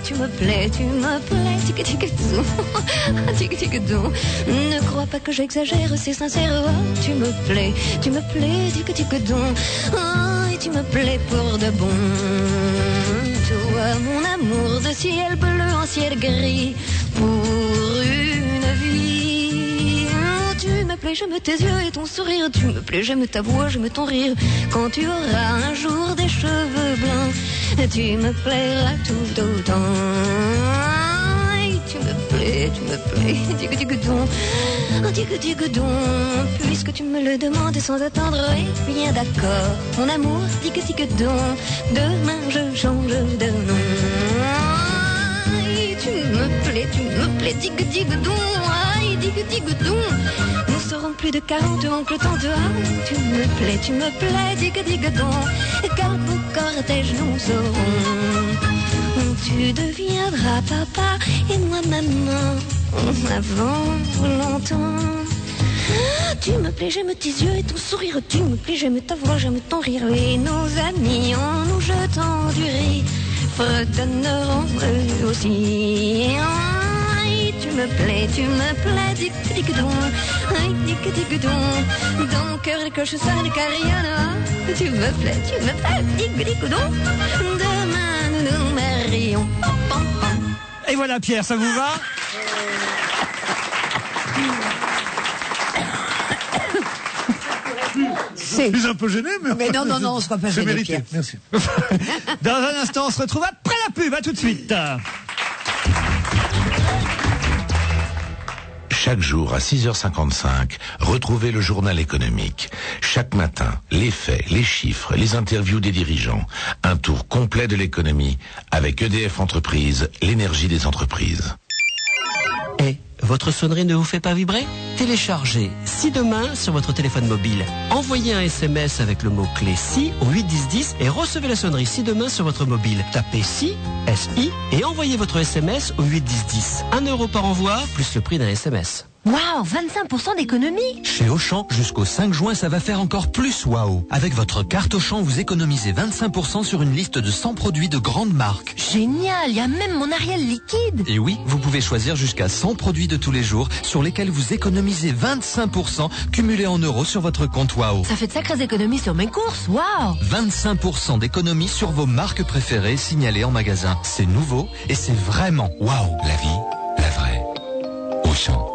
Tu me plais, tic-tic-dou, tic-tic-dou. Ne crois pas que j'exagère, c'est sincère. Oh, tu me plais, tic-tic-dou. Oh, et tu me plais pour de bon. Toi, mon amour de ciel bleu en ciel gris, pour une vie. Oh, tu me plais, j'aime tes yeux et ton sourire. Tu me plais, j'aime ta voix, j'aime ton rire. Quand tu auras un jour des cheveux blancs, tu me plairas tout autant. Et tu me plais, Digue-digue-don, digue-digue-don, puisque tu me le demandes sans attendre, et bien d'accord, mon amour, digue-digue-don, demain je change de nom. Aïe, tu me plais, digue-digue-don, aïe, digue-digue-don, nous serons plus de 40, oncle, tante, ah, tu me plais, digue-digue-don, car mon cortège nous serons. Tu deviendras papa et moi maman avant longtemps. Tu me plais, j'aime tes yeux et ton sourire. Tu me plais, j'aime ta voix, j'aime ton rire. Et nos amis, en nous jetant du riz, fredonneront eux aussi. Aïe, tu me plais, digue-digue-don. Aïe, digue-digue-don. Dans mon cœur, les cloches sonnent, carillonnent. Tu me plais, digue-digue-don. Demain, nous marions. Et voilà, Pierre, ça vous va? Je suis un peu gêné, mais non, on se va pas gêner, Pierre. Merci. Dans un instant, on se retrouve après la pub. À tout de suite. Chaque jour à 6h55, retrouvez le journal économique. Chaque matin, les faits, les chiffres, les interviews des dirigeants. Un tour complet de l'économie avec EDF Entreprises, l'énergie des entreprises. Votre sonnerie ne vous fait pas vibrer? Téléchargez Si Demain sur votre téléphone mobile. Envoyez un SMS avec le mot-clé Si au 81010 et recevez la sonnerie Si Demain sur votre mobile. Tapez Si, S-I, et envoyez votre SMS au 81010. 1 € par envoi, plus le prix d'un SMS. Waouh, 25% d'économie. Chez Auchan, jusqu'au 5 juin, ça va faire encore plus waouh. Avec votre carte Auchan, vous économisez 25% sur une liste de 100 produits de grandes marques. Génial, il y a même mon Ariel liquide. Et oui, vous pouvez choisir jusqu'à 100 produits de tous les jours sur lesquels vous économisez 25% cumulés en euros sur votre compte Waouh. Ça fait de sacrées économies sur mes courses, waouh. 25% d'économies sur vos marques préférées signalées en magasin. C'est nouveau et c'est vraiment waouh. La vie, la vraie. Auchan.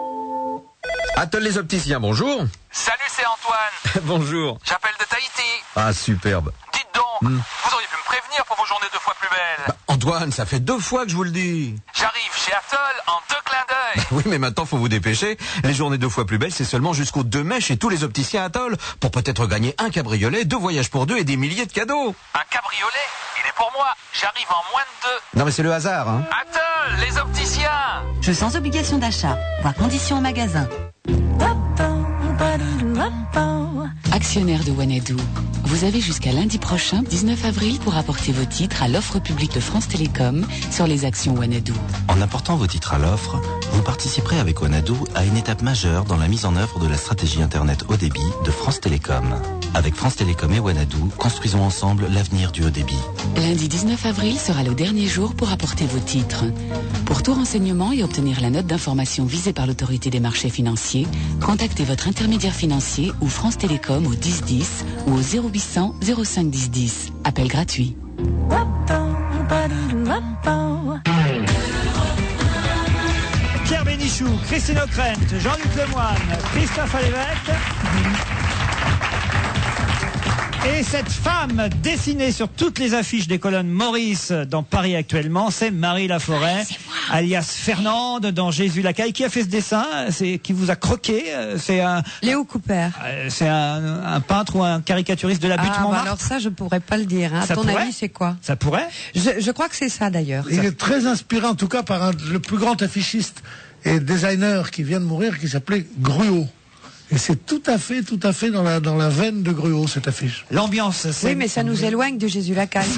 Atoll les opticiens, bonjour. Salut, c'est Antoine. Bonjour. J'appelle de Tahiti. Ah, superbe. Dites donc, vous auriez pu me prévenir pour vos journées 2 fois plus belles. Antoine, ça fait 2 fois que je vous le dis. J'arrive chez Atoll en 2 clins d'œil. Oui, mais maintenant, faut vous dépêcher. Les journées 2 fois plus belles, c'est seulement jusqu'au 2 mai chez tous les opticiens Atoll. Pour peut-être gagner un cabriolet, 2 voyages pour 2 et des milliers de cadeaux. Un cabriolet? Il est pour moi. J'arrive en moins de 2. Non, mais c'est le hasard, hein. Atoll, les opticiens. Jeu sans obligation d'achat. Voir conditions en magasin. Actionnaire de Wanadoo, vous avez jusqu'à lundi prochain, 19 avril, pour apporter vos titres à l'offre publique de France Télécom sur les actions Wanadoo. En apportant vos titres à l'offre, vous participerez avec Wanadoo à une étape majeure dans la mise en œuvre de la stratégie Internet haut débit de France Télécom. Avec France Télécom et Wanadoo, construisons ensemble l'avenir du haut débit. Lundi 19 avril sera le dernier jour pour apporter vos titres. Pour tout renseignement et obtenir la note d'information visée par l'autorité des marchés financiers, contactez votre intermédiaire financier ou France Télécom au 1010 ou au 0800 05 10 10. Appel gratuit. Pierre Bénichou, Christine O'Krent, Jean-Luc Lemoyne, Christophe Alévêque. Et cette femme dessinée sur toutes les affiches des colonnes Maurice dans Paris actuellement, c'est Marie Laforêt, alias Fernande dans Jésus Lacaille. Qui a fait ce dessin? C'est qui vous a croqué? C'est un Léo Cooper. C'est un peintre ou un caricaturiste de la butte Montmartre. Alors ça, je pourrais pas le dire. Hein. À ton avis, c'est quoi? Ça pourrait? Je crois que c'est ça d'ailleurs. Il est très inspiré, en tout cas, par le plus grand affichiste et designer qui vient de mourir, qui s'appelait Gruau. Et c'est tout à fait dans la veine de Gruau, cette affiche. L'ambiance, c'est... Oui, mais ça nous éloigne de Jésus Lacaille.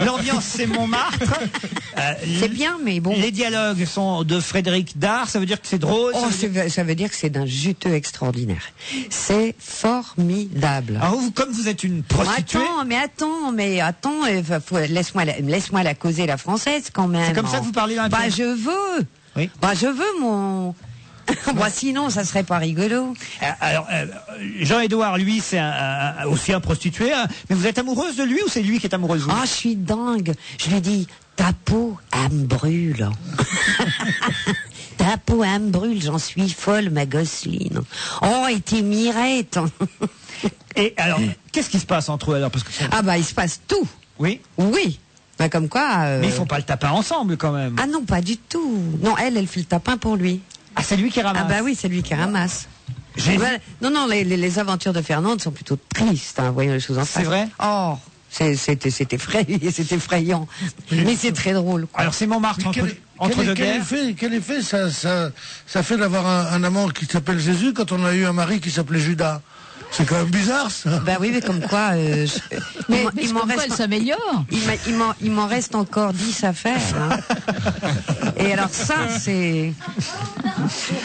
L'ambiance, c'est Montmartre. C'est bien, mais bon. Les dialogues sont de Frédéric Dard, ça veut dire que c'est drôle? Ça veut dire que c'est d'un juteux extraordinaire. C'est formidable. Alors vous, comme vous êtes une prostituée... Attends, laisse-moi la causer, la française, quand même. C'est comme ça que vous parlez d'un peu? Bah, je veux. Oui. Bah, je veux mon... Moi, sinon, ça serait pas rigolo. Alors, Jean-Édouard, lui, c'est aussi un prostitué. Hein. Mais vous êtes amoureuse de lui ou c'est lui qui est amoureux de vous? Ah, je suis dingue. Je lui dis, ta peau, elle me brûle. Ta peau, elle me brûle. J'en suis folle, ma gosseline. Oh, et t'es mirette. Et alors, qu'est-ce qui se passe entre eux alors? Parce que il se passe tout. Oui. Oui. Ben, comme quoi. Mais ils font pas le tapin ensemble quand même. Ah non, pas du tout. Non, elle fait le tapin pour lui. Ah, c'est lui qui ramasse. Ah bah oui, c'est lui qui ramasse. Non, les aventures de Fernande sont plutôt tristes, hein, voyons les choses en face. C'est vrai. Oh, c'est effrayant. Mais c'est très drôle. Quoi. Alors c'est Montmartre entre deux guerres. Quel effet ça fait d'avoir un amant qui s'appelle Jésus quand on a eu un mari qui s'appelait Judas? C'est quand même bizarre, ça. Bah oui, mais comme quoi. Mais il m'en reste. Elle s'améliore. Il m'en reste encore 10 à faire. Hein. Et alors ça, c'est.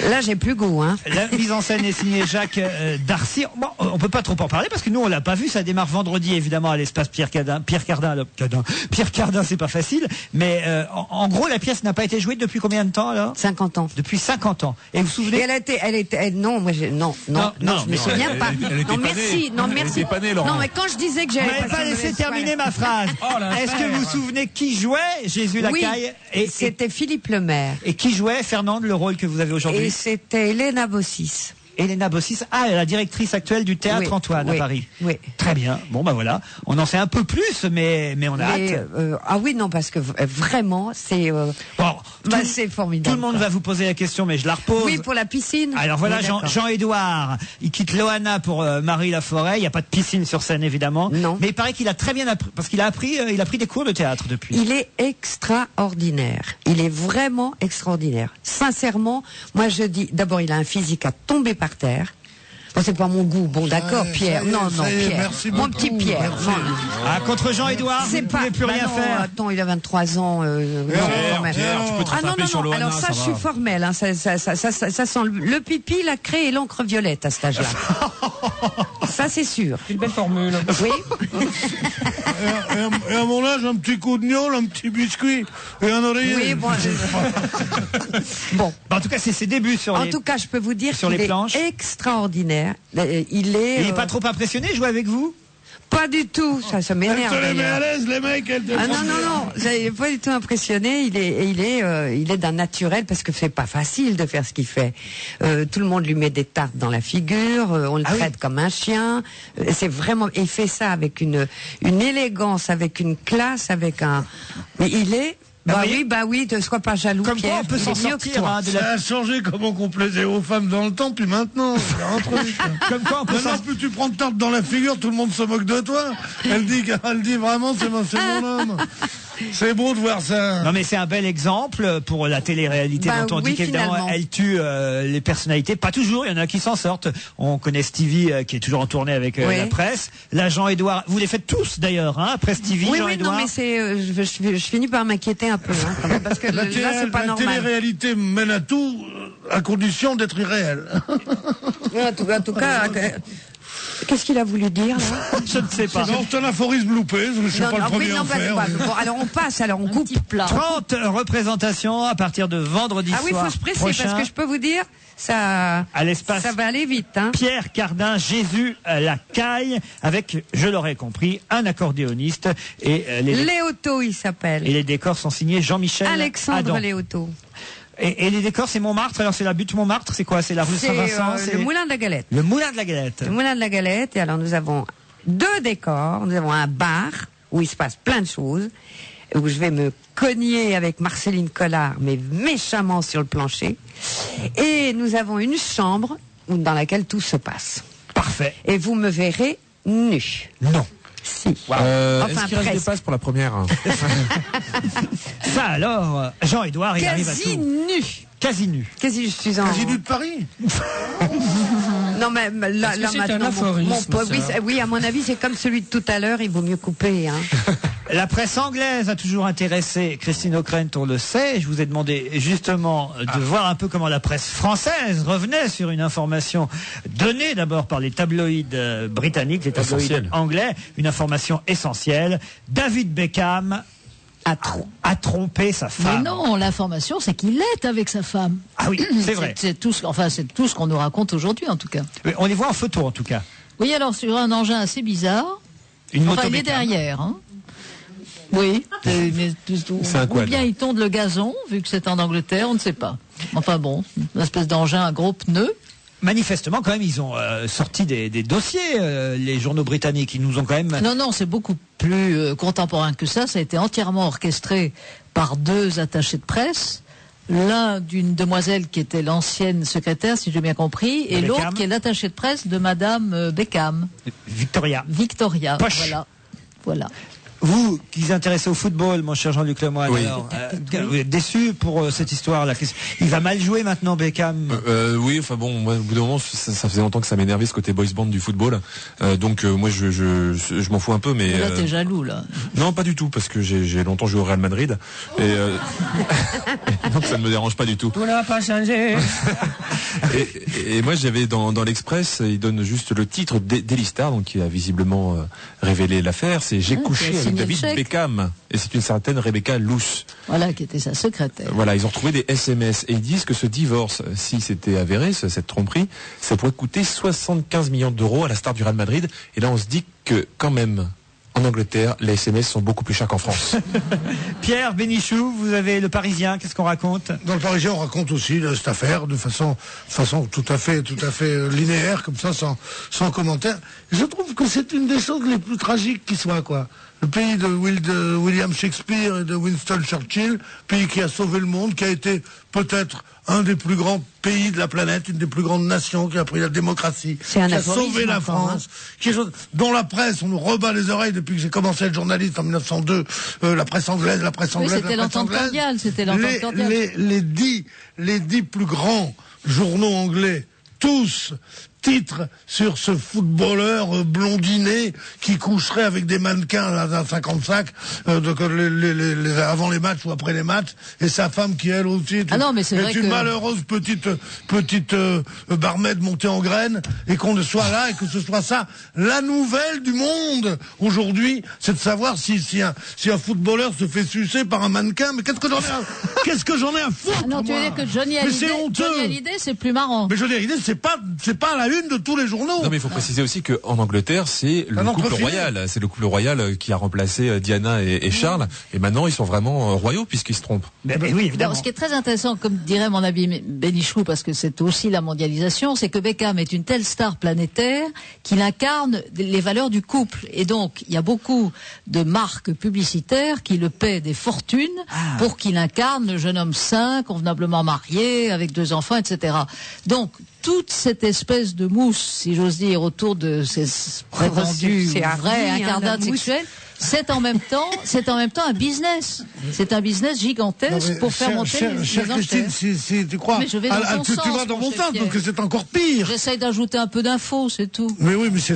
Là, j'ai plus goût. Hein. La mise en scène est signée Jacques Darcy. Bon, on peut pas trop en parler parce que nous, on l'a pas vu. Ça démarre vendredi, évidemment, à l'espace Pierre Cardin. Pierre Cardin, c'est pas facile. Mais en gros, la pièce n'a pas été jouée depuis combien de temps alors? 50 ans. Depuis 50 ans. Et vous vous souvenez? Et non, moi, non, je me souviens pas. Non, merci. Non, mais quand je disais que j'avais. Vous m'avez pas laissé terminer ma phrase. Est-ce que vous vous souvenez qui jouait Jésus Lacaille? Oui, c'était Philippe Lemaire. Et qui jouait, Fernande, le rôle que vous avez aujourd'hui? Et c'était Elena Bossis. Elena Bossis, la directrice actuelle du Théâtre Antoine à Paris. Oui. Très bien. Bon, bah voilà. On en sait un peu plus, mais on a hâte. Ah oui, non, parce que vraiment, c'est c'est formidable. Tout le monde va vous poser la question, mais je la repose. Oui, pour la piscine. Alors voilà, Jean-Édouard, il quitte Loana pour Marie Laforêt. Il n'y a pas de piscine sur scène, évidemment. Non. Mais il paraît qu'il a très bien appris, parce qu'il a pris des cours de théâtre depuis. Il est extraordinaire. Il est vraiment extraordinaire. Sincèrement, moi je dis, d'abord, il a un physique à tomber par terre. Bon, c'est pas mon goût. Bon, d'accord, Pierre. Non, Pierre. Mon petit Pierre. Contre Jean-Édouard, vous ne pouvez plus rien faire. Attends, il a 23 ans. Pierre, tu peux te rattraper sur Loana. Alors ça, je suis formelle. Hein, ça sent le pipi, la craie et l'encre violette à cet âge-là. Ça, c'est sûr. C'est une belle formule. Oui. Et à mon âge, un petit coup de gnôle, un petit biscuit et un oreiller. Oui, bon. Bon. En tout cas, c'est ses débuts sur les. En tout cas, je peux vous dire qu'il est extraordinaire. Il est pas trop impressionné de jouer avec vous? Pas du tout, ça m'énerve. Elle te les met à l'aise, les mecs, elle te non, j'avais pas du tout impressionné. Il est d'un naturel parce que c'est pas facile de faire ce qu'il fait. Tout le monde lui met des tartes dans la figure, on le traite comme un chien. C'est vraiment, il fait ça avec une élégance, avec une classe, mais il est. Bah oui, ne sois pas jaloux. Comme Pierre, quoi on peut s'en sortir. Ça a changé comment qu'on plaisait aux femmes dans le temps, puis maintenant, c'est un truc. Comme quoi on peut maintenant, plus tu prends de tarte dans la figure, tout le monde se moque de toi. Elle dit vraiment, c'est mon homme. C'est beau de voir ça. Non, mais c'est un bel exemple pour la télé-réalité dont on dit qu'évidemment elle tue les personnalités. Pas toujours, il y en a qui s'en sortent. On connaît Stevie qui est toujours en tournée avec la presse. Là, Jean-Édouard, vous les faites tous d'ailleurs, hein, après Stevie, Jean-Édouard. Oui, non, mais je finis par m'inquiéter un peu, hein, quand même, parce que là, c'est pas normal. La télé-réalité mène à tout, à condition d'être irréel. En tout cas. Qu'est-ce qu'il a voulu dire là? Je ne sais pas. C'est un aphorisme loupé, je ne suis pas le premier à en faire. Bon, alors on passe, on coupe. 30 représentations à partir de vendredi soir. Ah oui, il faut se presser parce que je peux vous dire, ça va aller vite. Hein. Pierre Cardin, Jésus Lacaille, avec, je l'aurais compris, un accordéoniste. Et Léoto, il s'appelle. Et les décors sont signés Jean-Michel Alexandre Adam. Léoto. Et les décors, c'est Montmartre. Alors, c'est la butte Montmartre. C'est quoi? C'est la rue Saint-Vincent? C'est le Moulin de la Galette. Le Moulin de la Galette. Le Moulin de la Galette. Et alors, nous avons 2 décors. Nous avons un bar où il se passe plein de choses, où je vais me cogner avec Marceline Collard, mais méchamment sur le plancher. Et nous avons une chambre dans laquelle tout se passe. Parfait. Et vous me verrez nu. Non. Si. Est-ce qu'il reste des places pour la première? Ça alors, Jean-Édouard, il arrive à tout. Quasi nu. Quasi, je suis en... Quasi nu de Paris. Non, mais là c'est maintenant, un aphorisme, oui, à mon avis, c'est comme celui de tout à l'heure, il vaut mieux couper. Hein. La presse anglaise a toujours intéressé Christine O'Krent, on le sait. Je vous ai demandé justement de voir un peu comment la presse française revenait sur une information donnée d'abord par les tabloïds britanniques, les tabloïds anglais, une information essentielle. David Beckham a trompé sa femme. Mais non, l'information, c'est qu'il est avec sa femme. Ah oui, c'est vrai. C'est tout ce qu'on nous raconte aujourd'hui, en tout cas. On les voit en photo, en tout cas. Oui, alors sur un engin assez bizarre. Une moto il est derrière. Hein. Oui, ou bien il tonde le gazon, vu que c'est en Angleterre, on ne sait pas. Enfin bon, une espèce d'engin à gros pneus. manifestement, quand même, ils ont sorti des dossiers, les journaux britanniques. Ils nous ont quand même... Non, c'est beaucoup plus contemporain que ça. Ça a été entièrement orchestré par 2 attachés de presse. L'un d'une demoiselle qui était l'ancienne secrétaire, si j'ai bien compris, et l'autre qui est l'attaché de presse de Madame Beckham. Victoria. Poche. Voilà. Vous, qui vous intéressez au football, mon cher Jean-Luc Lemoyne, alors, vous êtes déçu pour cette histoire-là? Il va mal jouer maintenant, Beckham. Oui, enfin bon, moi, au bout d'un moment, ça faisait longtemps que ça m'énervait ce côté boys band du football. Donc moi, je m'en fous un peu, mais. Là, t'es jaloux, là. Non, pas du tout, parce que j'ai longtemps joué au Real Madrid, et donc ça ne me dérange pas du tout. Tout n'a pas changé. et moi, j'avais dans l'Express, il donne juste le titre Daily Star, donc qui a visiblement révélé l'affaire. C'est J'ai couché avec David Beckham, et c'est une certaine Rebecca Luce. Voilà, qui était sa secrétaire. Voilà, ils ont retrouvé des SMS et ils disent que ce divorce, si c'était avéré, cette tromperie, ça pourrait coûter 75 millions d'euros à la star du Real Madrid. Et là, on se dit que quand même, en Angleterre, les SMS sont beaucoup plus chers qu'en France. Pierre Bénichou, vous avez Le Parisien, qu'est-ce qu'on raconte? Dans Le Parisien, on raconte aussi cette affaire de façon tout à fait linéaire, comme ça, sans commentaire. Je trouve que c'est une des choses les plus tragiques qui soit, quoi. Le pays de William Shakespeare et de Winston Churchill, pays qui a sauvé le monde, qui a été peut-être un des plus grands pays de la planète, une des plus grandes nations, qui a pris la démocratie, qui a sauvé la France, dont la presse, on nous rebat les oreilles depuis que j'ai commencé à être journaliste en 1902, la presse anglaise, Oui, c'était l'entente cordiale, les 10 plus grands journaux anglais, tous titre sur ce footballeur blondiné qui coucherait avec des mannequins à 55 avant les matchs ou après les matchs, et sa femme qui elle aussi est une malheureuse petite barmaid montée en graines, et qu'on soit là et que ce soit ça la nouvelle du monde aujourd'hui, c'est de savoir si un footballeur se fait sucer par un mannequin. Mais qu'est-ce que j'en ai à foutre? Non, tu veux dire que Johnny Hallyday, c'est plus marrant. Mais Johnny Hallyday, c'est pas la une de tous les journaux. Non, mais il faut préciser aussi qu'en Angleterre, c'est le couple royal. C'est le couple royal qui a remplacé Diana et Charles. Et maintenant, ils sont vraiment royaux puisqu'ils se trompent. Mais oui, évidemment. Alors, ce qui est très intéressant, comme dirait mon ami Bénichou, parce que c'est aussi la mondialisation, c'est que Beckham est une telle star planétaire qu'il incarne les valeurs du couple. Et donc, il y a beaucoup de marques publicitaires qui le paient des fortunes pour qu'il incarne le jeune homme sain, convenablement marié, avec 2 enfants, etc. Donc, toute cette espèce de mousse, si j'ose dire, autour de ces prétendus vrais incarnades sexuels, c'est en même temps un business. C'est un business gigantesque pour faire monter les enchères. Christine, si tu crois, mais je vais dans ton sens, tu vas dans mon sens, donc c'est encore pire. J'essaye d'ajouter un peu d'infos, c'est tout. Mais oui, mais c'est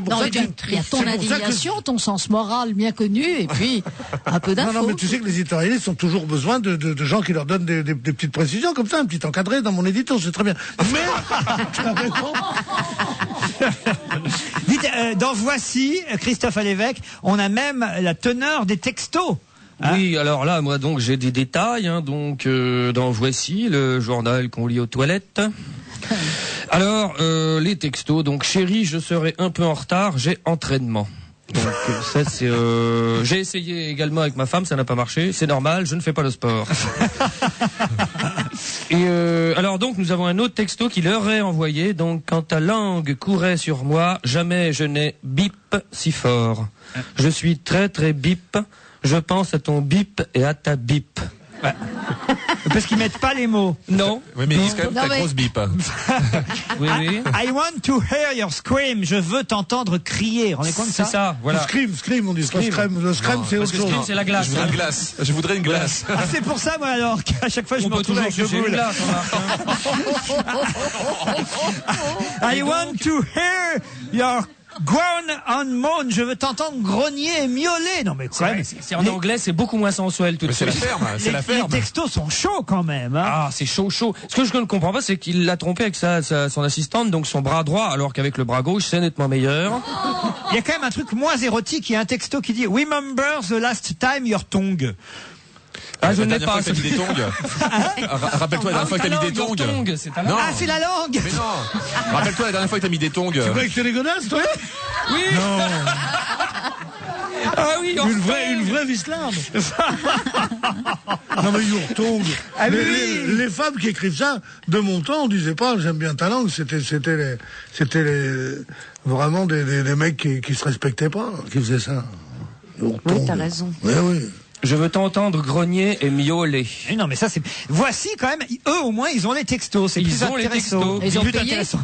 pour ça que... Il y a ton indignation, ton sens moral bien connu, et puis un peu d'infos. Non, mais tu sais que les éditorialistes ont toujours besoin de gens qui leur donnent des petites précisions, comme ça, un petit encadré dans mon édito, c'est très bien. Mais... Dites, dans Voici, Christophe Alévèque, on a même la teneur des textos. Oui, alors là, moi, donc, j'ai des détails, donc, dans Voici, le journal qu'on lit aux toilettes. Alors, les textos, donc, chérie, je serai un peu en retard, j'ai entraînement. Donc, ça, c'est, j'ai essayé également avec ma femme, ça n'a pas marché, c'est normal, je ne fais pas le sport. Et alors donc nous avons un autre texto qui leur est envoyé. Donc quand ta langue courait sur moi, jamais je n'ai bip si fort. Je suis très très bip. Je pense à ton bip et à ta bip. Parce qu'ils mettent pas les mots. Non. Oui, mais ils disent quand même ta grosse bip. Oui, oui. I want to hear your scream. Je veux t'entendre crier. Rendez compte de ça? C'est ça, voilà. Scream, on dit scream. Le scream, c'est autre chose. C'est la glace. Je voudrais une glace. Je voudrais une glace. Ah, c'est pour ça, moi, alors, qu'à chaque fois, je me retrouve avec le boule. I want to hear your groan on moan. Je veux t'entendre grogner et miauler. Non, mais quand même. C'est en anglais, c'est beaucoup moins sensuel tout de suite. C'est la ferme. Les textos sont chauds quand même. Hein. Ah, c'est chaud. Ce que je ne comprends pas, c'est qu'il l'a trompé avec son assistante, donc son bras droit, alors qu'avec le bras gauche, c'est nettement meilleur. Il y a quand même un truc moins érotique. Il y a un texto qui dit Remember the last time your tongue. Ah, je n'ai pas. Rappelle-toi la dernière fois que t'as mis des tongs. Ah, c'est la langue. Mais non. Rappelle-toi la dernière fois que t'as mis des tongs. Tu crois que t'es les godasses, toi? Oui. Non. Ah oui, une vraie Vislarde. Non mais Yurtong. Les femmes qui écrivent ça, de mon temps, on disait pas j'aime bien ta langue, c'était vraiment des mecs qui se respectaient pas, qui faisaient ça. Oui, t'as raison. Oui. Je veux t'entendre grogner et miauler. Non, mais ça, c'est. Voici quand même, eux au moins, ils ont les textos. C'est plus intéressant.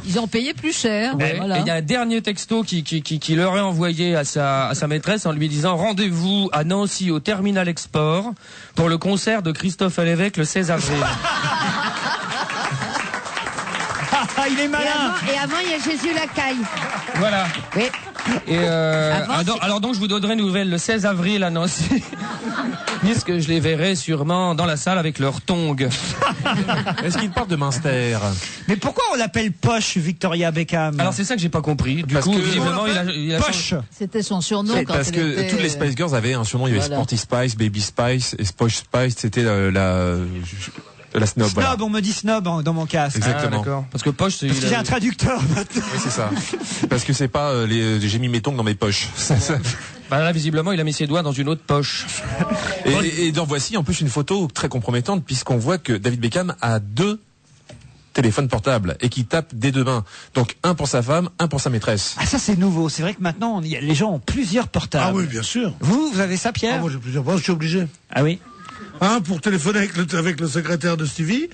Ils ont payé plus cher. Ouais. Voilà. Et il y a un dernier texto qui leur est envoyé à sa maîtresse en lui disant rendez-vous à Nancy au Terminal Export pour le concert de Christophe Alévêque le 16 avril. Il est malin. Et avant, il y a Jésus Lacaille. Voilà. Oui. Et alors donc je vous donnerai une nouvelle le 16 avril à Nancy. Puisque je les verrai sûrement dans la salle avec leur tongs. Est-ce qu'il parle de Münster? Mais pourquoi on l'appelle Poche Victoria Beckham? Alors c'est ça que j'ai pas compris. Du coup, visiblement, il a Poche. C'était son surnom quand parce que était... toutes les Spice Girls avaient un surnom. Il y avait Sporty Spice, Baby Spice et Posh Spice. C'était la snob. Snob, voilà. on me dit snob dans mon casque. Exactement. Ah, d'accord. Parce que Poche, c'est. Parce que j'ai un traducteur maintenant. Oui, c'est ça. Parce que c'est pas j'ai mis mes tongs dans mes poches. Bah là, visiblement, il a mis ses doigts dans une autre poche. Et dans voici en plus une photo très compromettante puisqu'on voit que David Beckham a 2 téléphones portables et qui tape des 2 mains. Donc un pour sa femme, un pour sa maîtresse. Ah ça c'est nouveau. C'est vrai que maintenant les gens ont plusieurs portables. Ah oui, bien sûr. Vous avez ça, Pierre? Moi j'ai plusieurs. Moi je suis obligé. Ah oui. Un pour téléphoner avec le secrétaire de Stevie.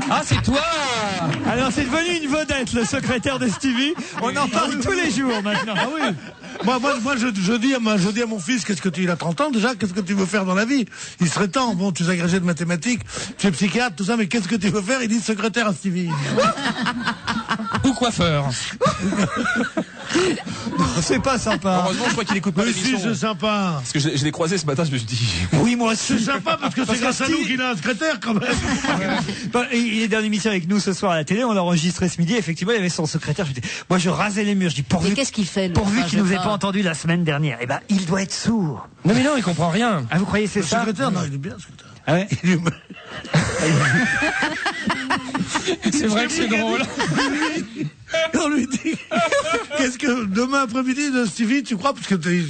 Ah, c'est toi! Alors c'est devenu une vedette, le secrétaire de Stevie. On en parle tous les jours maintenant. Ah oui. Moi, je dis à mon fils, il a 30 ans déjà, qu'est-ce que tu veux faire dans la vie? Il serait temps. Bon, tu es agrégé de mathématiques, tu es psychiatre, tout ça, mais qu'est-ce que tu veux faire? Il dit secrétaire à Stevie. Ou coiffeur. C'est pas sympa. Heureusement, je crois qu'il écoute pas l'émission. Si, c'est sympa. Parce que je l'ai croisé ce matin, je me suis dit. Oui, moi aussi. C'est sympa parce que c'est grâce à nous qu'il a un secrétaire quand même. Il est dans l'émission avec nous ce soir à la télé, on l'a enregistré ce midi, effectivement il y avait son secrétaire, moi je rasais les murs, je dis pourvu qu'est-ce qu'il fait, pourvu qu'il nous ait pas entendu la semaine dernière. Eh ben il doit être sourd. Non mais non, il comprend rien. Ah vous croyez c'est ça? Le secrétaire, non, il est bien secrétaire. Ah ouais. C'est vrai que c'est drôle. On lui dit, qu'est-ce que demain après-midi de Stevie, tu crois? Parce que les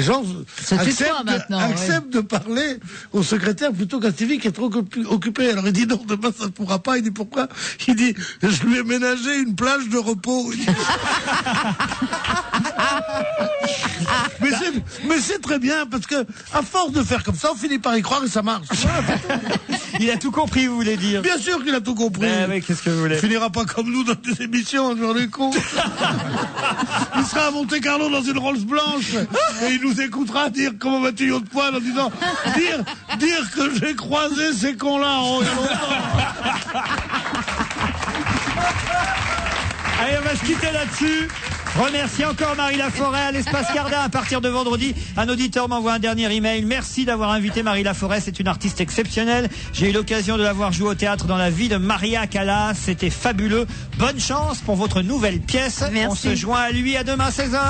gens acceptent de parler au secrétaire plutôt qu'à Stevie qui est trop occupé. Alors il dit non, demain ça ne pourra pas. Il dit pourquoi? Il dit je lui ai ménagé une plage de repos. Mais c'est très bien parce que à force de faire comme ça, on finit par y croire et ça marche. Il a tout compris, vous voulez dire? Bien sûr qu'il a tout compris. Oui, qu'est-ce que vous voulez? Il finira pas comme nous dans des émissions, genre les cons. Il sera à Monte Carlo dans une Rolls blanche et il nous écoutera dire comment vas-tu de poil en disant dire que j'ai croisé ces cons-là en longtemps. Allez, on va se quitter là-dessus. Remercie encore Marie Laforêt à l'Espace Cardin. À partir de vendredi, un auditeur m'envoie un dernier email. Merci d'avoir invité Marie Laforêt. C'est une artiste exceptionnelle. J'ai eu l'occasion de la voir jouer au théâtre dans la vie de Maria Callas. C'était fabuleux. Bonne chance pour votre nouvelle pièce. Merci. On se joint à lui à demain 16h.